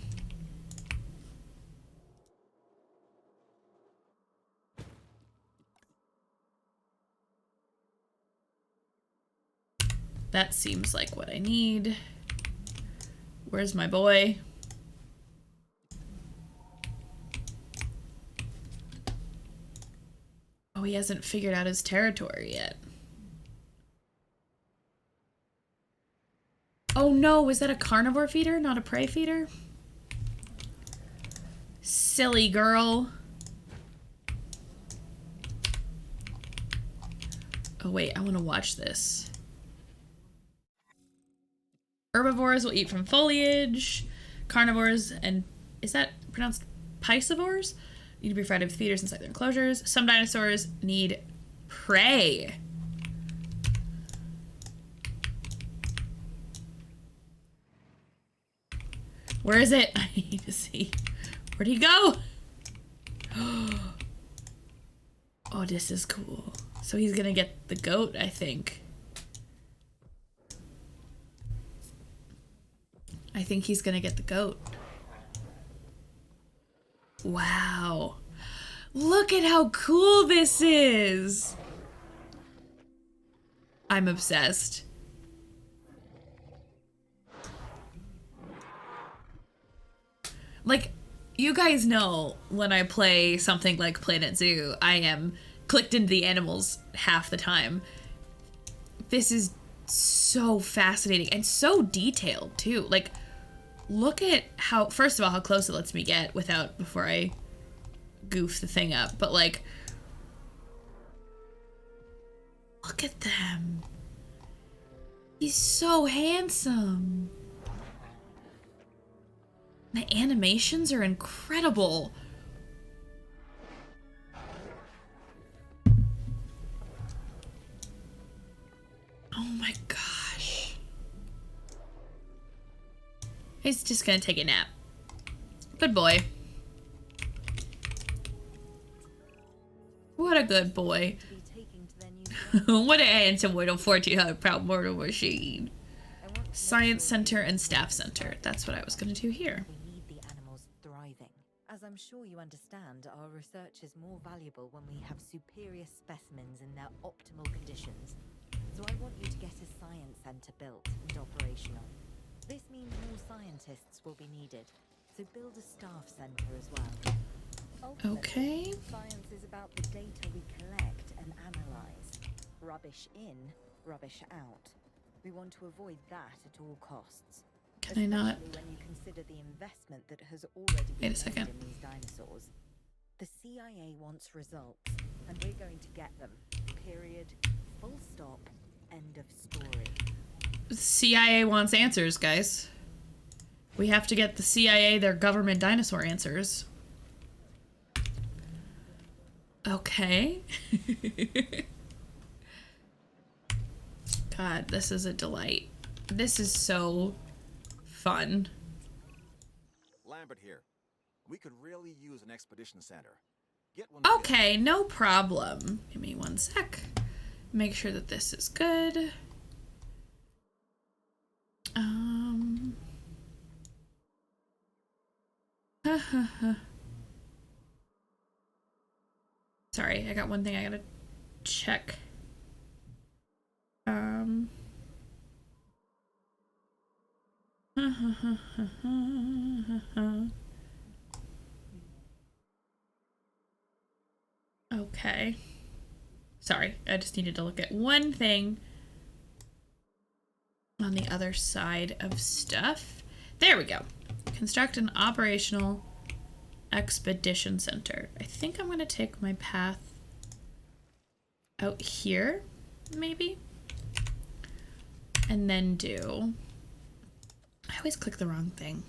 That seems like what I need. Where's my boy? Oh, he hasn't figured out his territory yet. Oh no, is that a carnivore feeder, not a prey feeder? Silly girl. Oh wait, I want to watch this. Herbivores will eat from foliage. Carnivores and... is that pronounced piscivores? Need to be provided with feeders inside their enclosures. Some dinosaurs need prey. Where is it? I need to see. Where'd he go? Oh, this is cool. So he's gonna get the goat, I think. I think he's gonna get the goat. Wow. Look at how cool this is. I'm obsessed. Like, you guys know when I play something like Planet Zoo, I am clicked into the animals half the time. This is so fascinating and so detailed too. Like, look at how, first of all, how close it lets me get before I goof the thing up. But like, look at them. He's so handsome. The animations are incredible. Oh my gosh. He's just gonna take a nap. Good boy. What a good boy. What a handsome little 1400-pound mortal machine. Science Center and Staff Center. That's what I was gonna do here. As I'm sure you understand, our research is more valuable when we have superior specimens in their optimal conditions. So I want you to get a science center built and operational. This means more scientists will be needed, so build a staff center as well. Ultimately, Okay. science is about the data we collect and analyze. Rubbish in, rubbish out. We want to avoid that at all costs. Can I not? Especially when you consider the investment that has already been Wait a second. made in these dinosaurs. The CIA wants results, and we're going to get them. Period. Full stop. End of story. CIA wants answers, guys. We have to get the CIA their government dinosaur answers. Okay. God, this is a delight. This is so fun. Lambert here. We could really use an expedition center. Get one. Okay, no problem. Give me one sec. Make sure that this is good. Sorry, I got one thing I gotta check. Okay. Sorry, I just needed to look at one thing on the other side of stuff. There we go. Construct an operational expedition center. I think I'm gonna take my path out here, maybe? And then do... I always click the wrong thing.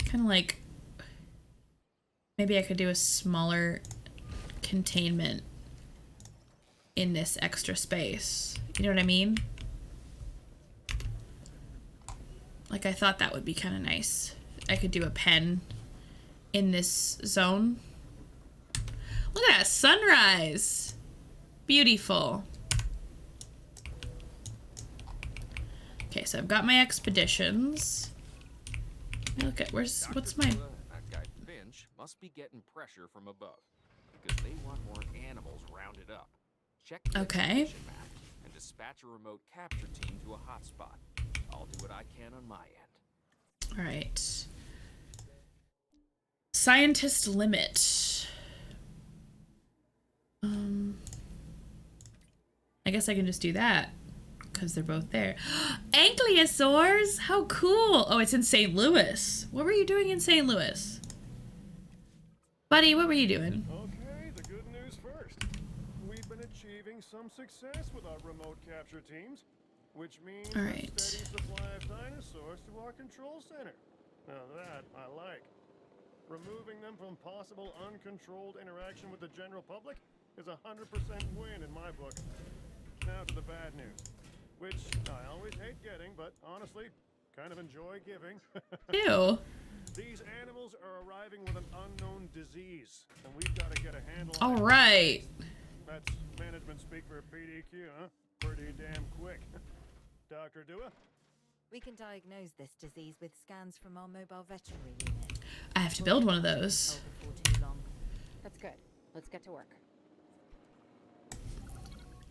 Kind of like... Maybe I could do a smaller containment in this extra space. You know what I mean? Like, I thought that would be kind of nice. I could do a pen in this zone. Look at that sunrise. Beautiful. Okay, so I've got my expeditions. Look at what's my... That guy Finch must be getting pressure from above because they want more animals rounded up. Check the expedition map and dispatch a remote capture team to a hotspot. I'll do what I can on my end. All right. Scientist limit. I guess I can just do that because they're both there. Ankylosaurs! How cool! Oh, it's in St. Louis. What were you doing in St. Louis? Buddy, what were you doing? Okay, the good news first. We've been achieving some success with our remote capture teams, which means a steady supply of dinosaurs to our control center. Now that I like. Removing them from possible uncontrolled interaction with the general public is a 100% win in my book. Now to the bad news, which I always hate getting, but honestly, kind of enjoy giving. Ew. These animals are arriving with an unknown disease, and we've got to get a handle on it. All right. That's management speak for PDQ, huh? Pretty damn quick. Dr. Dua? We can diagnose this disease with scans from our mobile veterinary unit. I have to build one of those. Before too long. That's good. Let's get to work.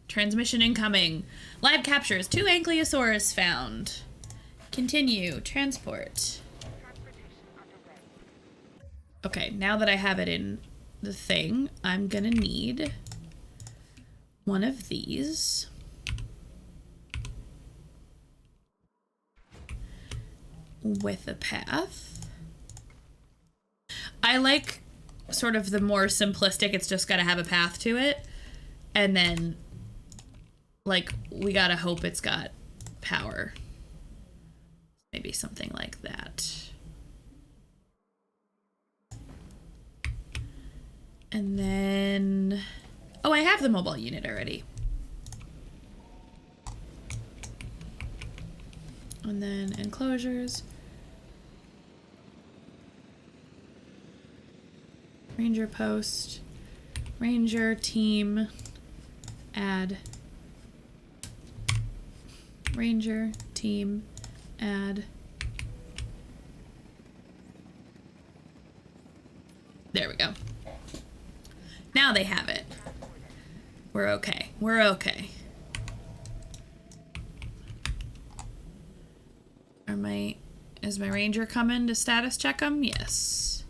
Transmission incoming. Live captures. 2 Ankylosaurus found. Continue. Transport. Okay, now that I have it in the thing, I'm gonna need one of these. With a path. I like sort of the more simplistic, it's just gotta have a path to it. And then, like, we gotta hope it's got power. Maybe something like that. And then... Oh, I have the mobile unit already. And then enclosures. Ranger post. Ranger team. Add. Ranger team. Add. There we go. Now they have it. We're okay. We're okay. Is my ranger coming to status check them? Yes.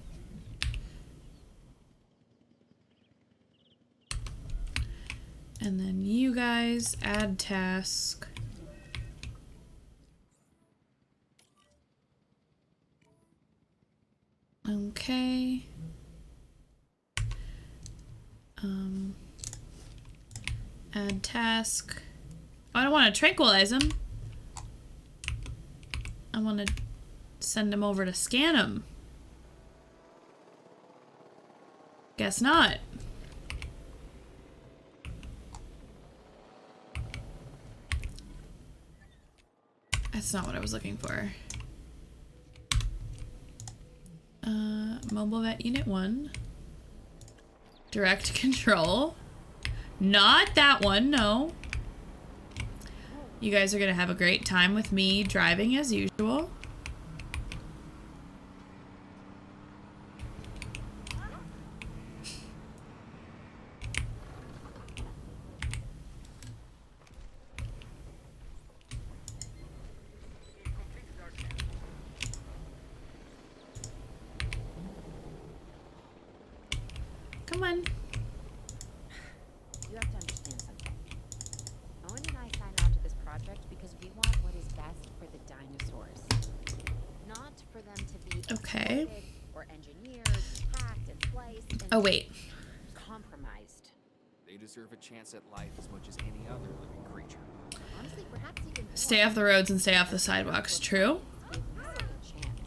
And then you guys add task. Okay. Add task. Oh, I don't want to tranquilize him. I want to send him over to scan him. Guess not. That's not what I was looking for. Mobile Vet Unit 1. Direct control. Not that one, no. You guys are gonna have a great time with me driving as usual. Come on. You have to understand something. Owen and I signed on to this project because we want what is best for the dinosaurs. Not for them to be Okay. exploited or engineered, hacked, and sliced, and Oh, wait. compromised. They deserve a chance at life as much as any other living creature. Honestly, perhaps even more. Stay off the roads and stay off the sidewalks. True. Give them a second chance.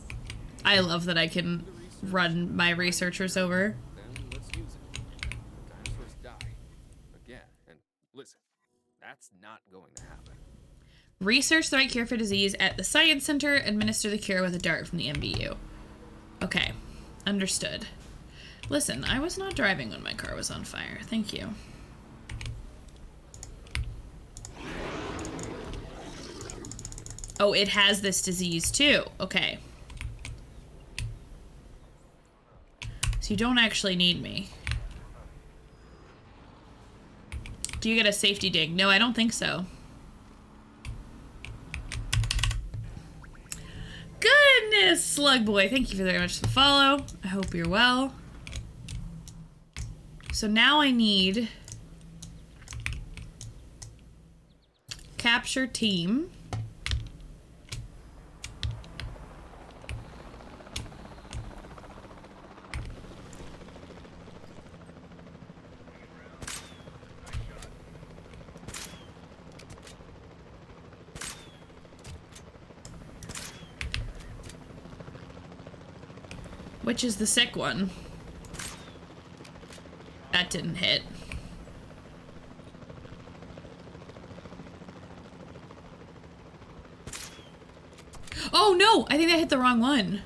I love that I can run my researchers over. Then let's use it. The dinosaurs die. Again. And listen, that's not going to happen. Research the right cure for disease at the Science Center. Administer the cure with a dart from the MBU. Okay. Understood. Listen, I was not driving when my car was on fire. Thank you. Oh, it has this disease too. Okay. So you don't actually need me. Do you get a safety ding? No, I don't think so. Goodness, Slug Boy. Thank you very much for the follow. I hope you're well. So now I need capture team. Which is the sick one? That didn't hit. Oh no! I think I hit the wrong one.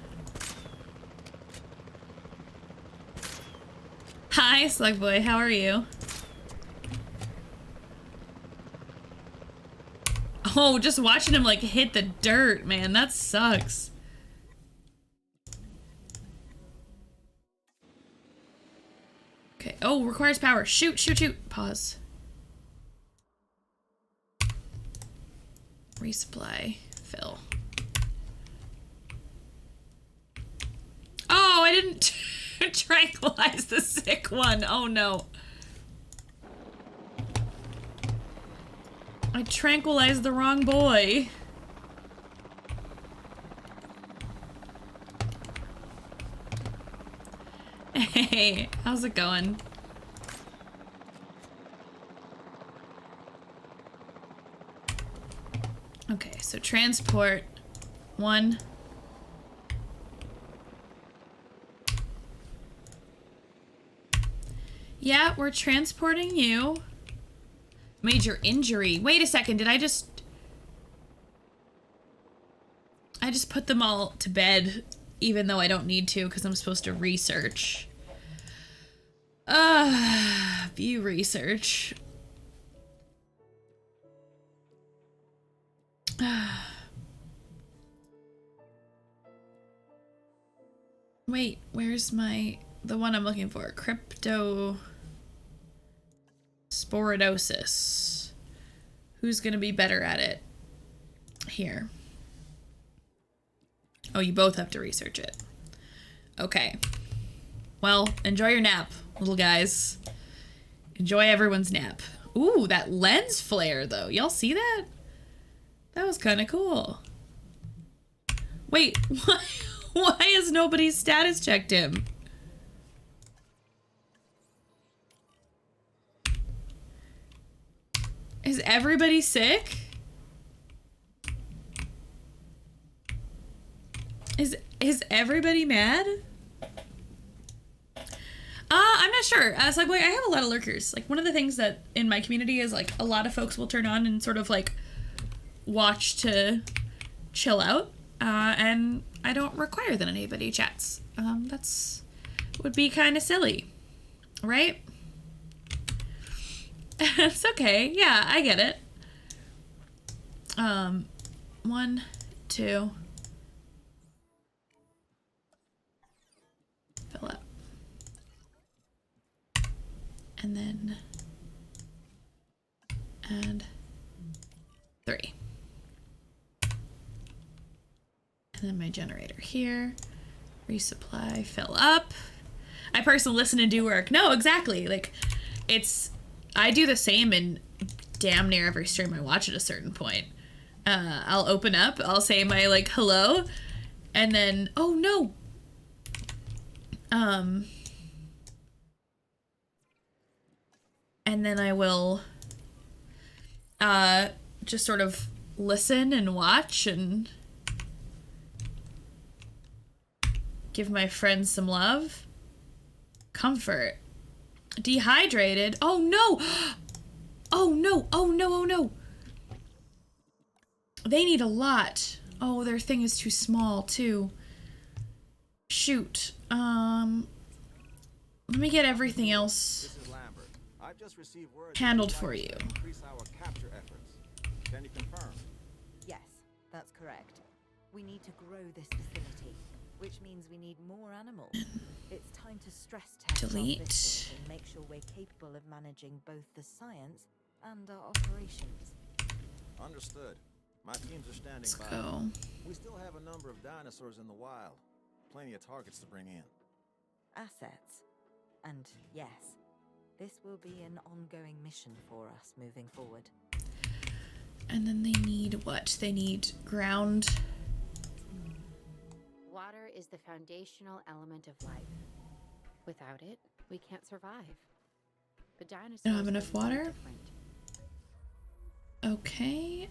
Hi, Slug Boy. How are you? Oh, just watching him like hit the dirt, man. That sucks. Okay. Oh, requires power. Shoot, shoot, shoot. Pause. Resupply. Fill. Oh, I didn't tranquilize the sick one. Oh, no. I tranquilized the wrong boy. Hey, how's it going? Okay, so transport 1. Yeah, we're transporting you. Major injury. Wait a second, did I just put them all to bed, even though I don't need to, because I'm supposed to research. View research. Wait, where's the one I'm looking for? Cryptosporidosis. Who's gonna be better at it? Here. Oh, you both have to research it. Okay. Well, enjoy your nap, little guys. Enjoy everyone's nap. Ooh, that lens flare, though. Y'all see that? That was kind of cool. Wait, why has nobody status checked him? Is everybody sick? Is everybody mad? I'm not sure. As like, I have a lot of lurkers. Like, one of the things that in my community is like a lot of folks will turn on and sort of like watch to chill out. And I don't require that anybody chats. That's would be kind of silly, right? It's okay. Yeah, I get it. 1, 2. Fill up. And then add 3. And then my generator here. Resupply, fill up. I personally listen and do work. No, exactly. Like, I do the same in damn near every stream I watch at a certain point. I'll open up, I'll say my, like, hello, and then, oh no. And then I will, just sort of listen and watch and give my friends some love. Comfort. Dehydrated. Oh no! Oh no! Oh no! Oh no! They need a lot. Oh, their thing is too small too. Shoot. Let me get everything else handled for you. Can you confirm? Yes, that's correct. We need to grow this facility, which means we need more animals. It's time to stress test our Delete. systems and make sure we're capable of managing both the science and our operations. Understood. My teams are standing Let's by. go. We still have a number of dinosaurs in the wild. Plenty of targets to bring in. Assets. And yes, this will be an ongoing mission for us moving forward. And then they need what? They need ground. Water is the foundational element of life. Without it, we can't survive. But dinosaurs Don't have enough were no water? different. Okay,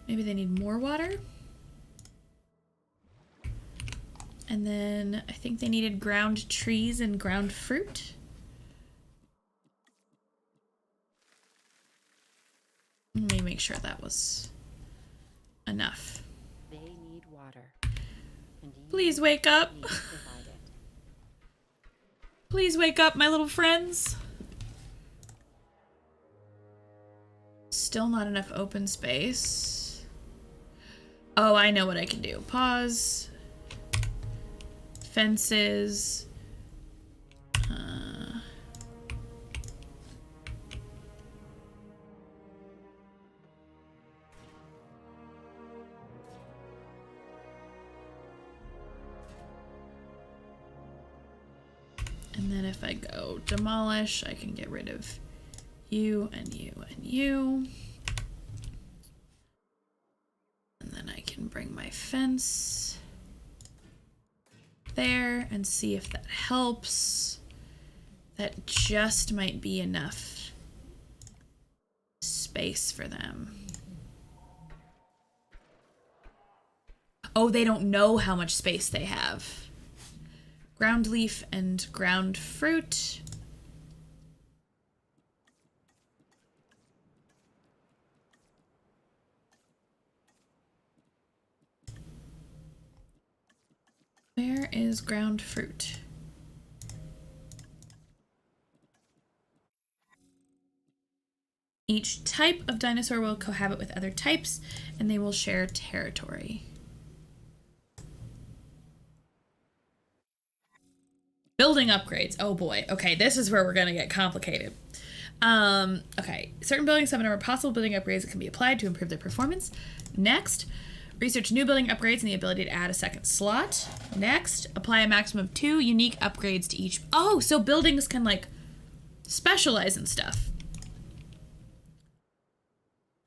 maybe they need more water. And then I think they needed ground trees and ground fruit. Let me make sure that was enough. They need water. And you Please wake up. need to provide it. Please wake up, my little friends. Still not enough open space. Oh, I know what I can do. Pause. Fences. And then if I go demolish, I can get rid of you and you and you. And then I can bring my fence there and see if that helps. That just might be enough space for them. Oh, they don't know how much space they have. Ground leaf and ground fruit. Where is ground fruit? Each type of dinosaur will cohabit with other types, and they will share territory. Building upgrades. Oh boy. Okay, this is where we're gonna get complicated. Okay, certain buildings have a number of possible building upgrades that can be applied to improve their performance. Next, research new building upgrades and the ability to add a second slot. Next, apply a maximum of 2 unique upgrades to each. Oh, so buildings can like specialize in stuff.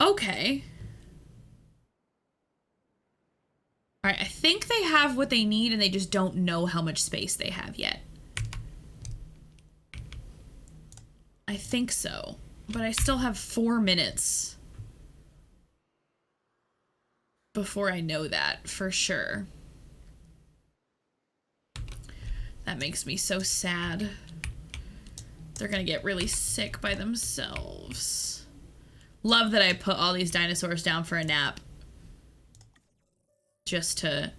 Okay. All right, I think they have what they need and they just don't know how much space they have yet. I think so, but I still have 4 minutes before I know that for sure. That makes me so sad. They're gonna get really sick by themselves. Love that I put all these dinosaurs down for a nap. Just to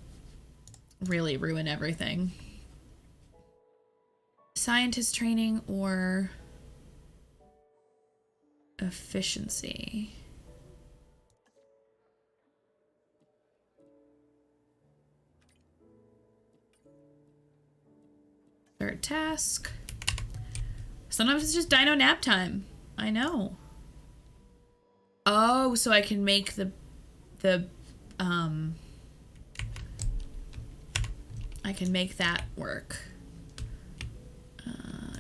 really ruin everything. Scientist training or efficiency. Third task. Sometimes it's just dino nap time. I know. Oh, so I can make I can make that work.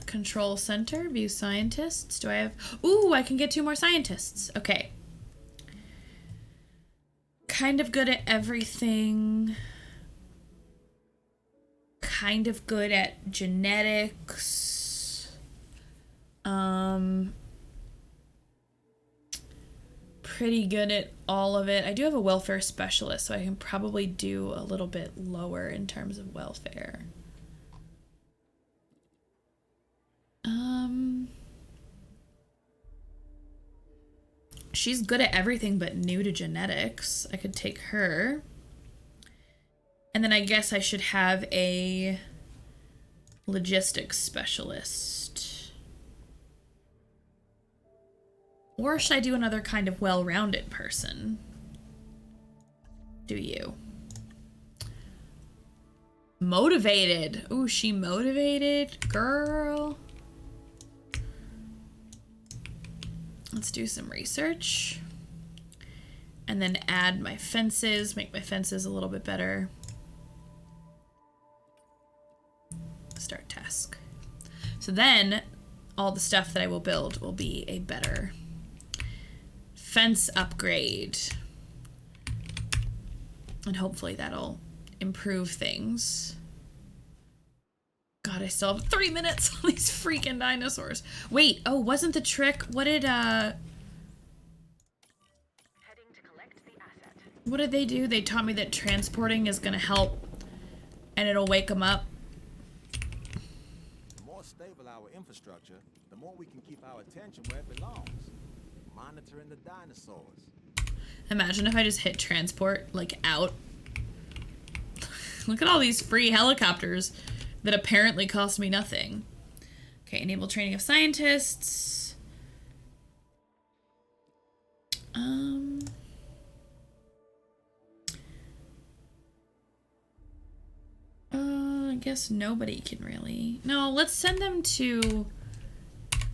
Control center, view scientists. Do I have... Ooh, I can get 2 more scientists. Okay. Kind of good at everything. Kind of good at genetics. Pretty good at all of it. I do have a welfare specialist, so I can probably do a little bit lower in terms of welfare. She's good at everything but new to genetics. I could take her. And then I guess I should have a logistics specialist. Or should I do another kind of well-rounded person? Do you? Motivated. Ooh, she motivated? Girl. Let's do some research. And then add my fences, make my fences a little bit better. Start task. So then all the stuff that I will build will be a better fence upgrade. And hopefully that'll improve things. God, I still have 3 minutes on these freaking dinosaurs. Wait, oh, wasn't the trick? What did they do? They taught me that transporting is gonna help and it'll wake them up. The more stable our infrastructure, the more we can keep our attention where it belongs. Monitoring the dinosaurs. Imagine if I just hit transport, like, out. Look at all these free helicopters that apparently cost me nothing. Okay, enable training of scientists. I guess nobody can really. No, let's send them to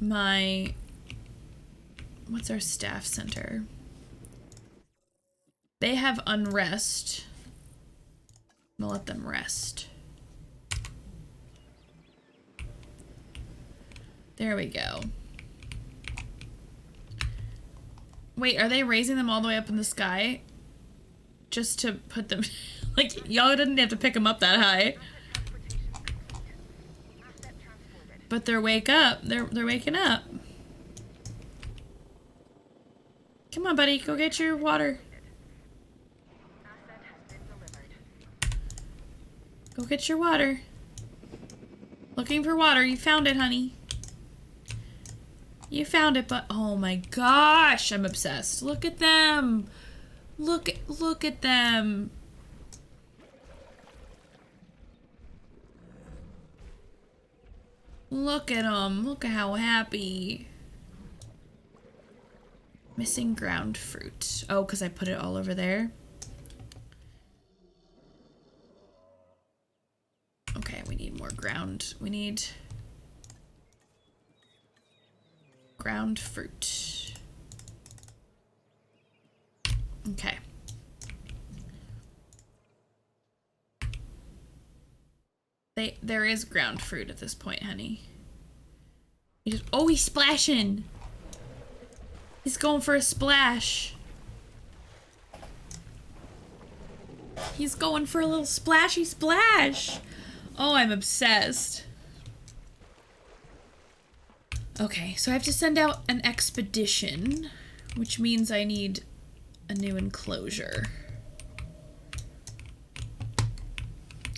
my... What's our staff center? They have unrest. I'm gonna let them rest. There we go. Wait, are they raising them all the way up in the sky? Just to put them... like, y'all didn't have to pick them up that high. But they're waking up. They're waking up. Come on, buddy. Go get your water. Go get your water. Looking for water. You found it, honey. You found it, but oh my gosh, I'm obsessed. Look at them. Look at them. Look at them. Look at how happy. Missing ground fruit. Oh, because I put it all over there. Okay, we need more ground. We need ground fruit. Okay. There is ground fruit at this point, honey. Oh, he's splashing. He's going for a splash. He's going for a little splashy splash. Oh, I'm obsessed. Okay, so I have to send out an expedition, which means I need a new enclosure.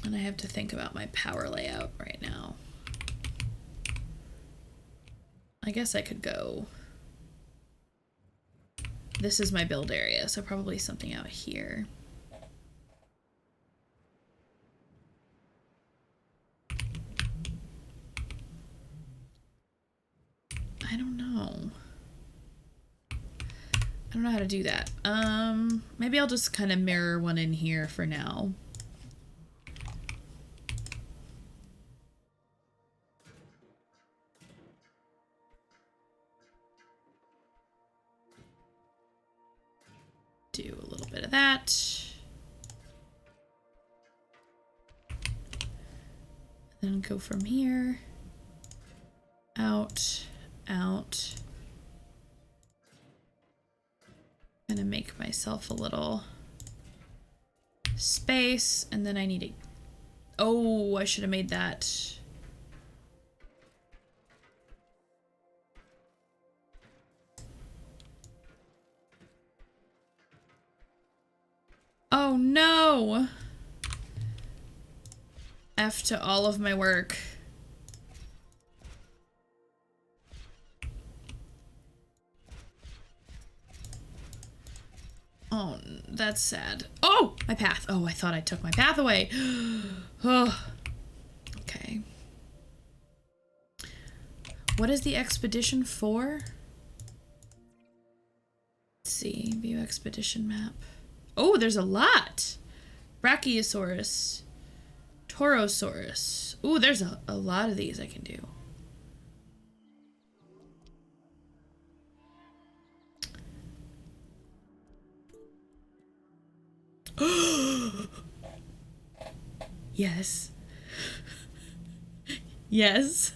And I have to think about my power layout right now. I guess I could go... This is my build area, so probably something out here. I don't know. I don't know how to do that. Maybe I'll just kind of mirror one in here for now. Do a little bit of that. Then go from here. Out, out. Gonna make myself a little space, and then I need to... Oh, I should have made that. Oh no! F to all of my work. Oh, that's sad. Oh, my path. Oh, I thought I took my path away. Oh, okay. What is the expedition for? Let's see, view expedition map. Oh, there's a lot. Brachiosaurus, Torosaurus. Ooh, there's a lot of these I can do. Yes. Yes.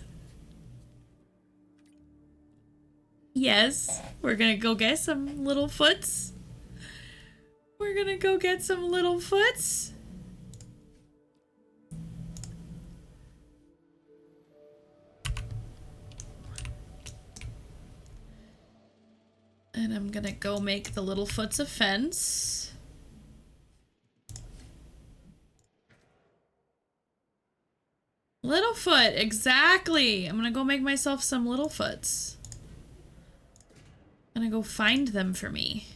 Yes. We're gonna go get some little foots. We're gonna go get some little foots. And I'm gonna go make the little foots a fence. Littlefoot, exactly. I'm gonna go make myself some Littlefoots. I'm gonna go find them for me.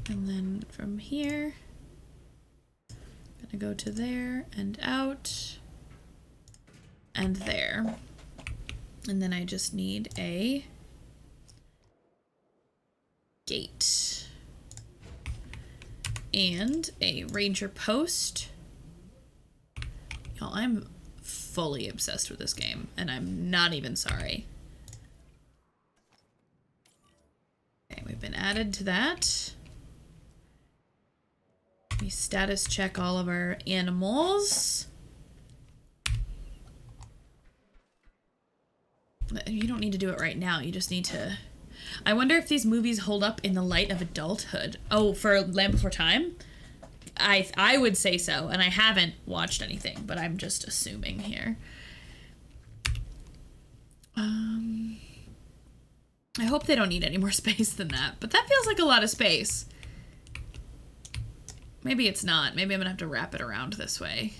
And then from here, gonna go to there and out and there. And then I just need a gate and a ranger post. Y'all, I'm fully obsessed with this game, and I'm not even sorry. Okay, we've been added to that. We status check all of our animals. You don't need to do it right now. You just need to... I wonder if these movies hold up in the light of adulthood. Oh, for Land Before Time? I would say so, and I haven't watched anything, but I'm just assuming here. I hope they don't need any more space than that, but that feels like a lot of space. Maybe it's not. Maybe I'm gonna have to wrap it around this way.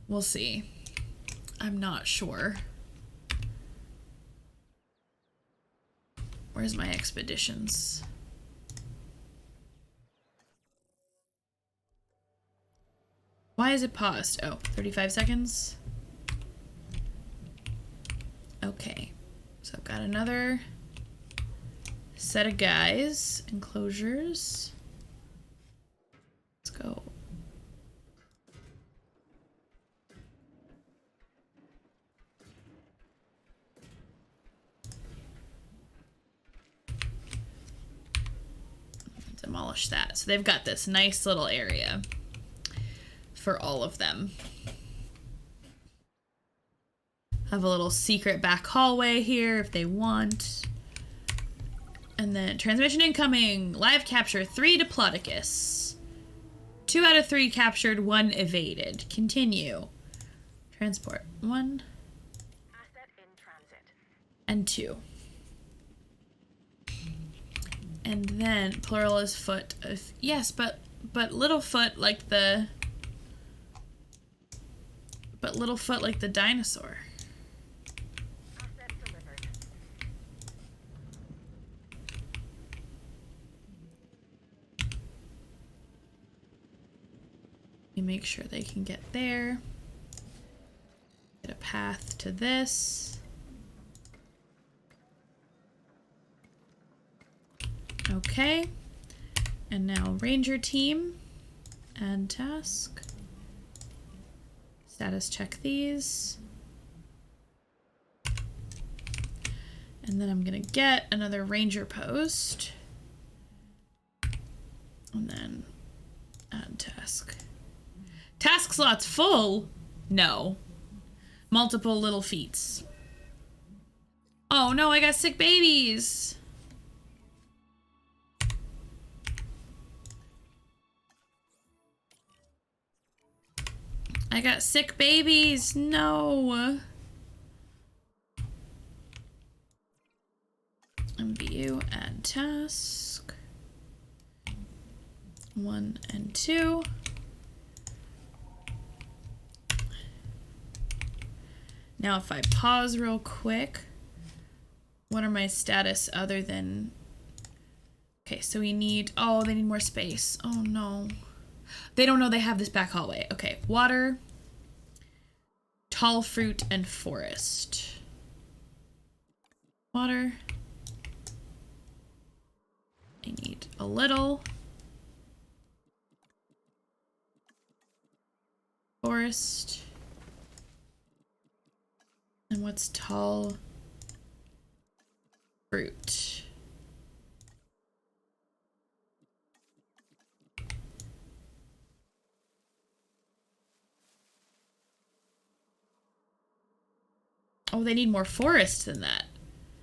We'll see. I'm not sure. Where's my expeditions? Why is it paused? Oh, 35 seconds. Okay. So I've got another set of guys, enclosures. Let's go. Demolish that. So they've got this nice little area for all of them. Have a little secret back hallway here if they want. And then transmission incoming. Live capture 3 Diplodocus. 2 out of 3 captured, 1 evaded. Continue. Transport 1 Asset in transit. and 2. And then plural is foot. Yes, but Littlefoot like the... But Littlefoot like the dinosaur. Asset delivered. me make sure they can get there. Get a path to this. Okay. And now Ranger team. Add task. Status check these. And then I'm gonna get another Ranger post. And then add task. Task slots full? No. Multiple little feats. Oh no, I got sick babies. I got sick babies. No. MBU add task. 1 and 2. Now if I pause real quick, what are my status other than... Okay, so we need... Oh, they need more space. Oh no. They don't know they have this back hallway. Okay, water, tall fruit, and forest. Water. I need a little. Forest. And what's tall fruit? Oh, they need more forest than that.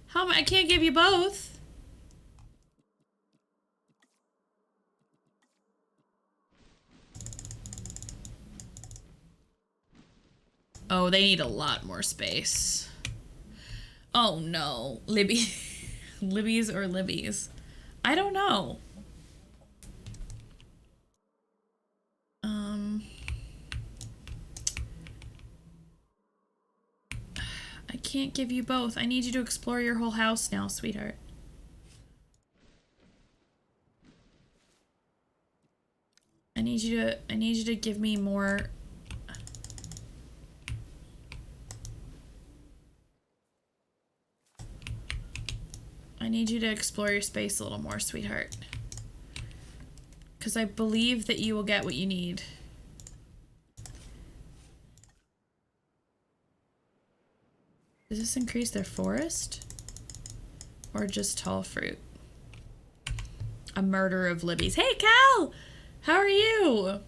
How am I can't give you both. Oh, they need a lot more space. Oh no, Libby. Libby's or Libby's? I don't know. I can't give you both. I need you to explore your whole house now, sweetheart. I need you to give me more. I need you to explore your space a little more, sweetheart. Because I believe that you will get what you need. Does this increase their forest? Or just tall fruit? A murder of Libby's. Hey, Cal! How are you?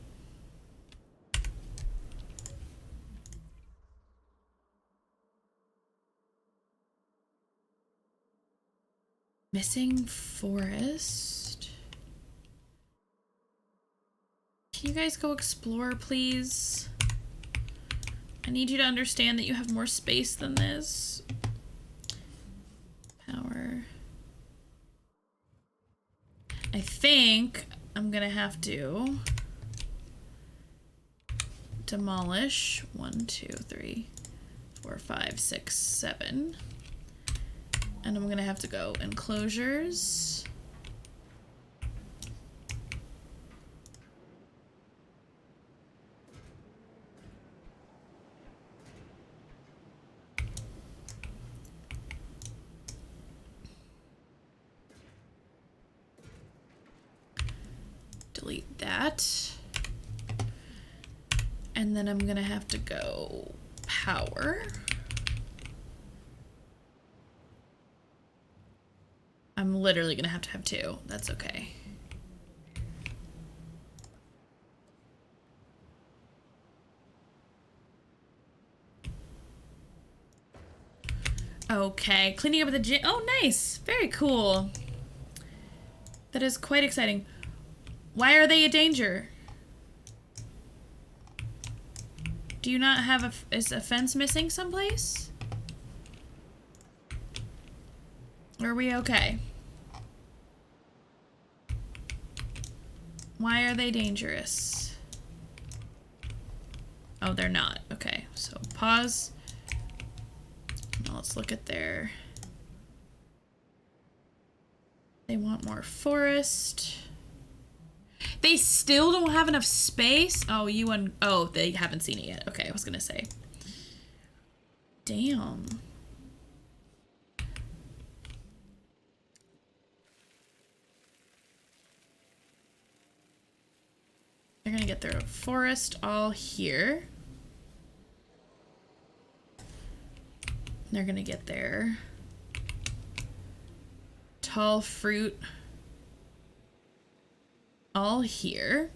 Missing forest. Can you guys go explore, please? I need you to understand that you have more space than this. Power. I think I'm gonna have to demolish 1, 2, 3, 4, 5, 6, 7. And I'm gonna have to go enclosures. Delete that. And then I'm gonna have to go power. I'm literally gonna have to have 2. That's okay. Okay, cleaning up the gym. Oh, nice. Very cool. That is quite exciting. Why are they a danger? Do you not have is a fence missing someplace? Are we okay? Why are they dangerous? Oh, they're not. Okay, so pause. Now let's look at their... They want more forest. They still don't have enough space? Oh, oh, they haven't seen it yet. Okay, I was gonna say. Damn. They're gonna get their forest all here. They're gonna get their tall fruit all here.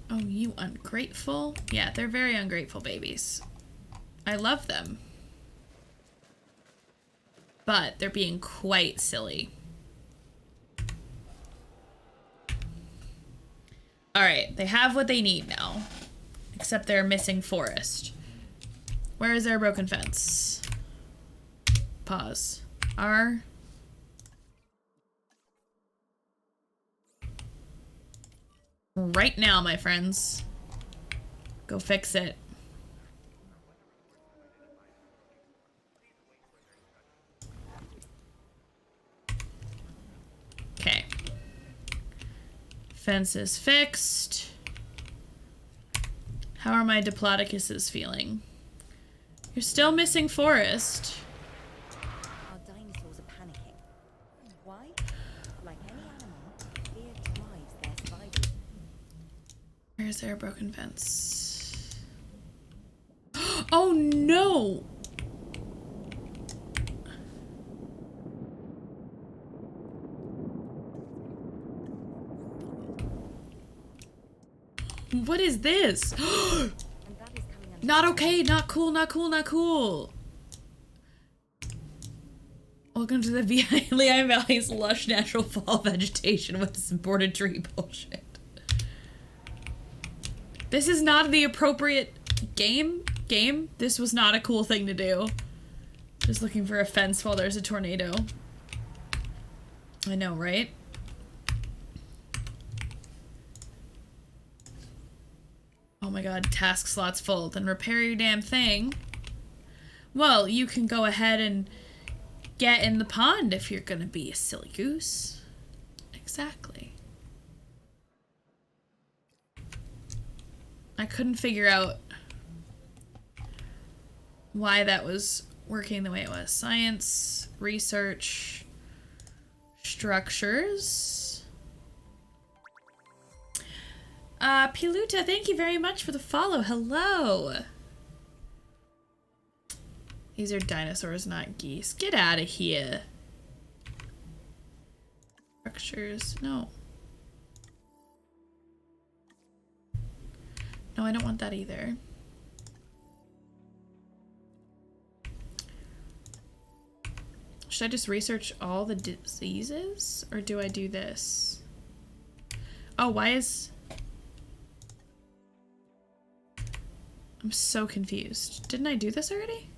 Oh, you ungrateful. Yeah, they're very ungrateful babies. I love them. But they're being quite silly. Alright, they have what they need now. Except they're missing forest. Where is their broken fence? Pause. R. Right now, my friends. Go fix it. Okay. Fence is fixed. How are my Diplodocuses feeling? You're still missing forest. Our dinosaurs are panicking. Why? Like any animal, fear drives their survival. Where's their broken fence? Oh no! What is this? Not okay, not cool, not cool, not cool. Welcome to the Lehigh Valley's lush natural fall vegetation with this imported tree bullshit. This is not the appropriate game. This was not a cool thing to do. Just looking for a fence while there's a tornado. I know, right? Oh my god, task slot's full. Then repair your damn thing. Well, you can go ahead and get in the pond if you're gonna be a silly goose. Exactly. I couldn't figure out why that was working the way it was. Science, research, structures. Piluta, thank you very much for the follow. Hello. These are dinosaurs, not geese. Get out of here. Structures. No. No, I don't want that either. Should I just research all the diseases? Or do I do this? Oh, why is... I'm so confused. Didn't I do this already?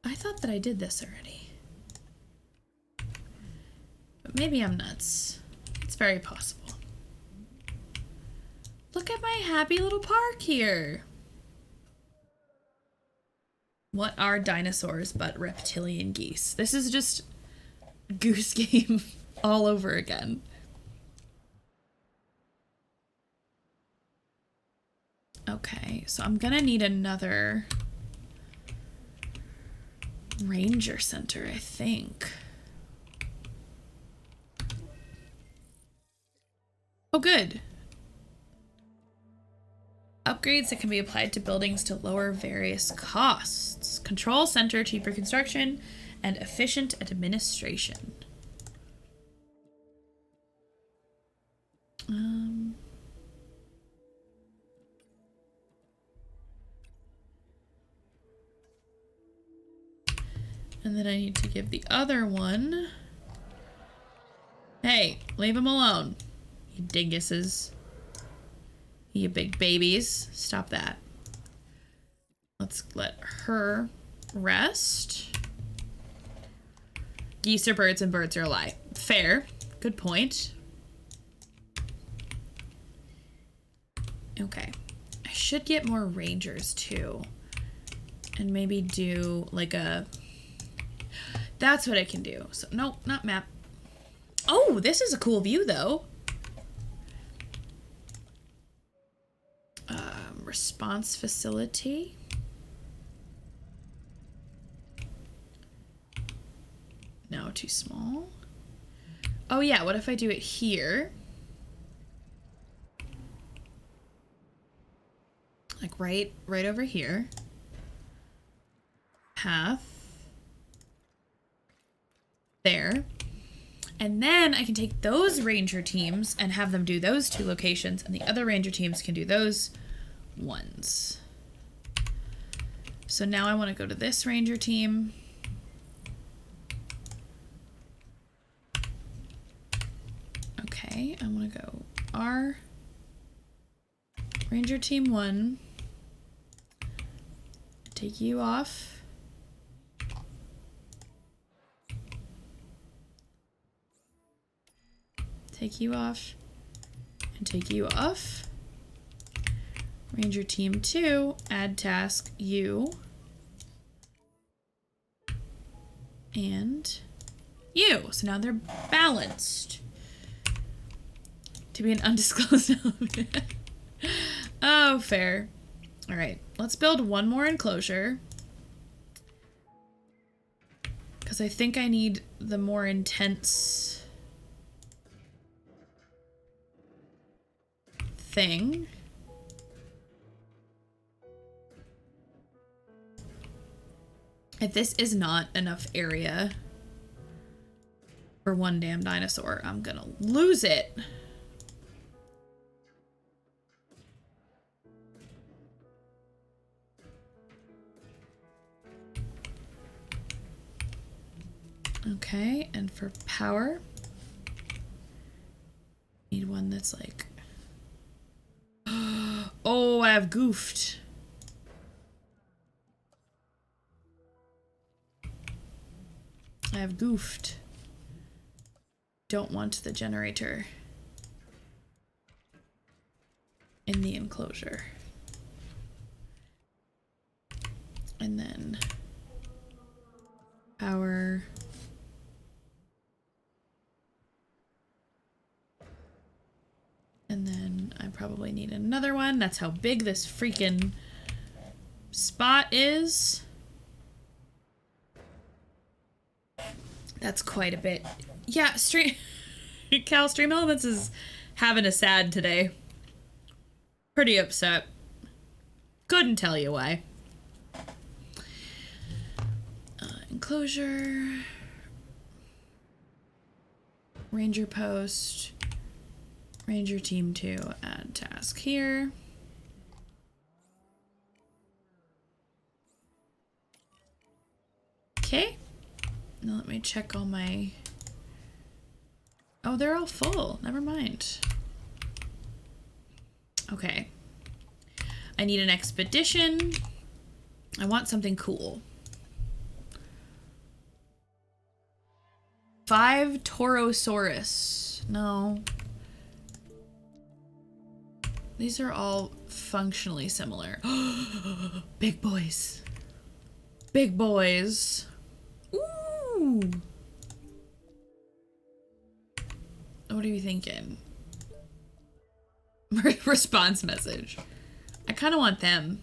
I thought that I did this already. But maybe I'm nuts. It's very possible. Look at my happy little park here. What are dinosaurs but reptilian geese? This is just Goose Game all over again. Okay, so I'm gonna need another ranger center, I think. Oh, good. Upgrades that can be applied to buildings to lower various costs. Control center, cheaper construction, and efficient administration. And then I need to give the other one... Hey, leave him alone, you dinguses. You big babies. Stop that. Let's let her rest. Geese are birds and birds are a lie. Fair. Good point. Okay. I should get more rangers too. And maybe do like a That's what I can do. So, no, not map. Oh, this is a cool view, though. Response facility. No, too small. Oh, yeah, what if I do it here? Like right over here. Path. There. And then I can take those ranger teams and have them do those 2 locations, and the other ranger teams can do those ones. So now I want to go to this ranger team. Okay, I want to go R ranger team 1. Take you off. Take you off. And take you off. Ranger team 2, add task you. And you. So now they're balanced. To be an undisclosed element. Oh, fair. All right, let's build one more enclosure. Because I think I need the more intense thing. If this is not enough area for one damn dinosaur, I'm gonna lose it. Okay, and for power, need one that's like, oh, I have goofed. I have goofed. Don't want the generator in the enclosure. And then power. And then I probably need another one. That's how big this freaking spot is. That's quite a bit. Yeah, Cal Stream Elements is having a sad today. Pretty upset. Couldn't tell you why. Enclosure. Ranger post. Ranger team 2, add task here. Okay. Now let me check all my... Oh, they're all full. Never mind. Okay. I need an expedition. I want something cool. 5 Torosaurus. No. These are all functionally similar. Big boys. Big boys. Ooh. What are you thinking? Response message. I kind of want them.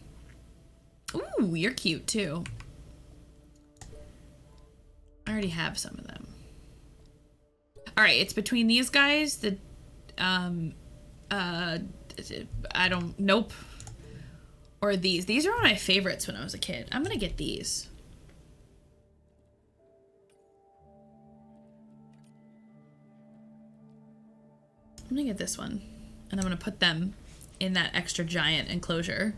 Ooh, you're cute too. I already have some of them. All right, it's between these guys, the I don't, nope. Or these. These are one of my favorites when I was a kid. I'm gonna get these. I'm gonna get this one. And I'm gonna put them in that extra giant enclosure.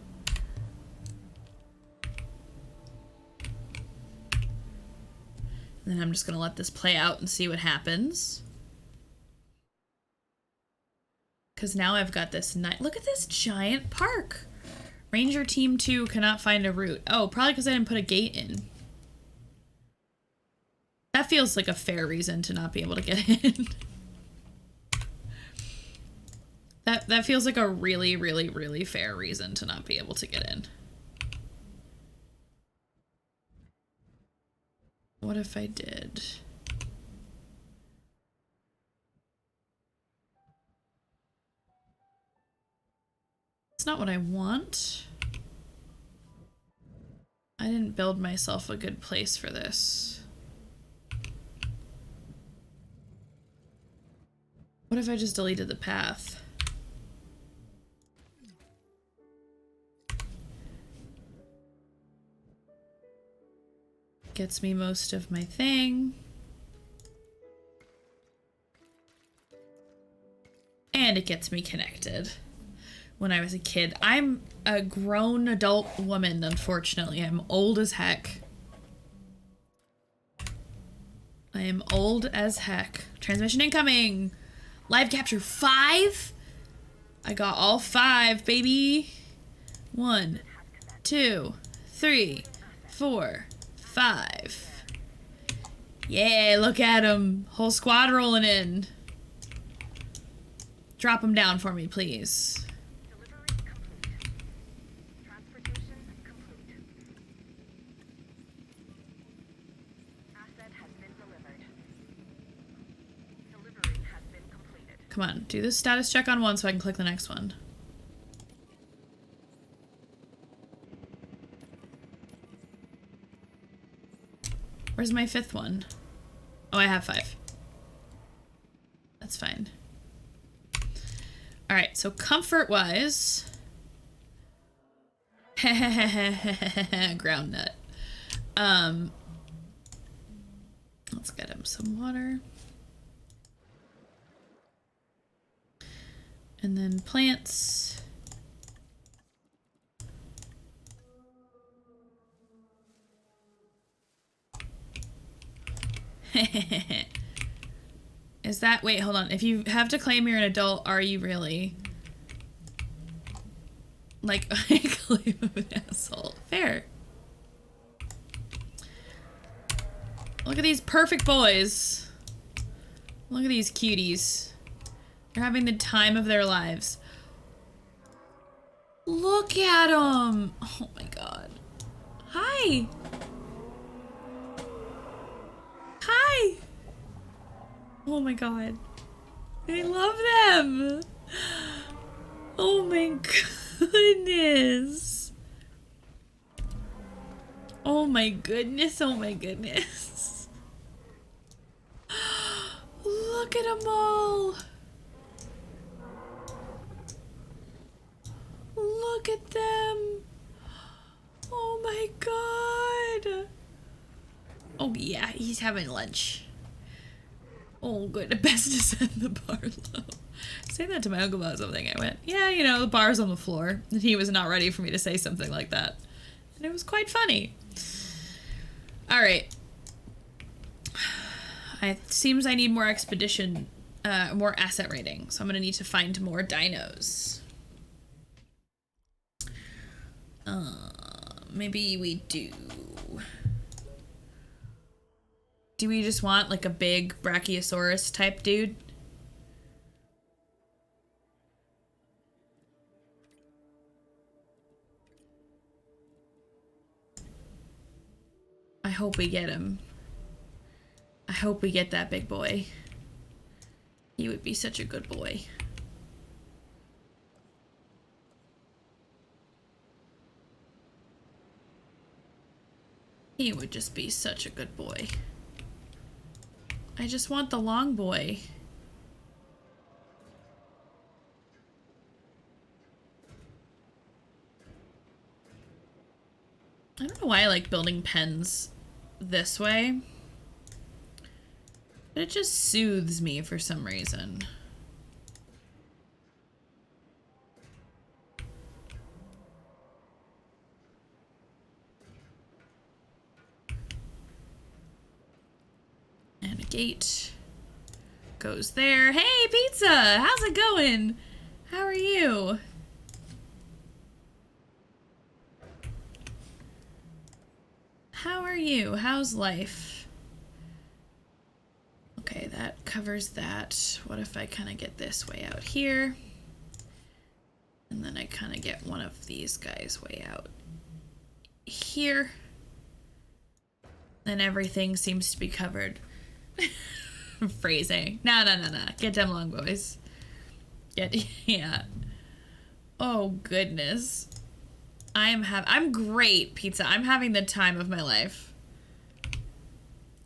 And then I'm just gonna let this play out and see what happens. Because now I've got this night. Look at this giant park. Ranger Team 2 cannot find a route. Oh, probably because I didn't put a gate in. That feels like a fair reason to not be able to get in. That feels like a really, really, really fair reason to not be able to get in. What if I did? It's not what I want. I didn't build myself a good place for this. What if I just deleted the path? Gets me most of my thing. And it gets me connected. When I was a kid. I'm a grown adult woman, unfortunately. I'm old as heck. I am old as heck. Transmission incoming! Live capture 5? I got all 5, baby. 1, 2, 3, 4, 5. Yeah, look at him. Whole squad rolling in. Drop him down for me, please. Come on, do this status check on one so I can click the next one. Where's my 5th one? Oh, I have 5. That's fine. Alright, so comfort-wise... ground nut. Let's get him some water. And then plants. Is that, wait, hold on. If you have to claim you're an adult, are you really? Like, I claim I'm an asshole. Fair. Look at these perfect boys. Look at these cuties. They're having the time of their lives. Look at them! Oh my god. Hi! Hi! Oh my god. I love them! Oh my goodness. Oh my goodness, oh my goodness. Look at them all! Look at them! Oh my god! Oh yeah, he's having lunch. Oh good, best to send the bar low. Say that to my uncle about something. I went, yeah, you know, the bar's on the floor. And he was not ready for me to say something like that. And it was quite funny. Alright. It seems I need more expedition, more asset rating. So I'm gonna need to find more dinos. Maybe we do. Do we just want like a big Brachiosaurus type dude? I hope we get him. I hope we get that big boy. He would be such a good boy. He would just be such a good boy. I just want the long boy. I don't know why I like building pens this way, but it just soothes me for some reason. And a gate goes there. Hey, pizza! How's it going? How are you? How are you? How's life? Okay, that covers that. What if I kind of get this way out here? And then I kind of get one of these guys way out here. And everything seems to be covered. Phrasing. No. Get them long, boys. Yeah. Oh, goodness. I'm great, pizza. I'm having the time of my life.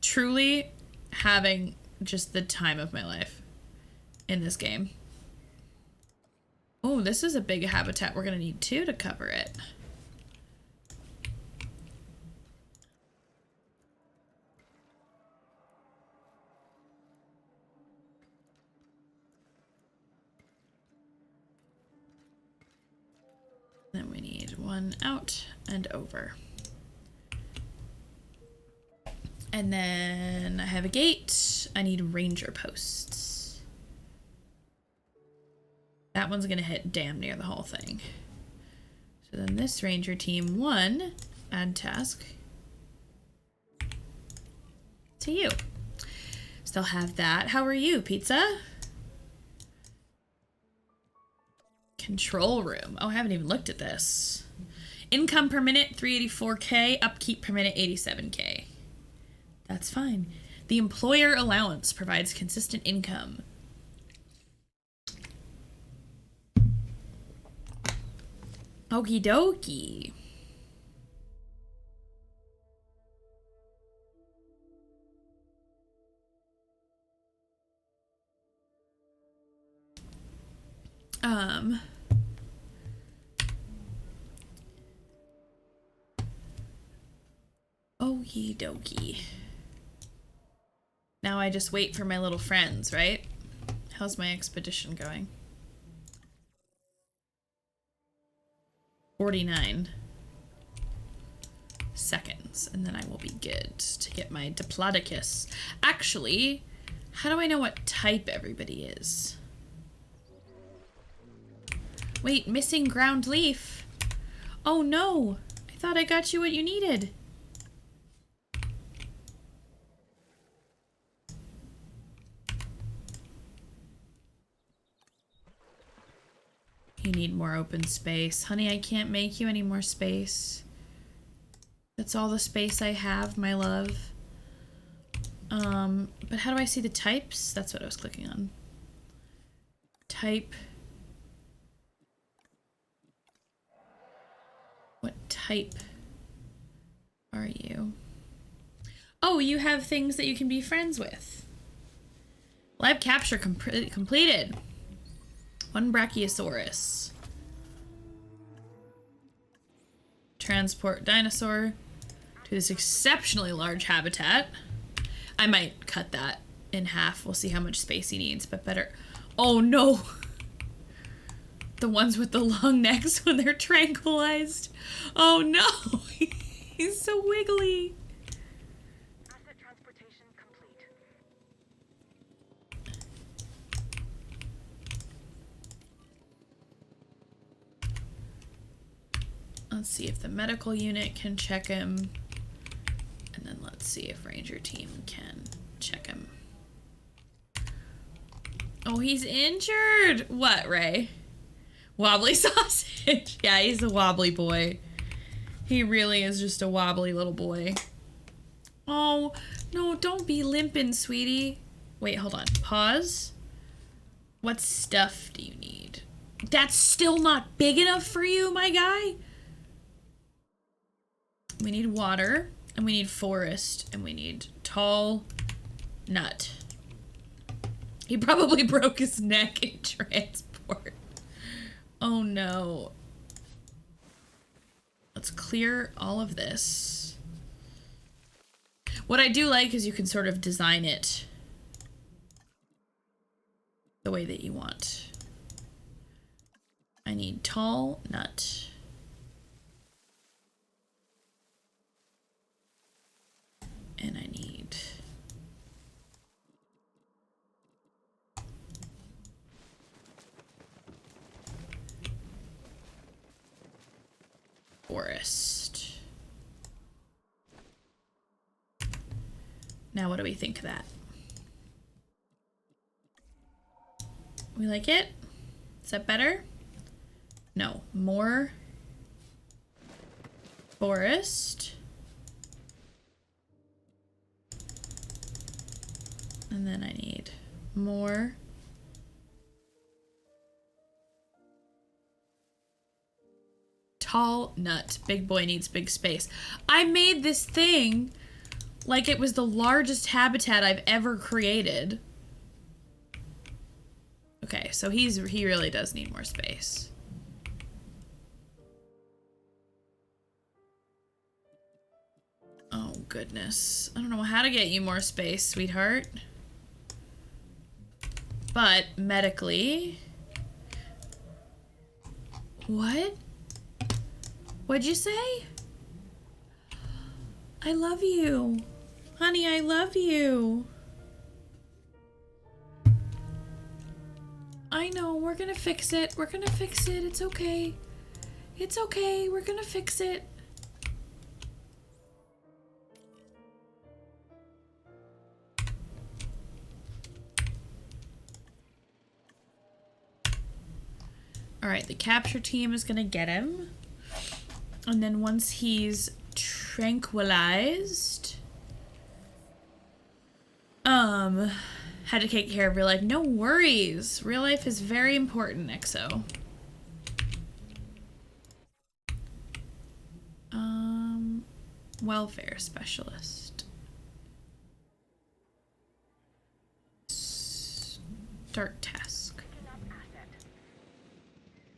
Truly having just the time of my life in this game. Oh, this is a big habitat. We're gonna need 2 to cover it. Then we need 1 out and over. And then I have a gate. I need ranger posts. That one's gonna hit damn near the whole thing. So then this ranger team 1, add task to you. Still have that. How are you, pizza? Control room. Oh, I haven't even looked at this. Income per minute, 384K. Upkeep per minute, 87K. That's fine. The employer allowance provides consistent income. Okie dokie. Okie dokie. Now I just wait for my little friends, right? How's my expedition going? 49 seconds, and then I will be good to get my Diplodocus. Actually, how do I know what type everybody is? Wait, missing ground leaf. Oh no, I thought I got you what you needed. You need more open space. Honey, I can't make you any more space. That's all the space I have, my love. But how do I see the types? That's what I was clicking on. Type. What type are you? Oh, you have things that you can be friends with. Lab capture completed. 1 Brachiosaurus. Transport dinosaur to this exceptionally large habitat. I might cut that in half. We'll see how much space he needs, but better. Oh no! The ones with the long necks when they're tranquilized. Oh no! He's so wiggly. Asset transportation complete. Let's see if the medical unit can check him. And then let's see if Ranger Team can check him. Oh, he's injured! What, Ray? Wobbly sausage. Yeah, he's a wobbly boy. He really is just a wobbly little boy. Oh, no, don't be limping, sweetie. Wait, hold on. Pause. What stuff do you need? That's still not big enough for you, my guy? We need water, and we need forest, and we need tall nut. He probably broke his neck in transport. Oh no. Let's clear all of this. What I do like is you can sort of design it the way that you want. I need tall nut. And I need forest. Now what do we think of that? We like it? Is that better? No. More forest. And then I need more. Tall nut. Big boy needs big space. I made this thing like it was the largest habitat I've ever created. Okay, so he really does need more space. Oh goodness. I don't know how to get you more space, sweetheart. But medically... What? What'd you say? I love you. Honey, I love you. I know, we're gonna fix it. We're gonna fix it. It's okay. It's okay. We're gonna fix it. Alright, the capture team is gonna get him. And then once he's tranquilized... had to take care of real life. No worries. Real life is very important, EXO. Welfare specialist. Start task.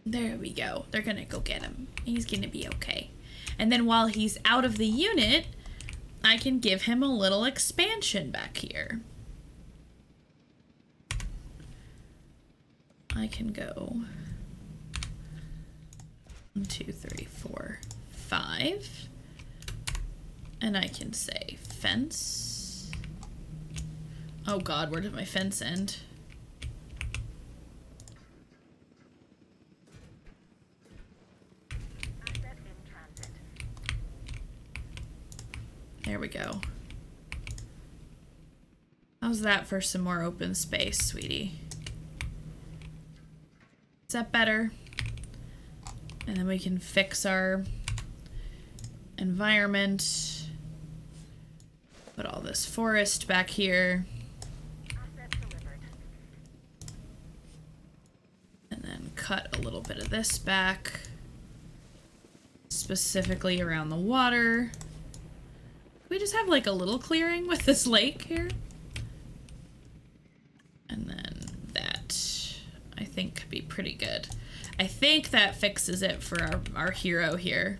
There we go. They're gonna go get him. He's gonna be okay. And then while he's out of the unit, I can give him a little expansion back here. I can go 1, 2, 3, 4, 5. And I can say fence. Oh god, where did my fence end? There we go. How's that for some more open space, sweetie? Is that better? And then we can fix our environment. Put all this forest back here. And then cut a little bit of this back. Specifically around the water. We just have like a little clearing with this lake here. And then that, I think, could be pretty good. I think that fixes it for our hero here.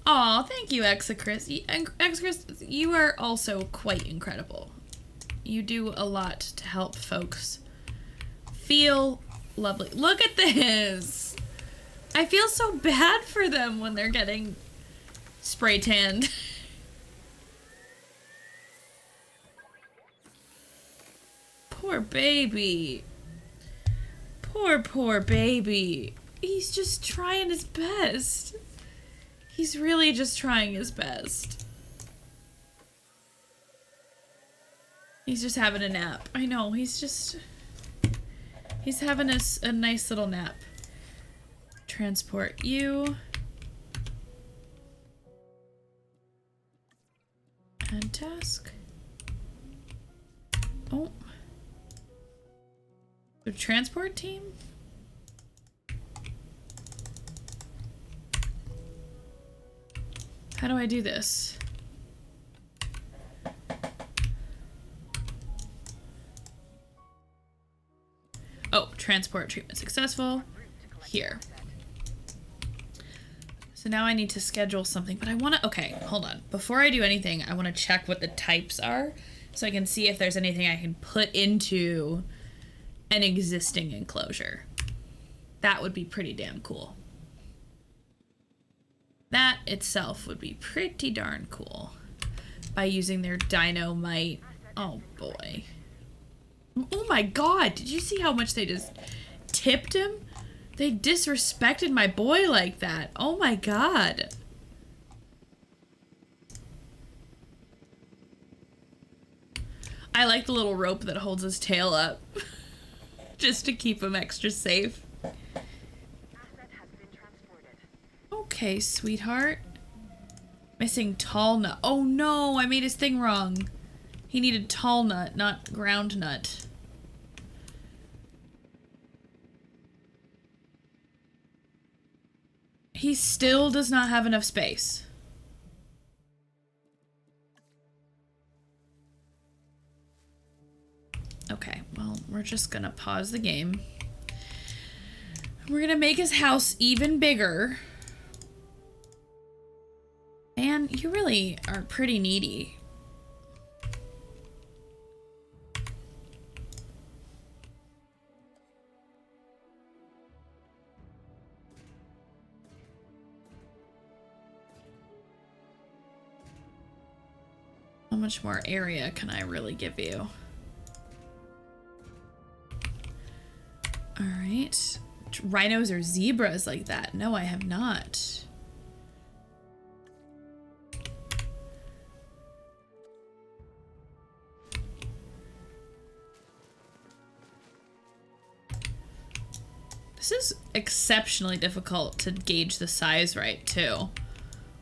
Aw, thank you, Exachris. Exachris, you are also quite incredible. You do a lot to help folks feel lovely. Look at this! I feel so bad for them when they're getting spray tanned. Poor baby. Poor baby. He's just trying his best. He's really just trying his best. He's just having a nap. I know, he's having a nice little nap. Transport you. And task. Oh. The transport team? How do I do this? Oh, transport treatment successful. Here. So now I need to schedule something, but I want to, okay, hold on. Before I do anything, I want to check what the types are so I can see if there's anything I can put into an existing enclosure. That would be pretty damn cool. That itself would be pretty darn cool by using their dynamite. Oh boy. Oh my god, did you see how much they just tipped him? They disrespected my boy like that. Oh my god. I like the little rope that holds his tail up. Just to keep him extra safe. Okay, sweetheart. Missing tall nut. Oh no, I made his thing wrong. He needed tall nut, not ground nut. He still does not have enough space. Okay, well, we're just gonna pause the game. We're gonna make his house even bigger. Man, you really are pretty needy. How much more area can I really give you? Alright. Rhinos or zebras like that? No, I have not. This is exceptionally difficult to gauge the size right, too.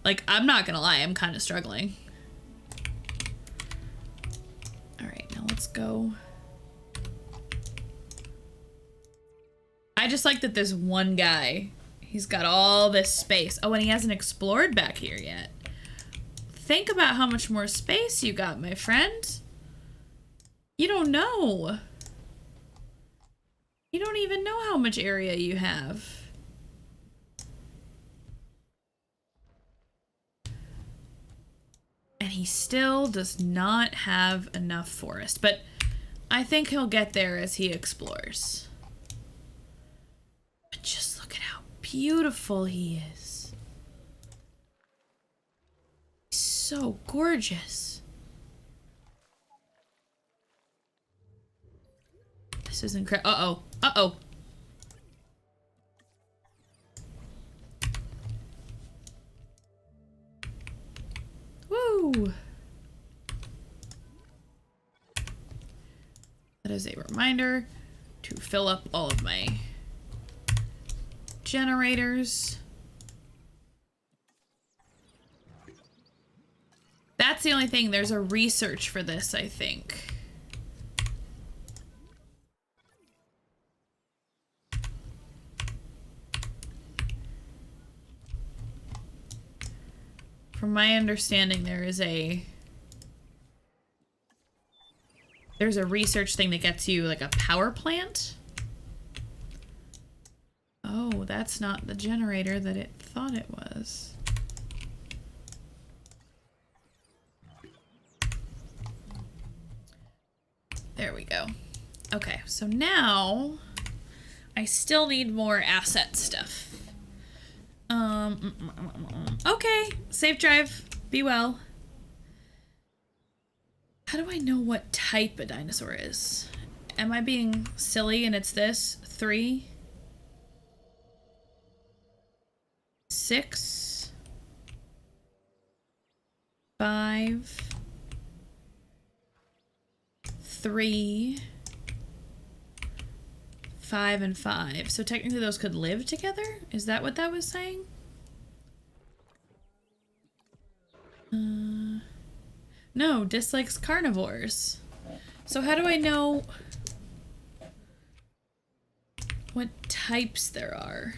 Like, I'm not gonna lie, I'm kind of struggling. Alright, now let's go. I just like that this one guy, he's got all this space. Oh, and he hasn't explored back here yet. Think about how much more space you got, my friend. You don't know. You don't even know how much area you have. And he still does not have enough forest, but I think he'll get there as he explores. But just look at how beautiful he is. He's so gorgeous. This is incredible. Uh-oh. Uh-oh. Woo! That is a reminder to fill up all of my generators. That's the only thing. There's a research for this, I think. From my understanding, there's a research thing that gets you like a power plant. Oh, that's not the generator that it thought it was. There we go. Okay, so now I still need more asset stuff. Okay, safe drive. Be well. How do I know what type a dinosaur is? Am I being silly and it's this? 3, 6, 5, 3, 5, and 5. So technically those could live together? Is that what that was saying? No, dislikes carnivores. So how do I know what types there are?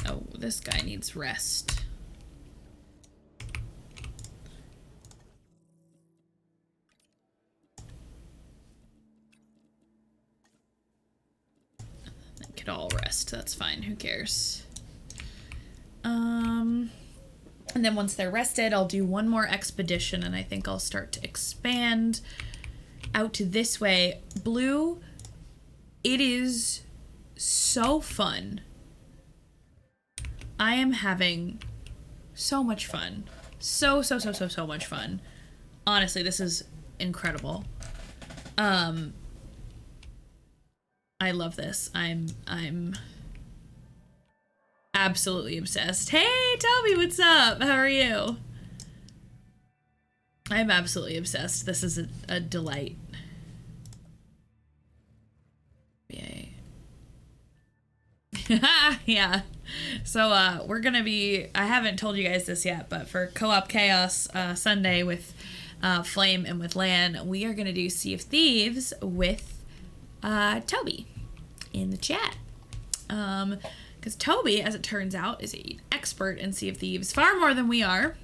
Oh, this guy needs rest. They could all rest. That's fine. Who cares? And then once they're rested, I'll do one more expedition, and I think I'll start to expand out to this way. Blue, it is so fun. I am having so much fun. So much fun. Honestly, this is incredible. I love this. I'm absolutely obsessed. Hey, Toby, what's up? How are you? I'm absolutely obsessed. This is a delight. Yay. Yeah. So we're gonna be, I haven't told you guys this yet, but for Co-op Chaos Sunday with Flame and with Lan, we are gonna do Sea of Thieves with Toby in the chat. Because Toby, as it turns out, is an expert in Sea of Thieves, far more than we are.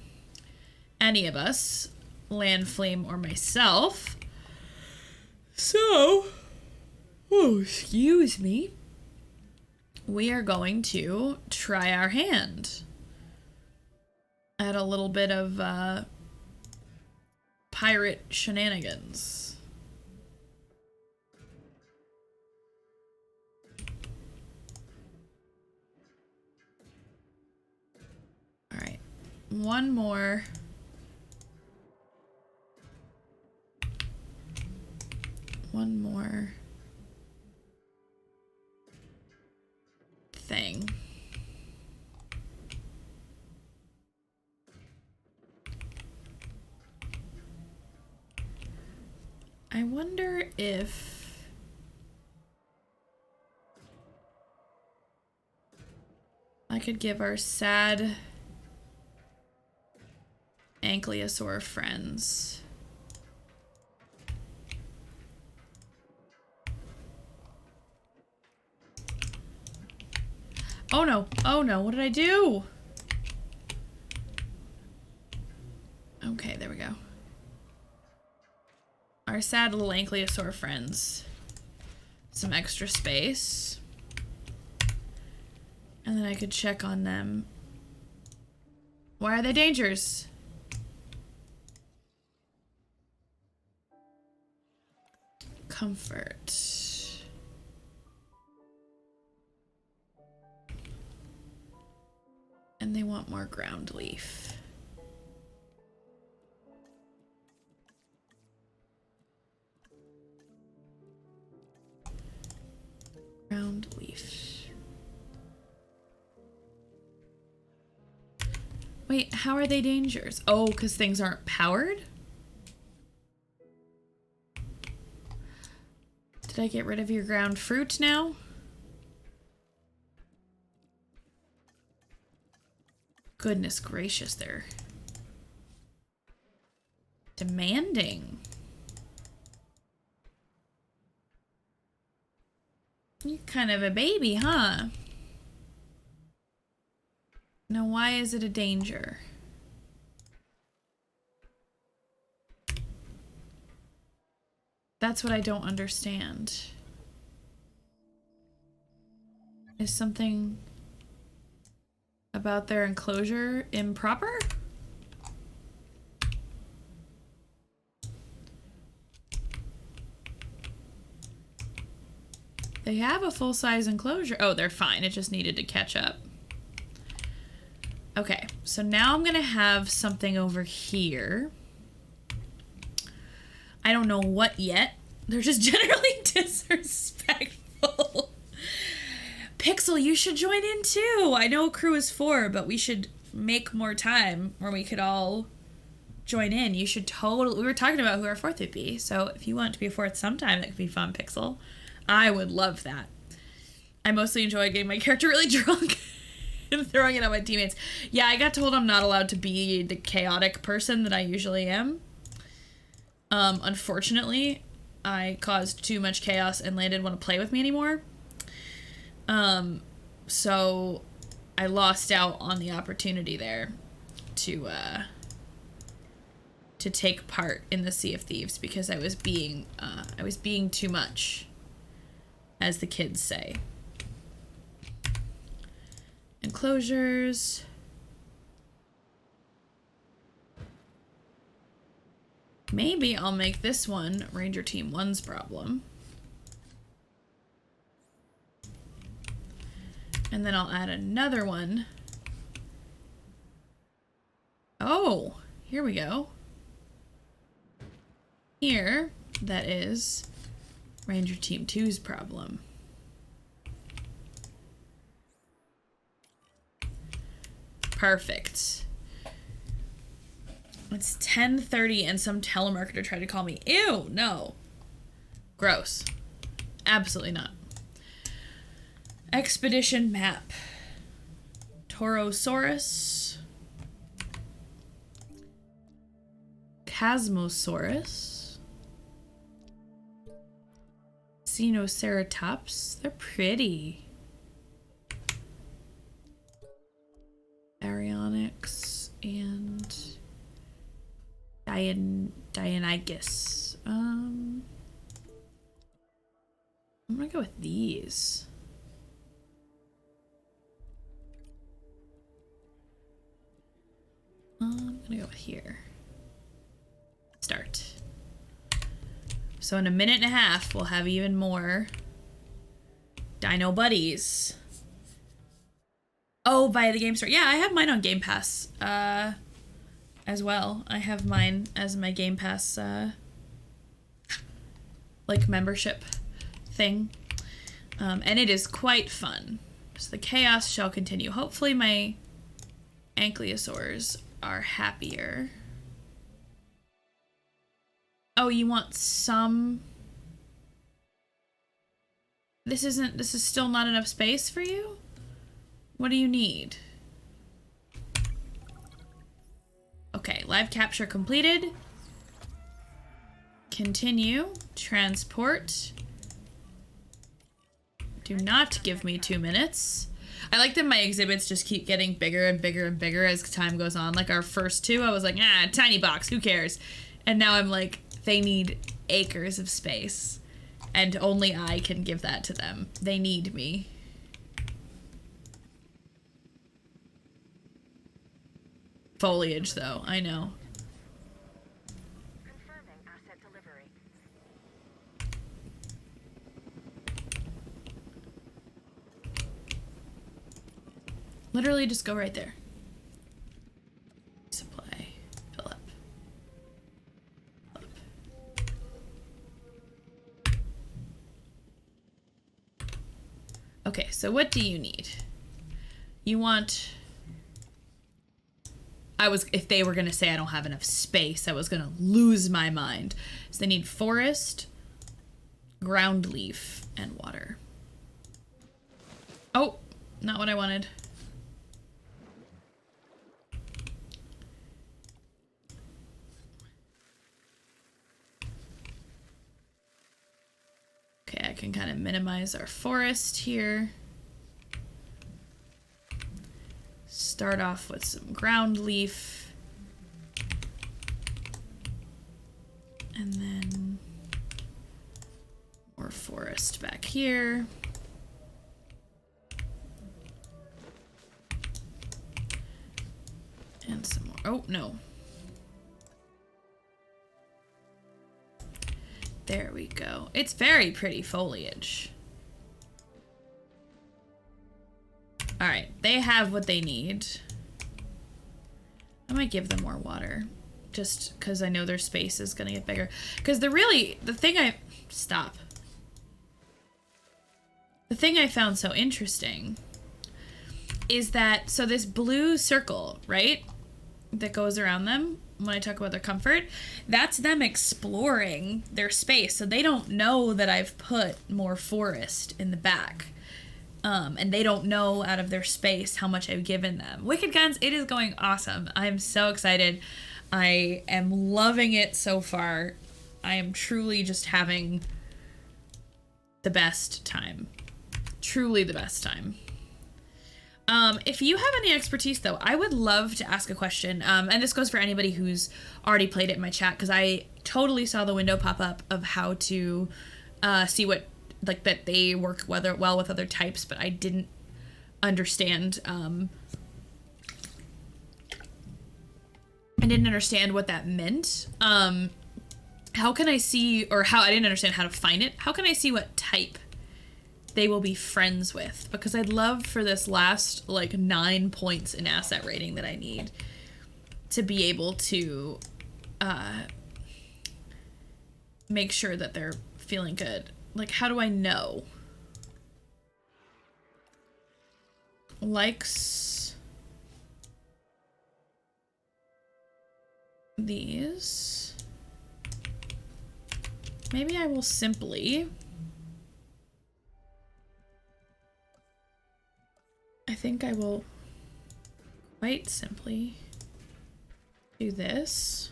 Any of us, Lan, Flame, or myself. So, oh, excuse me. We are going to try our hand at a little bit of pirate shenanigans. All right, one more. One more thing. I wonder if I could give our sad ankylosaur friends oh no, what did I do? Okay, there we go. Our sad little ankylosaur friends some extra space. And then I could check on them. Why are they dangers? Comfort. And they want more ground leaf. Ground leaf. Wait, how are they dangers? Oh, because things aren't powered? Did I get rid of your ground fruit now? Goodness gracious, they're demanding. You're kind of a baby, huh? Now, why is it a danger? That's what I don't understand. Is something about their enclosure improper? They have a full-size enclosure. Oh, they're fine. It just needed to catch up. Okay, so now I'm gonna have something over here. I don't know what yet. They're just generally disrespectful. Pixel, you should join in too. I know crew is 4, but we should make more time where we could all join in. You should totally... We were talking about who our 4th would be, so if you want to be a 4th sometime, that could be fun, Pixel. I would love that. I mostly enjoy getting my character really drunk and throwing it at my teammates. Yeah, I got told I'm not allowed to be the chaotic person that I usually am. Unfortunately, I caused too much chaos and Landon didn't want to play with me anymore. So I lost out on the opportunity there to take part in the Sea of Thieves because I was being too much, as the kids say. Enclosures. Maybe I'll make this one Ranger Team 1's problem. And then I'll add another one. Oh, here we go. Here, that is Ranger Team 2's problem. Perfect. It's 10:30 and some telemarketer tried to call me. Ew, no. Gross. Absolutely not. Expedition map. Torosaurus. Chasmosaurus. Xenoceratops. They're pretty. Baryonyx and Dionygus. I'm gonna go with these. I'm gonna go here. Start. So in a minute and a half, we'll have even more Dino Buddies. Oh, via the game store. Yeah, I have mine on Game Pass as well. I have mine as my Game Pass like membership thing. And it is quite fun. So the chaos shall continue. Hopefully my ankylosaurs are happier. Oh, you want some? This is still not enough space for you? What do you need? Okay, live capture completed. Continue. Transport. Do not give me 2 minutes. I like that my exhibits just keep getting bigger and bigger and bigger as time goes on. Like our first two, I was like, tiny box, who cares? And now I'm like, they need acres of space. And only I can give that to them. They need me. Foliage, though, I know. Confirming asset delivery. Literally just go right there. Supply. Fill up. Fill up. Okay, so what do you need? You want... if they were gonna say I don't have enough space, I was gonna lose my mind. So they need forest, ground leaf, and water. Oh, not what I wanted. Okay, I can kind of minimize our forest here. Start off with some ground leaf. And then more forest back here. And some more. Oh, no. There we go. It's very pretty foliage. All right, they have what they need. I might give them more water just because I know their space is gonna get bigger. Because the thing I found so interesting is that, so this blue circle, right, that goes around them when I talk about their comfort, that's them exploring their space. So they don't know that I've put more forest in the back. And they don't know out of their space how much I've given them. Wicked Guns, it is going awesome. I'm so excited. I am loving it so far. I am truly just having the best time. Truly the best time. If you have any expertise, though, I would love to ask a question. And this goes for anybody who's already played it in my chat, because I totally saw the window pop up of how to see what, like, that they work well with other types, but I didn't understand. I didn't understand what that meant. How can I see, or how I didn't understand how to find it. How can I see what type they will be friends with? Because I'd love for this last, like, 9 points in asset rating that I need to be able to make sure that they're feeling good. Like, how do I know? Likes these. Maybe I will simply I think I will quite simply do this.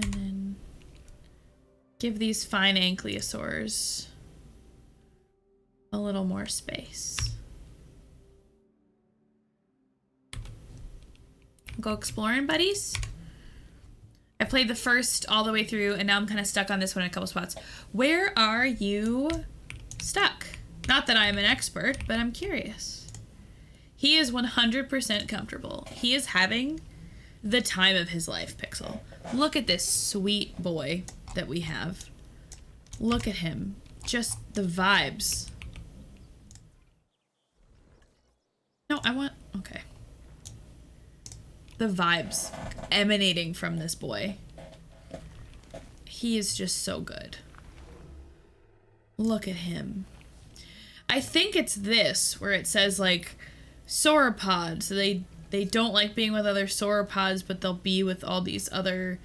And then give these fine ankylosaurs a little more space. Go exploring, buddies. I played the first all the way through, and now I'm kind of stuck on this one in a couple spots. Where are you stuck? Not that I'm an expert, but I'm curious. He is 100% comfortable. He is having the time of his life, Pixel. Look at this sweet boy that we have. Look at him. Just the vibes. No, I want... Okay. The vibes emanating from this boy. He is just so good. Look at him. I think it's this where it says like sauropods. So they don't like being with other sauropods, but they'll be with all these other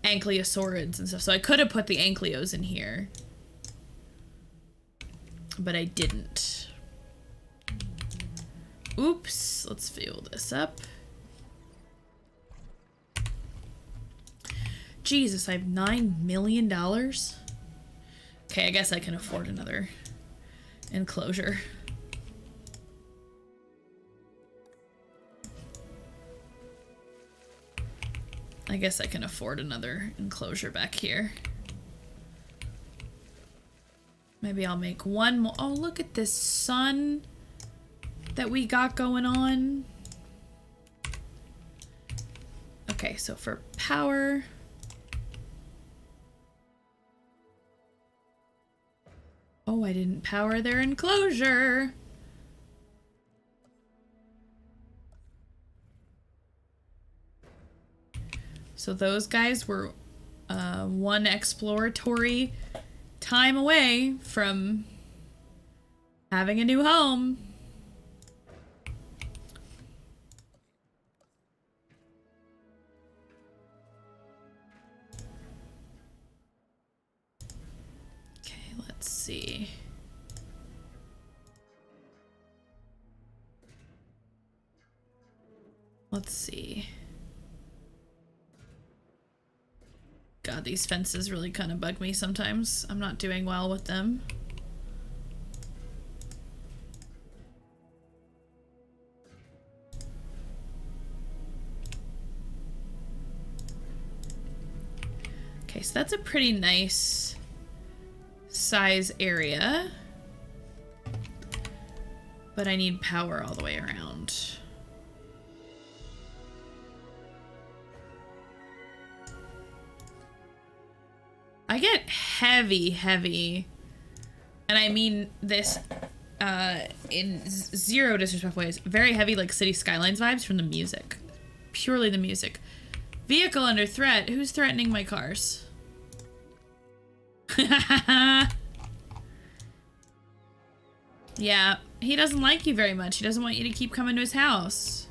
ankylosaurids and stuff. So I could have put the ankylos in here, but I didn't. Oops. Let's fuel this up. Jesus, I have $9 million. Okay, I guess I can afford another enclosure. I guess I can afford another enclosure back here. Maybe I'll make one more. Oh, look at this sun that we got going on. Okay, so for power... Oh, I didn't power their enclosure. So those guys were one exploratory time away from having a new home. Let's see. Let's see. God, these fences really kind of bug me sometimes. I'm not doing well with them. Okay, so that's a pretty nice size area, but I need power all the way around. I get heavy, and I mean this in zero disrespectful ways, very heavy like City Skylines vibes from the music. Purely the music. Vehicle under threat. Who's threatening my cars? Yeah, he doesn't like you very much. He doesn't want you to keep coming to his house.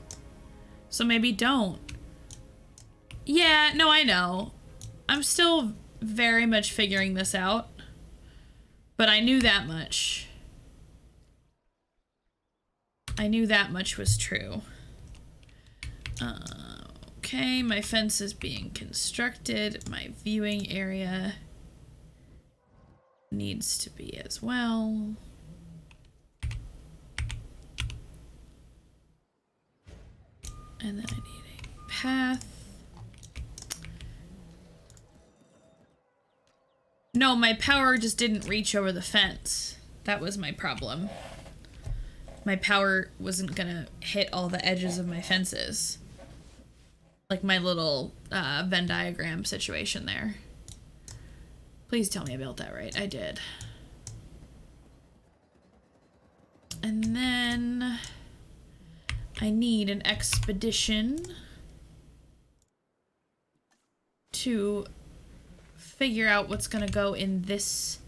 So maybe don't. Yeah, no, I know. I'm still very much figuring this out. But I knew that much. I knew that much was true. Okay, my fence is being constructed. My viewing area needs to be as well. And then I need a path. No, my power just didn't reach over the fence. That was my problem. My power wasn't gonna hit all the edges of my fences. Like my little Venn diagram situation there. Please tell me I built that right. I did. And then I need an expedition to figure out what's gonna go in this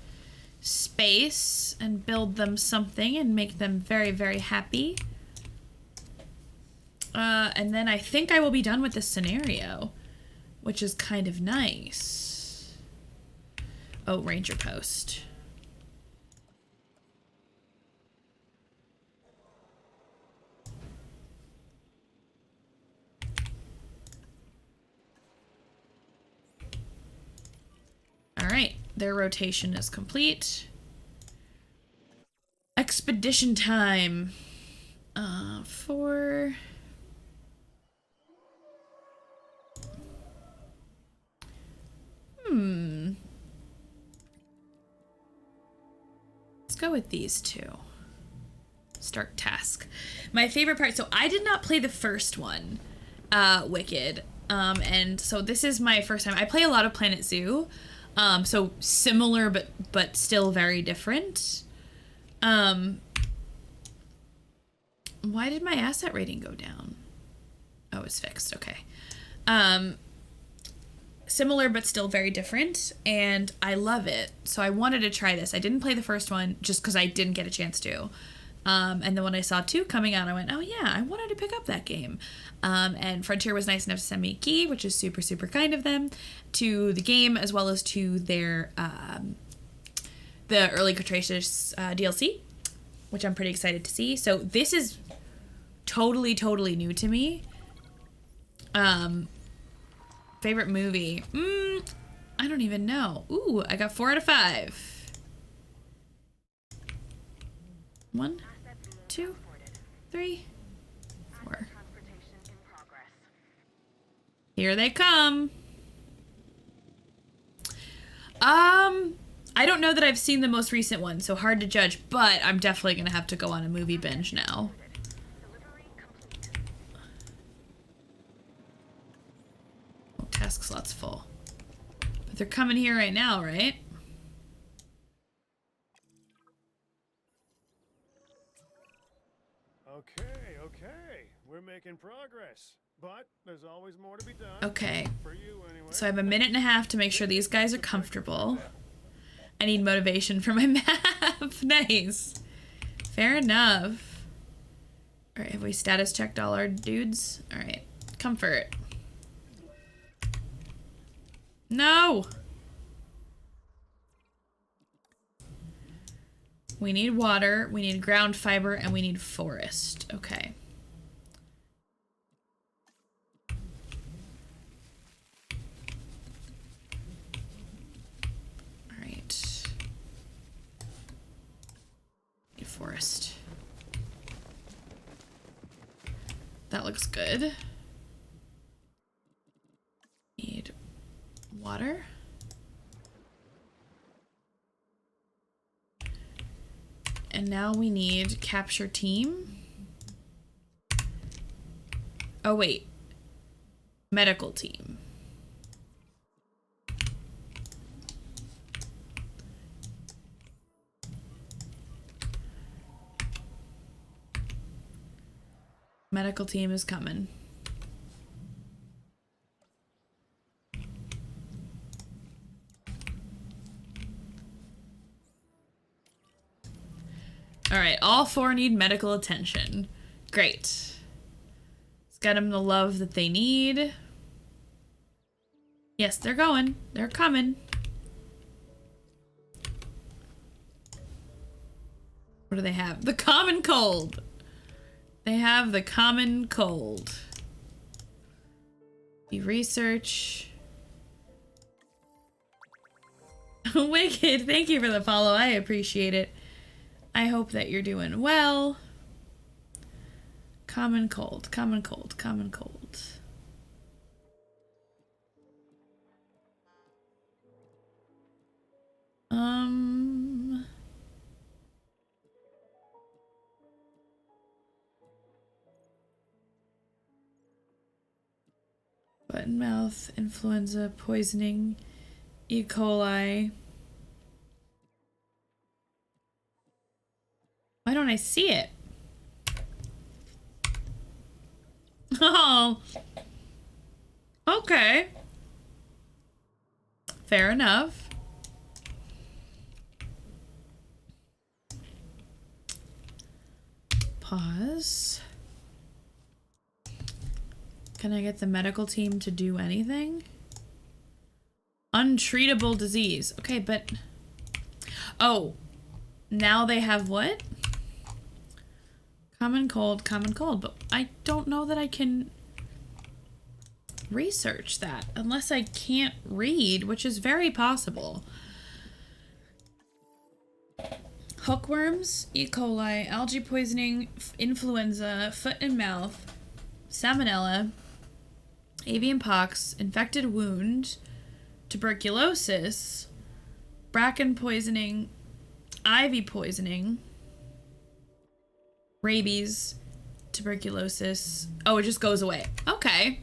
space and build them something and make them very, very happy. And then I think I will be done with this scenario, which is kind of nice. Oh, Ranger Post. their rotation is complete. Expedition time. For... Let's go with these two. Start task. My favorite part, so I did not play the first one, Wicked. And so this is my first time. I play a lot of Planet Zoo. So similar but still very different. Why did my asset rating go down? Oh, it's fixed. Okay. Similar but still very different, and I love it. So I wanted to try this. I didn't play the first one just because I didn't get a chance to. And then when I saw 2 coming out, I went, oh yeah, I wanted to pick up that game. And Frontier was nice enough to send me a key, which is super, super kind of them, to the game as well as to their the early Cretaceous DLC, which I'm pretty excited to see. So this is totally new to me. Favorite movie? I don't even know. Ooh, I got 4 out of 5. 1, 2, 3, 4. Here they come. I don't know that I've seen the most recent one, so hard to judge, but I'm definitely gonna have to go on a movie binge now. Oh, task slot's full. But they're coming here right now, right? Okay. We're making progress. But there's always more to be done. Okay. For you anyway. So I have a minute and a half to make sure these guys are comfortable. I need motivation for my map. Nice. Fair enough. Alright, have we status checked all our dudes? Alright. Comfort. No! We need water, we need ground fiber, and we need forest. Okay. Alright. Need forest. That looks good. Need water. And now we need capture team. Oh wait, medical team. Medical team is coming. All right, all 4 need medical attention. Great. Let's get them the love that they need. Yes, they're going. They're coming. What do they have? The common cold. They have the common cold. The research. Wicked, thank you for the follow. I appreciate it. I hope that you're doing well. Common cold, common cold, common cold. Button mouth, influenza, poisoning, E. coli. Why don't I see it? Oh. Okay. Fair enough. Pause. Can I get the medical team to do anything? Untreatable disease. Okay, but... Oh. Now they have what? Common cold, but I don't know that I can research that unless I can't read, which is very possible. hookworms, E. coli, algae poisoning, influenza, foot and mouth, salmonella, avian pox, infected wound, tuberculosis, bracken poisoning, ivy poisoning, rabies, tuberculosis. Oh, it just goes away. Okay.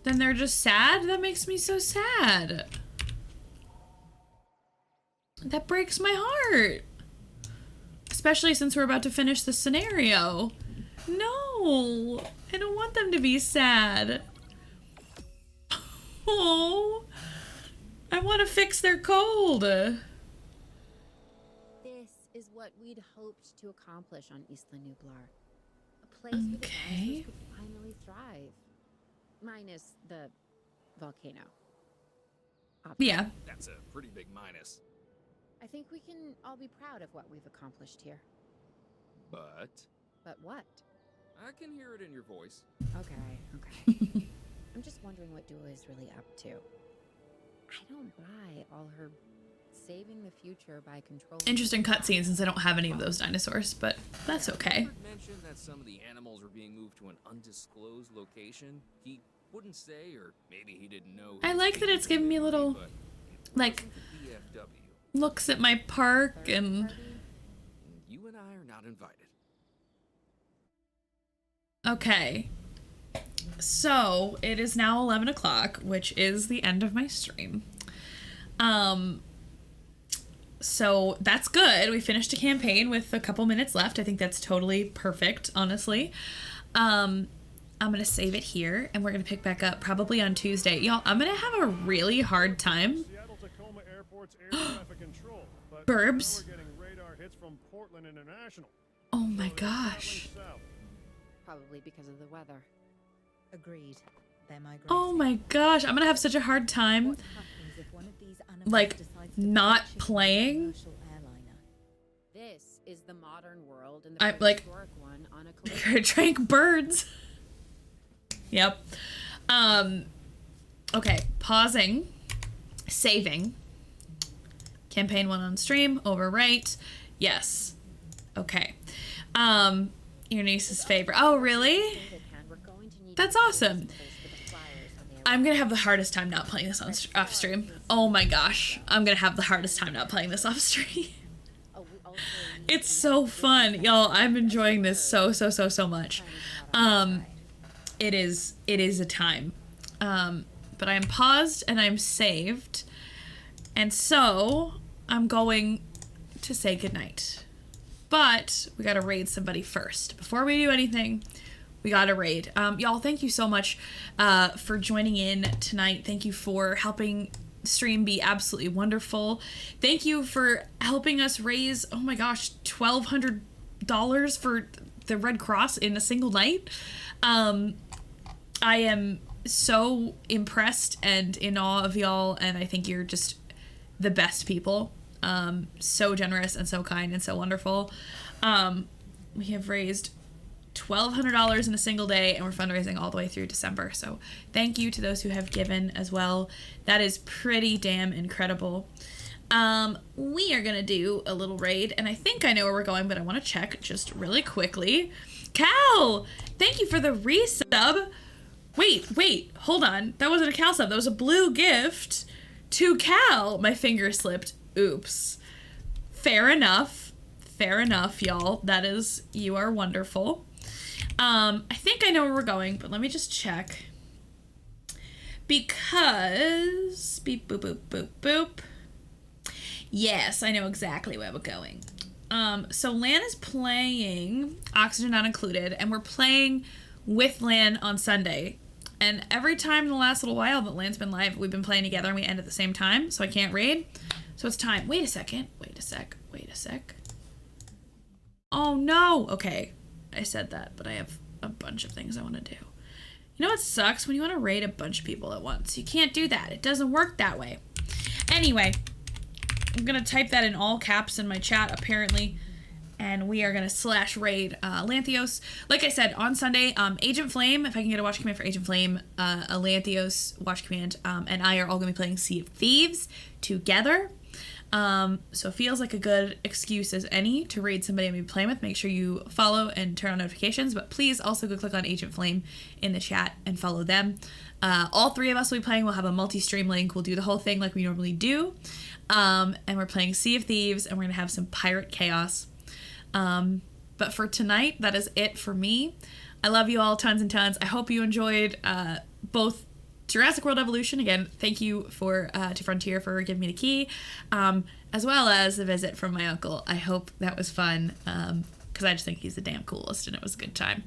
Then they're just sad? That makes me so sad. That breaks my heart. Especially since we're about to finish the scenario. No, I don't want them to be sad. Oh, I want to fix their cold. This is what we'd hoped to accomplish on Isla Nublar. A place where the dinosaurs could finally thrive. Minus the volcano. Obviously. Yeah. That's a pretty big minus. I think we can all be proud of what we've accomplished here. But But what? I can hear it in your voice. Okay. I'm just wondering what Dua is really up to. I don't buy all her saving the future by controlling... Interesting cutscene since I don't have any of those dinosaurs, but that's okay. If mentioned that some of the animals were being moved to an undisclosed location, he wouldn't say, or maybe he didn't know. I like that it's giving me a little, like, looks at my park and... You and I are not invited. Okay. So, it is now 11 o'clock, which is the end of my stream. So that's good. We finished a campaign with a couple minutes left. I think that's totally perfect, honestly. I'm going to save it here, and we're going to pick back up probably on Tuesday. Y'all, I'm going to have a really hard time. Burbs. Oh my gosh. Probably because of the weather. Agreed. They're migrating. Oh my gosh. I'm going to have such a hard time, What happens if one of these animals like, decides to not crash into a playing? commercial airliner? This is the modern world and the I'm like, prehistoric one on a collision. drank birds. Yep. Okay, pausing, saving. Campaign 1 on stream, overwrite. Yes. Okay. Your niece's favorite. Oh, really? That's awesome. I'm gonna have the hardest time not playing this on off stream. Oh my gosh. I'm gonna have the hardest time not playing this off stream. It's so fun. Y'all, I'm enjoying this so much. It is a time. But I'm paused and I'm saved. And so I'm going to say goodnight. But we gotta raid somebody first. Before we do anything, we gotta raid. Y'all, thank you so much for joining in tonight. Thank you for helping stream be absolutely wonderful. Thank you for helping us raise, oh my gosh, $1,200 for the Red Cross in a single night. I am so impressed and in awe of y'all, and I think you're just the best people. So generous and so kind and so wonderful. We have raised $1,200 in a single day, and we're fundraising all the way through December. So thank you to those who have given as well. That is pretty damn incredible. We are gonna do a little raid, and I think I know where we're going, but I want to check just really quickly. Cal, thank you for the resub. Wait, hold on. That wasn't a Cal sub. That was a blue gift to Cal. My finger slipped. Oops. Fair enough, y'all. That is, you are wonderful. I think I know where we're going, but let me just check. Because, beep, boop, boop, boop, boop. Yes, I know exactly where we're going. So Lan is playing Oxygen Not Included, and we're playing with Lan on Sunday. And every time in the last little while that Lan's been live, we've been playing together and we end at the same time, so I can't raid. So it's time. Wait a second. Wait a sec. Oh no. Okay. I said that, but I have a bunch of things I want to do. You know what sucks? When you want to raid a bunch of people at once. You can't do that. It doesn't work that way. Anyway, I'm going to type that in all caps in my chat, apparently. And we are going to /raid Lanthios. Like I said, on Sunday, Agent Flame, if I can get a watch command for Agent Flame, a Lanthios watch command, and I are all going to be playing Sea of Thieves together. So it feels like a good excuse as any to raid somebody I'm playing with. Make sure you follow and turn on notifications, but please also go click on Agent Flame in the chat and follow them. All three of us will be playing. We'll have a multi-stream link. We'll do the whole thing like we normally do. And we're playing Sea of Thieves, and we're going to have some pirate chaos. But for tonight, that is it for me. I love you all tons and tons. I hope you enjoyed both Jurassic World Evolution. Again, thank you to Frontier for giving me the key, as well as the visit from my uncle. I hope that was fun, because I just think he's the damn coolest, and it was a good time.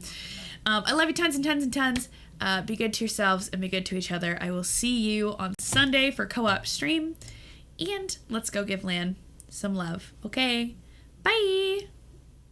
I love you tons and tons and tons. Be good to yourselves and be good to each other. I will see you on Sunday for co-op stream, and let's go give Lan some love. Okay, bye!